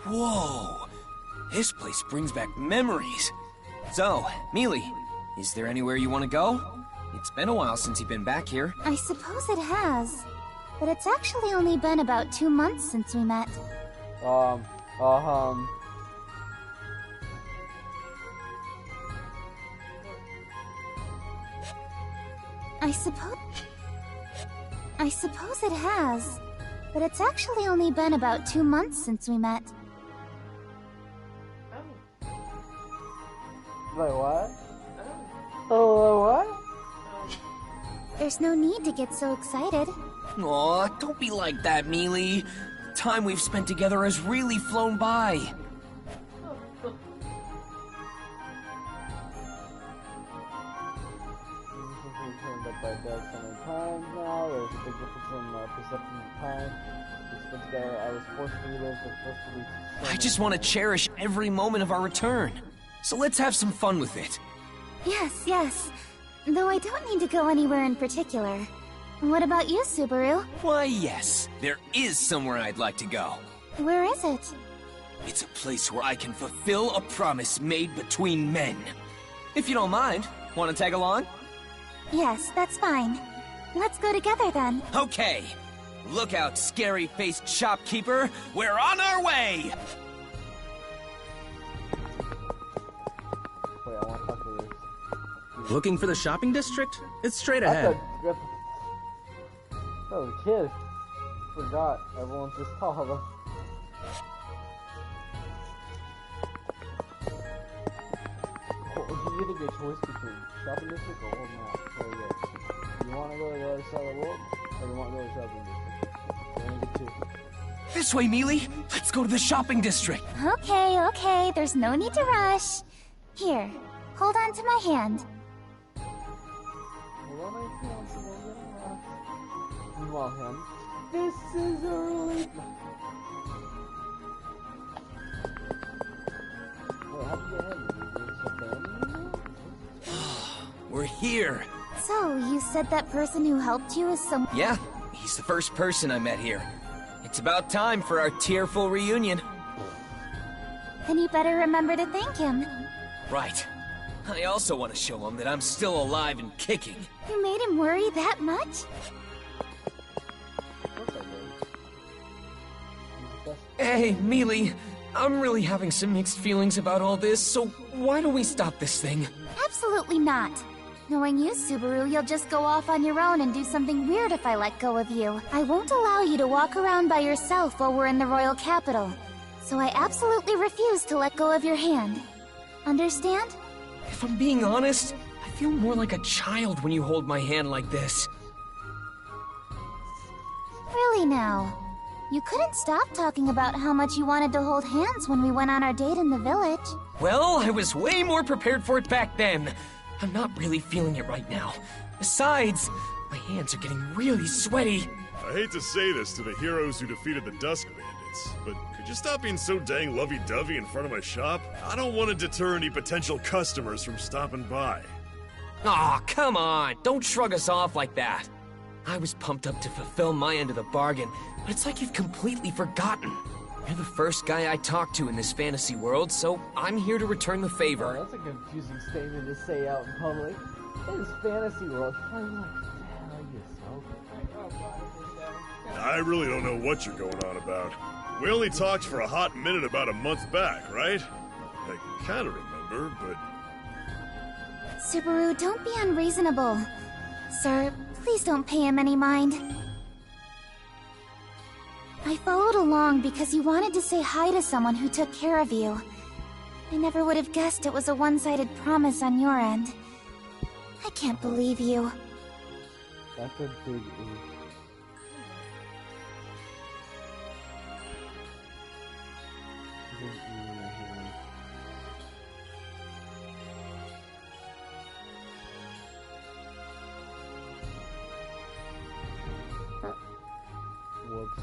Whoa! This place brings back memories. So, Mealy, is there anywhere you want to go? It's been a while since you've been back here. I suppose it has. But it's actually only been about 2 months since we met. I suppose it has. But it's actually only been about 2 months since we met. Wait, what? Oh, what? There's no need to get so excited. Aw, don't be like that, Mealy. The time we've spent together has really flown by. Turned up by Doug so many times now. There's a big difference in perception of time. It's been together. I was forced to relive the first week. I just want to cherish every moment of our return. So let's have some fun with it. Yes, yes. Though I don't need to go anywhere in particular. What about you, Subaru? Why, yes. There is somewhere I'd like to go. Where is it? It's a place where I can fulfill a promise made between men. If you don't mind, want to tag along? Yes, that's fine. Let's go together then. Okay. Look out, scary-faced shopkeeper. We're on our way! Wait, I want to talk to you. Looking for the shopping district? It's straight ahead. That was a kid. Forgot. Everyone's just tall. You get a good choice between shopping district or old map. So you want to go to the other side of the world, or you want to go to the shopping district? You only get two. This way, Mealy. Let's go to the shopping district. Okay, okay. There's no need to rush. Here, Hold on to my hand. Hold on, my fiance, we'll get him. Meanwhile, him. This is early. Wait, how did you get him? We're here. So, you said that person who helped you is some... Yeah, he's the first person I met here. It's about time for our tearful reunion. Then you better remember to thank him. Right. I also want to show him that I'm still alive and kicking. You made him worry that much? Hey, Mealy. I'm really having some mixed feelings about all this, so why don't we stop this thing? Absolutely not. Knowing you, Subaru, you'll just go off on your own and do something weird if I let go of you. I won't allow you to walk around by yourself while we're in the royal capital. So I absolutely refuse to let go of your hand. Understand? If I'm being honest, I feel more like a child when you hold my hand like this. Really now? You couldn't stop talking about how much you wanted to hold hands when we went on our date in the village. Well, I was way more prepared for it back then. I'm not really feeling it right now. Besides, my hands are getting really sweaty. I hate to say this to the heroes who defeated the Dusk Bandits, but could you stop being so dang lovey-dovey in front of my shop? I don't want to deter any potential customers from stopping by. Aw, come on. Don't shrug us off like that. I was pumped up to fulfill my end of the bargain, but it's like you've completely forgotten. You're the first guy I talked to in this fantasy world, so I'm here to return the favor. Oh, that's a confusing statement to say out in public. In this fantasy world, you're like, what the hell yourself? I really don't know what you're going on about. We only talked for a hot minute about a month back, right? I kind of remember, but... Subaru, don't be unreasonable. Sir, please don't pay him any mind. I followed along because you wanted to say hi to someone who took care of you. I never would have guessed it was a one-sided promise on your end. I can't believe you. That's a big oof. Whoops.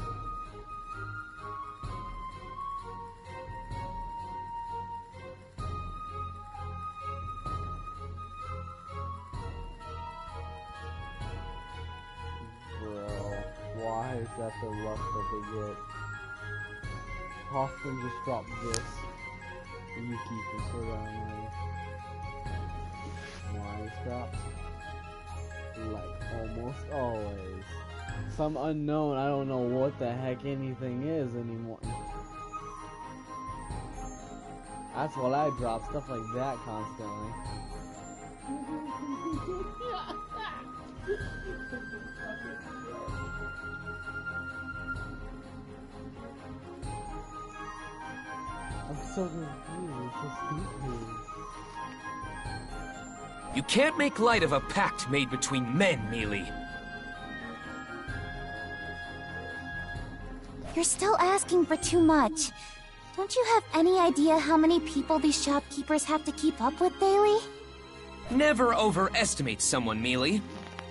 Why is that the luck that they get? Hoffman just dropped this. Yuki from Sword Art Online. Why is that? Like, almost always. Some unknown, I don't know what the heck anything is anymore. That's what I drop, stuff like that constantly. I'm so confused, it's so stupid. You can't make light of a pact made between men, Mealy. You're still asking for too much. Don't you have any idea how many people these shopkeepers have to keep up with daily? Never overestimate someone, Mealy.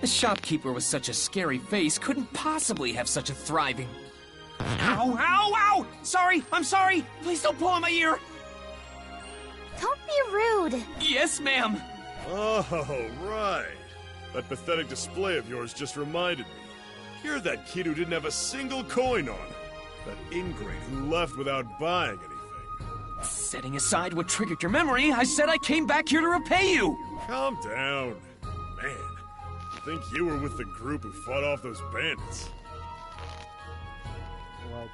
The shopkeeper with such a scary face couldn't possibly have such a thriving... Ow, ow, ow! Sorry, I'm sorry! Please don't pull on my ear! Don't be rude! Yes, ma'am! Oh, right. That pathetic display of yours just reminded me. You're that kid who didn't have a single coin on. That ingrate who left without buying anything. Setting aside what triggered your memory, I said I came back here to repay you! Calm down. Man, I think you were with the group who fought off those bandits. What?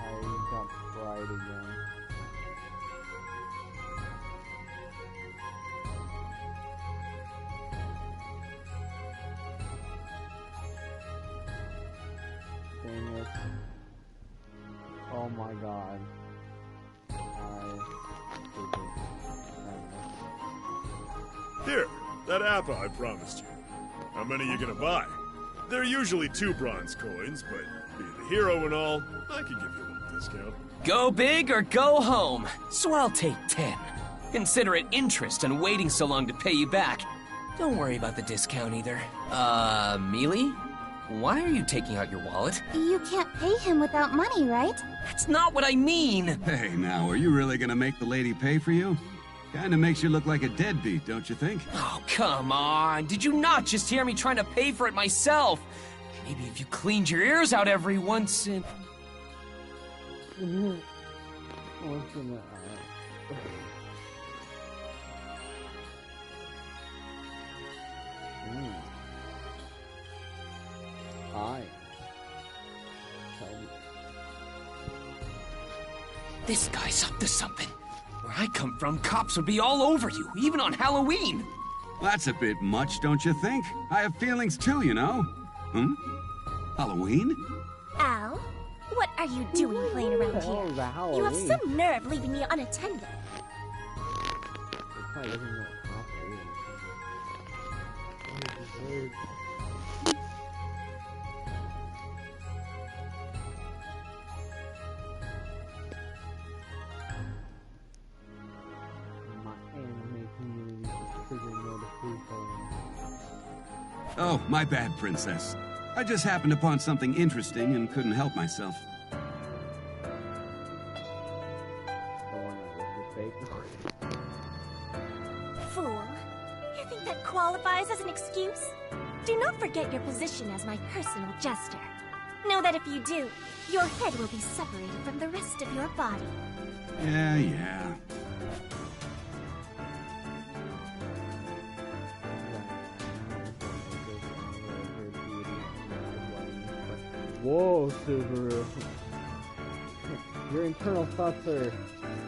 I got fried again. Dang it. Oh my god. Here, that apple I promised you. How many are you gonna buy? They're usually 2 bronze coins, but being the hero and all, I can give you a little discount. Go big or go home, so I'll take 10. Considerate interest and waiting so long to pay you back. Don't worry about the discount either. Mealy? Why are you taking out your wallet? You can't pay him without money, right? That's not what I mean! Hey, now, are you really gonna make the lady pay for you? Kinda makes you look like a deadbeat, don't you think? Oh, come on. Did you not just hear me trying to pay for it myself? Maybe if you cleaned your ears out every once in... This guy's up to something. Where I come from, cops would be all over you, even on Halloween. That's a bit much, don't you think? I have feelings too, you know. Halloween? Al, what are you doing playing around here? You have some nerve leaving me unattended. Oh, my bad, Princess. I just happened upon something interesting and couldn't help myself. Fool. You think that qualifies as an excuse? Do not forget your position as my personal jester. Know that if you do, your head will be separated from the rest of your body. Yeah. Whoa, Subaru. Your internal thoughts are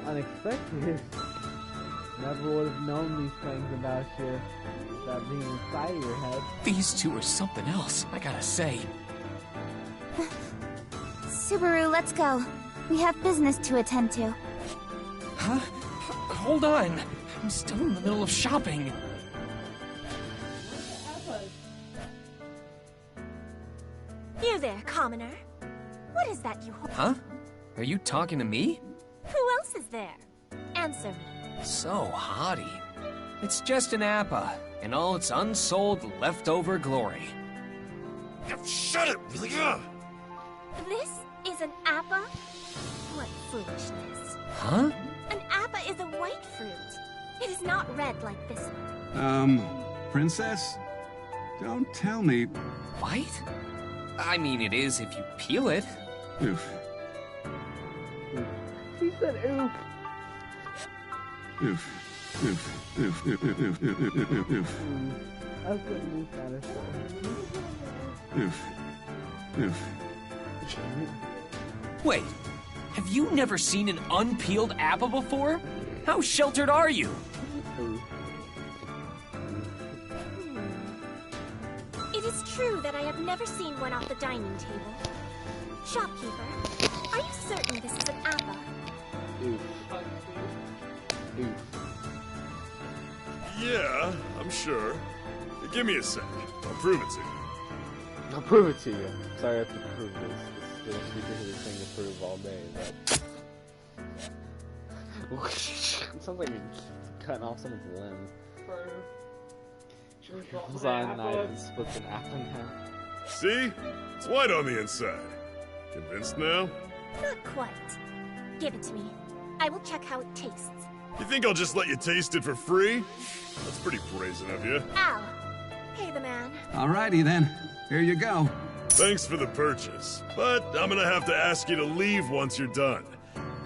unexpected. Never would have known these things about you without being inside of your head. These two are something else, I gotta say. Subaru, let's go. We have business to attend to. Huh? Hold on. I'm still in the middle of shopping. You there, commoner. What is that you hold? Huh? Are you talking to me? Who else is there? Answer me. So haughty. It's just an Appa, in all its unsold leftover glory. Shut it! This is an Appa? What foolishness. Huh? An Appa is a white fruit. It is not red like this one. Princess? Don't tell me... White? I mean, it is if you peel it. Oof. He said oof. Oof. Oof. Oof. Oof. Oof. Oof. Oof. Oof. Oof. That's what you satisfied. Oof. Oof. Wait, have you never seen an unpeeled apple before? How sheltered are you? It is true that I have never seen one off the dining table. Shopkeeper, are you certain this is an Appa? Yeah, I'm sure. Give me a sec. I'll prove it to you. I'll prove it to you. Sorry I have to prove this. This is the most ridiculous thing to prove all day, but... It sounds like you're cutting off someone's limb. Pulls on a knife and splits an apple in half. See? It's white on the inside. Convinced now? Not quite. Give it to me. I will check how it tastes. You think I'll just let you taste it for free? That's pretty brazen of you. Al, pay the man. Alrighty then. Here you go. Thanks for the purchase, but I'm gonna have to ask you to leave once you're done.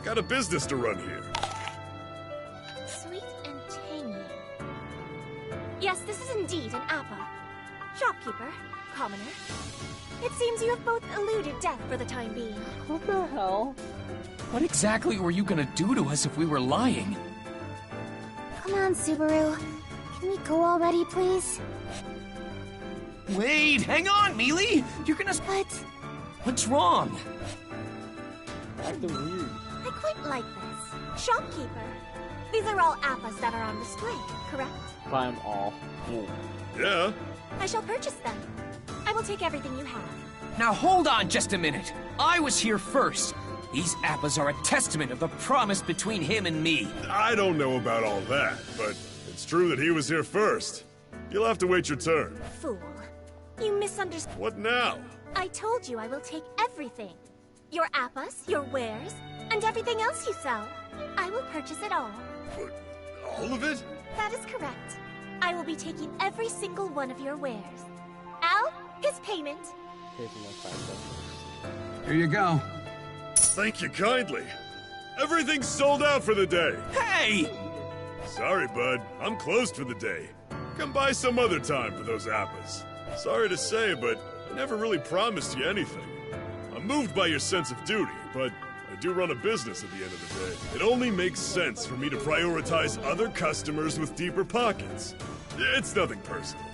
Got a business to run here. Sweet and tangy. Yes, this is indeed an Appa. Shopkeeper, commoner. It seems you have both eluded death for the time being. What the hell? What exactly were you gonna do to us if we were lying? Come on, Subaru. Can we go already, please? Wait, hang on, Mealy! You're gonna... What? What's wrong? That's weird. I quite like this. Shopkeeper. These are all Appas that are on display, correct? Buy them all. Yeah. I shall purchase them. I will take everything you have. Now hold on just a minute. I was here first. These appas are a testament of the promise between him and me. I don't know about all that, but it's true that he was here first. You'll have to wait your turn. Fool. You misunderstood. What now? I told you I will take everything. Your appas, your wares, and everything else you sell. I will purchase it all. But all of it? That is correct. I will be taking every single one of your wares. Al, his payment. Here you go. Thank you kindly. Everything's sold out for the day. Hey! Sorry, bud. I'm closed for the day. Come by some other time for those appas. Sorry to say, but I never really promised you anything. I'm moved by your sense of duty, but I do run a business at the end of the day. It only makes sense for me to prioritize other customers with deeper pockets. It's nothing personal.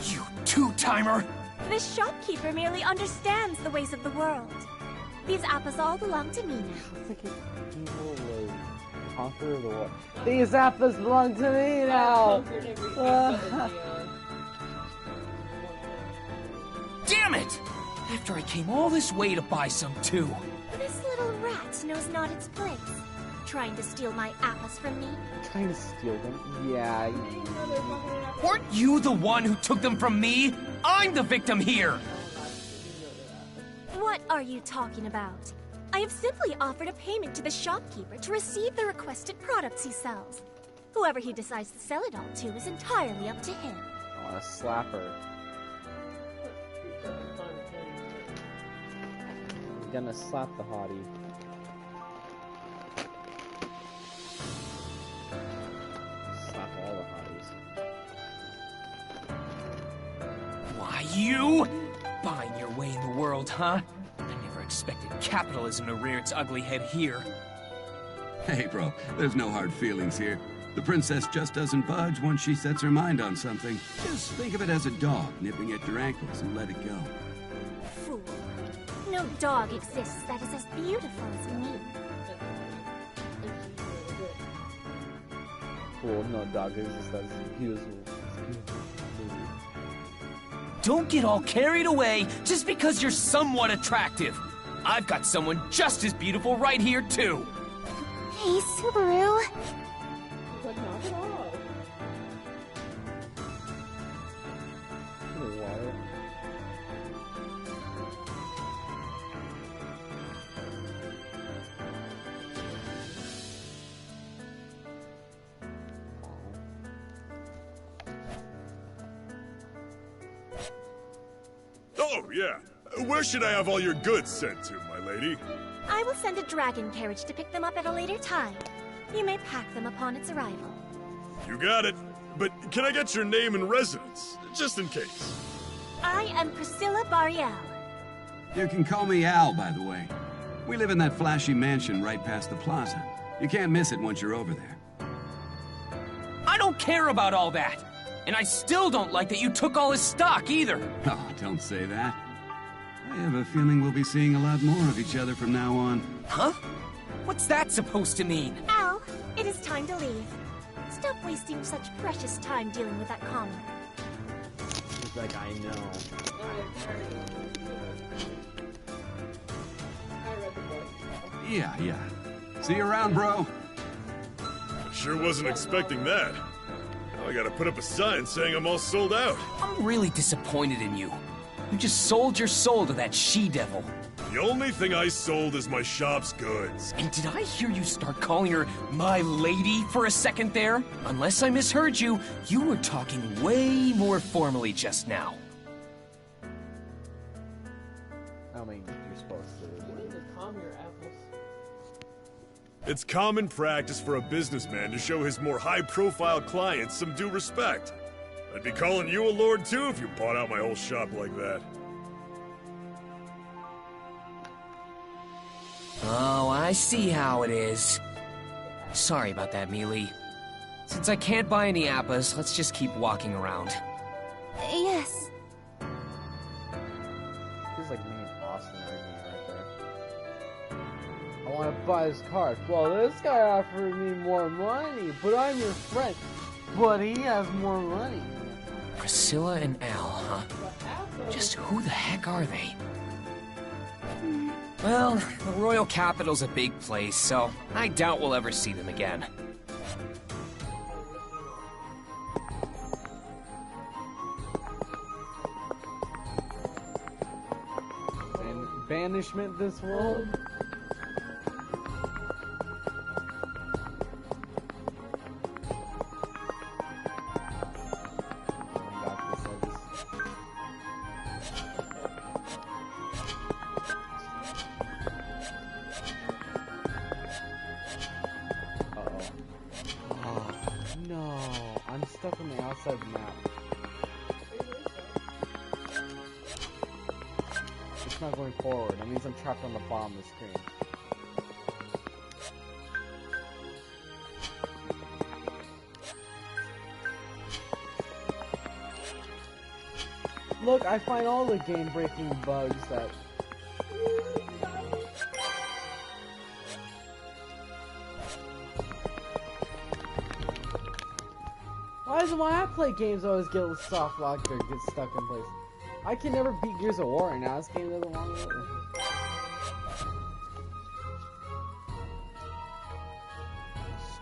You two-timer! This shopkeeper merely understands the ways of the world. These appas all belong to me now. Conquer the world. These appas belong to me now! Damn it! After I came all this way to buy some too. This little rat knows not its place. Trying to steal my appas from me. Trying to steal them? Yeah. Weren't you the one who took them from me? I'm the victim here! What are you talking about? I have simply offered a payment to the shopkeeper to receive the requested products he sells. Whoever he decides to sell it all to is entirely up to him. I want to slap her. I'm gonna slap the hottie. Slap all the hotties. Why, you? Buying your way in the world, huh? I never expected capitalism to rear its ugly head here. Hey, bro, there's no hard feelings here. The princess just doesn't budge once she sets her mind on something. Just think of it as a dog nipping at your ankles and let it go. Fool. No dog exists that is as beautiful as me. Fool, no dog exists that is beautiful. Don't get all carried away just because you're somewhat attractive. I've got someone just as beautiful right here, too. Hey, Subaru. But not at all. Oh, yeah. Where should I have all your goods sent to, my lady? I will send a dragon carriage to pick them up at a later time. You may pack them upon its arrival. You got it. But can I get your name and residence, just in case? I am Priscilla Bariel. You can call me Al, by the way. We live in that flashy mansion right past the plaza. You can't miss it once you're over there. I don't care about all that. And I still don't like that you took all his stock, either. Oh, don't say that. I have a feeling we'll be seeing a lot more of each other from now on. Huh? What's that supposed to mean? Al, it is time to leave. Stop wasting such precious time dealing with that commoner. He's like, I know. Yeah. See you around, bro. I sure wasn't expecting that. Now I gotta put up a sign saying I'm all sold out. I'm really disappointed in you. You just sold your soul to that she-devil. The only thing I sold is my shop's goods. And did I hear you start calling her my lady for a second there? Unless I misheard you, you were talking way more formally just now. I mean, you're supposed to. You need to calm your apples. It's common practice for a businessman to show his more high-profile clients some due respect. I'd be calling you a lord too if you bought out my whole shop like that. Oh, I see how it is. Sorry about that, Mealy. Since I can't buy any appas, let's just keep walking around. Yes. Feels like me and Austin arguing right there. I want to buy his card. Well, this guy offered me more money, but I'm your friend. But he has more money. Priscilla and Al, huh? Just who the heck are they? Well, the royal capital's a big place, so I doubt we'll ever see them again. And banishment this world? No, I'm stuck on the outside of the map. It's not going forward. That means I'm trapped on the bottom of the screen. Look, I find all the game-breaking bugs that... Why is it when I play games I always get soft locked or get stuck in place? I can never beat Gears of War right now. This game doesn't want me.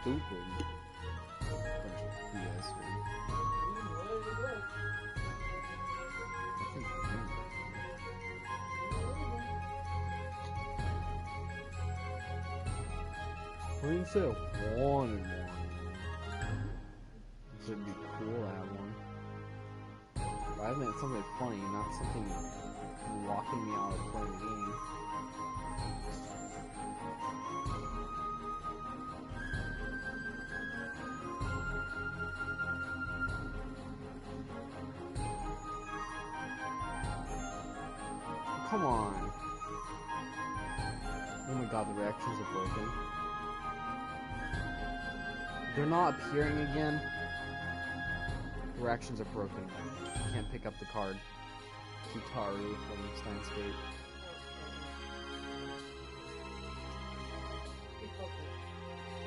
Stupid. BS. Prince of one and one. It'd be cool to have one. But I meant something funny, not something locking me out of playing the game. Come on. Oh my god, the reactions are broken. They're not appearing again. Reactions are broken. I can't pick up the card. Kitaru from Steins Gate.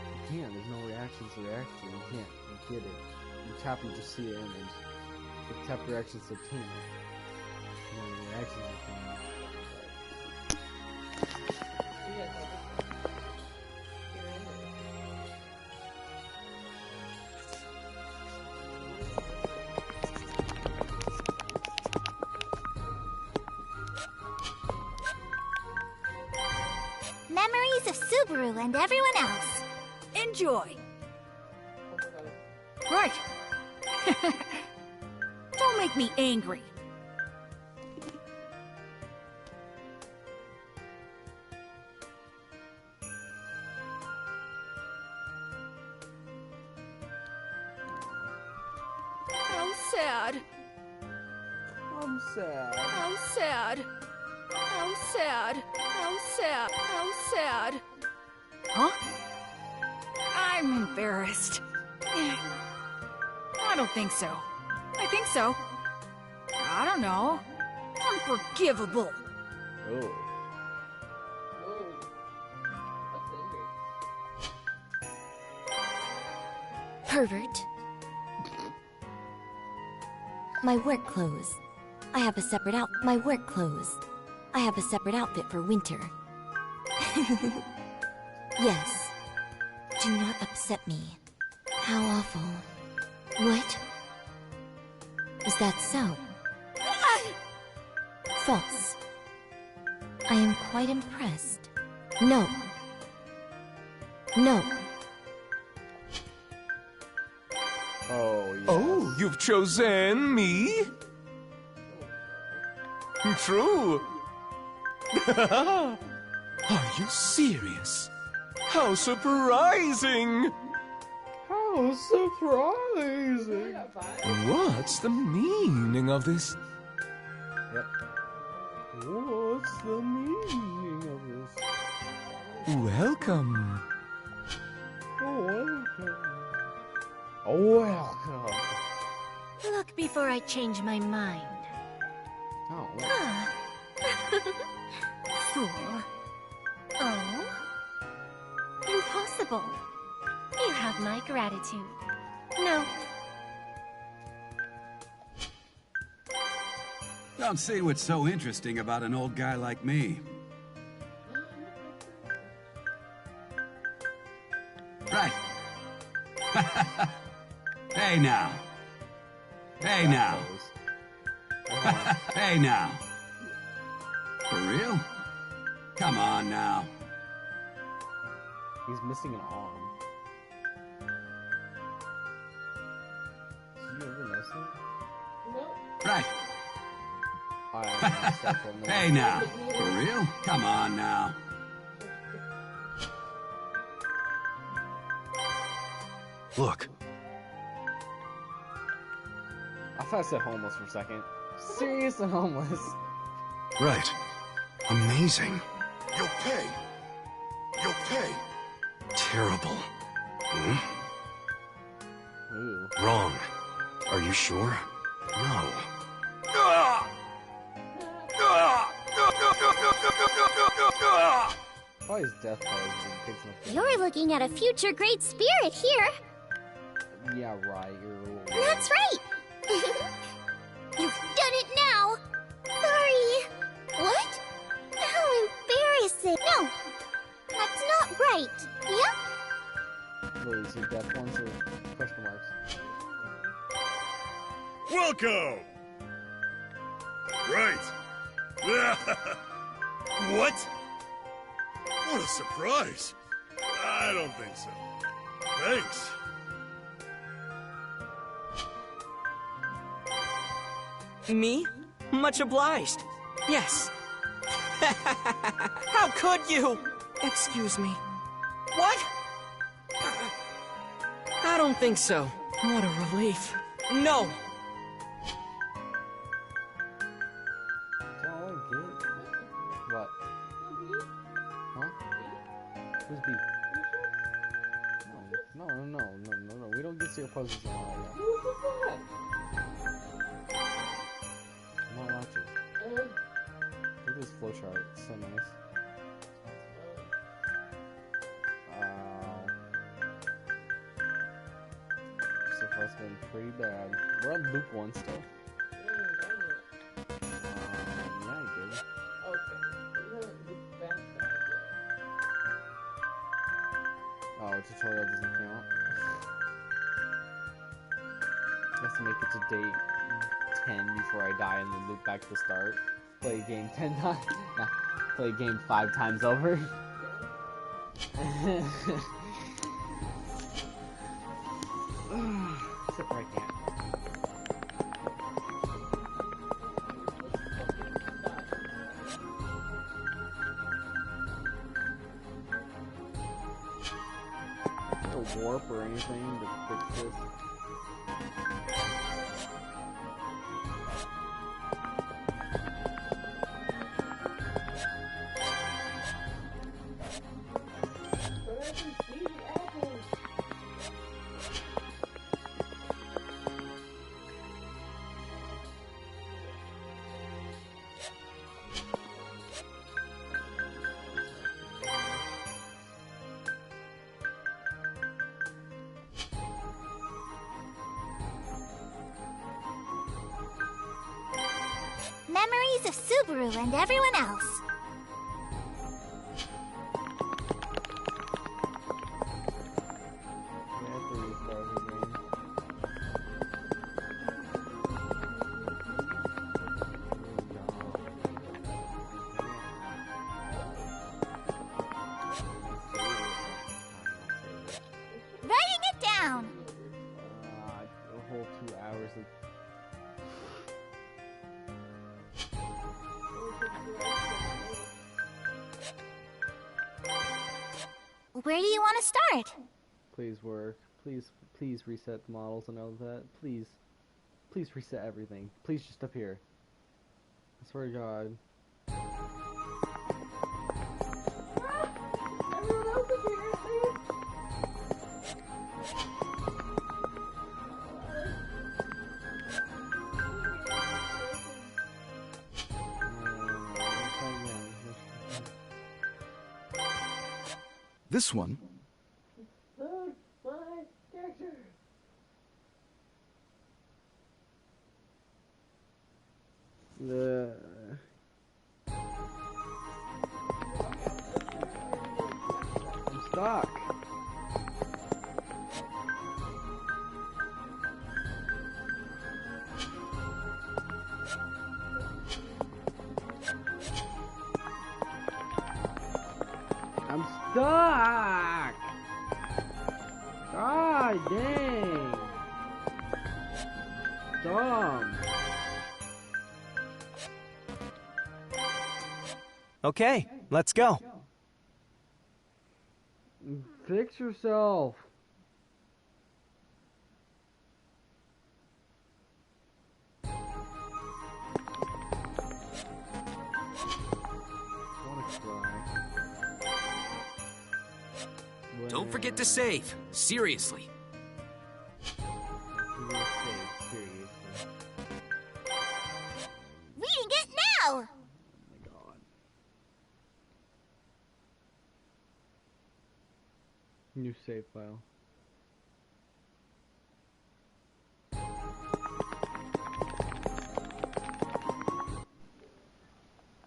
You can't. There's no reactions to react to. You can't. You get it. You tap and just see an image. You tap reactions to obtain it. No reactions are coming. Memories of Subaru and everyone else. Enjoy. Right. Don't make me angry. How sad. I'm sad. How sad. How sad. How sad. How sad. Huh? I'm embarrassed. I don't think so. I think so. I don't know. Unforgivable. Oh. Pervert. My work clothes. I have a separate my work clothes. I have a separate outfit for winter. Yes. Do not upset me. How awful. What? Is that so? False. I am quite impressed. No. No. Oh, yes. Oh, you've chosen me? True. Are you serious? How surprising! How surprising! What's the meaning of this? Yep. What's the meaning of this? Welcome. Welcome. Welcome. Look before I change my mind. Oh. Fool. Oh? Impossible. You have my gratitude. No. Don't see what's so interesting about an old guy like me. Hey now. Hey now. Hey now. For real? Come on now. He's missing an arm. Did you ever notice it? Nope. Right. Hey now. For real? Come on now. Look. I thought I said homeless for a second. Serious and homeless. Right. Amazing. You'll pay. You'll pay. Terrible. Hmm? Ooh. Wrong. Are you sure? No. Why is death pose? You're looking at a future great spirit here. Yeah, right. You're... That's right. You've done it now. Sorry. What? How embarrassing. No, that's not right. Yep. What is he, death ones or question marks? Welcome! Right. What? What a surprise. I don't think so. Thanks. Me? Much obliged. Yes. How could you? Excuse me. What? I don't think so. What a relief. No. That's all I get. What? Huh? Who's B? No. We don't get to your poses and all that. I'm not watching. Look at this flowchart. It's so nice. So far it's been pretty bad. We're on Loop 1 still. Yeah, you did. Oh, tutorial doesn't count. I have to make it to day 10 before I die and then loop back to the start. Play a game 10 times. Nah, play a game 5 times over. Except for I can't. No warp or anything to fix this. Memories of Subaru and everyone else. Writing it down. A whole 2 hours of... Where do you want to start? Please work. Please reset the models and all of that. Please reset everything. Please just appear. I swear to God. This one. I'm stuck. stuck! God dang! Dumb. Okay, let's go. Fix yourself. Don't forget to save. Seriously. Reading it now! New save file.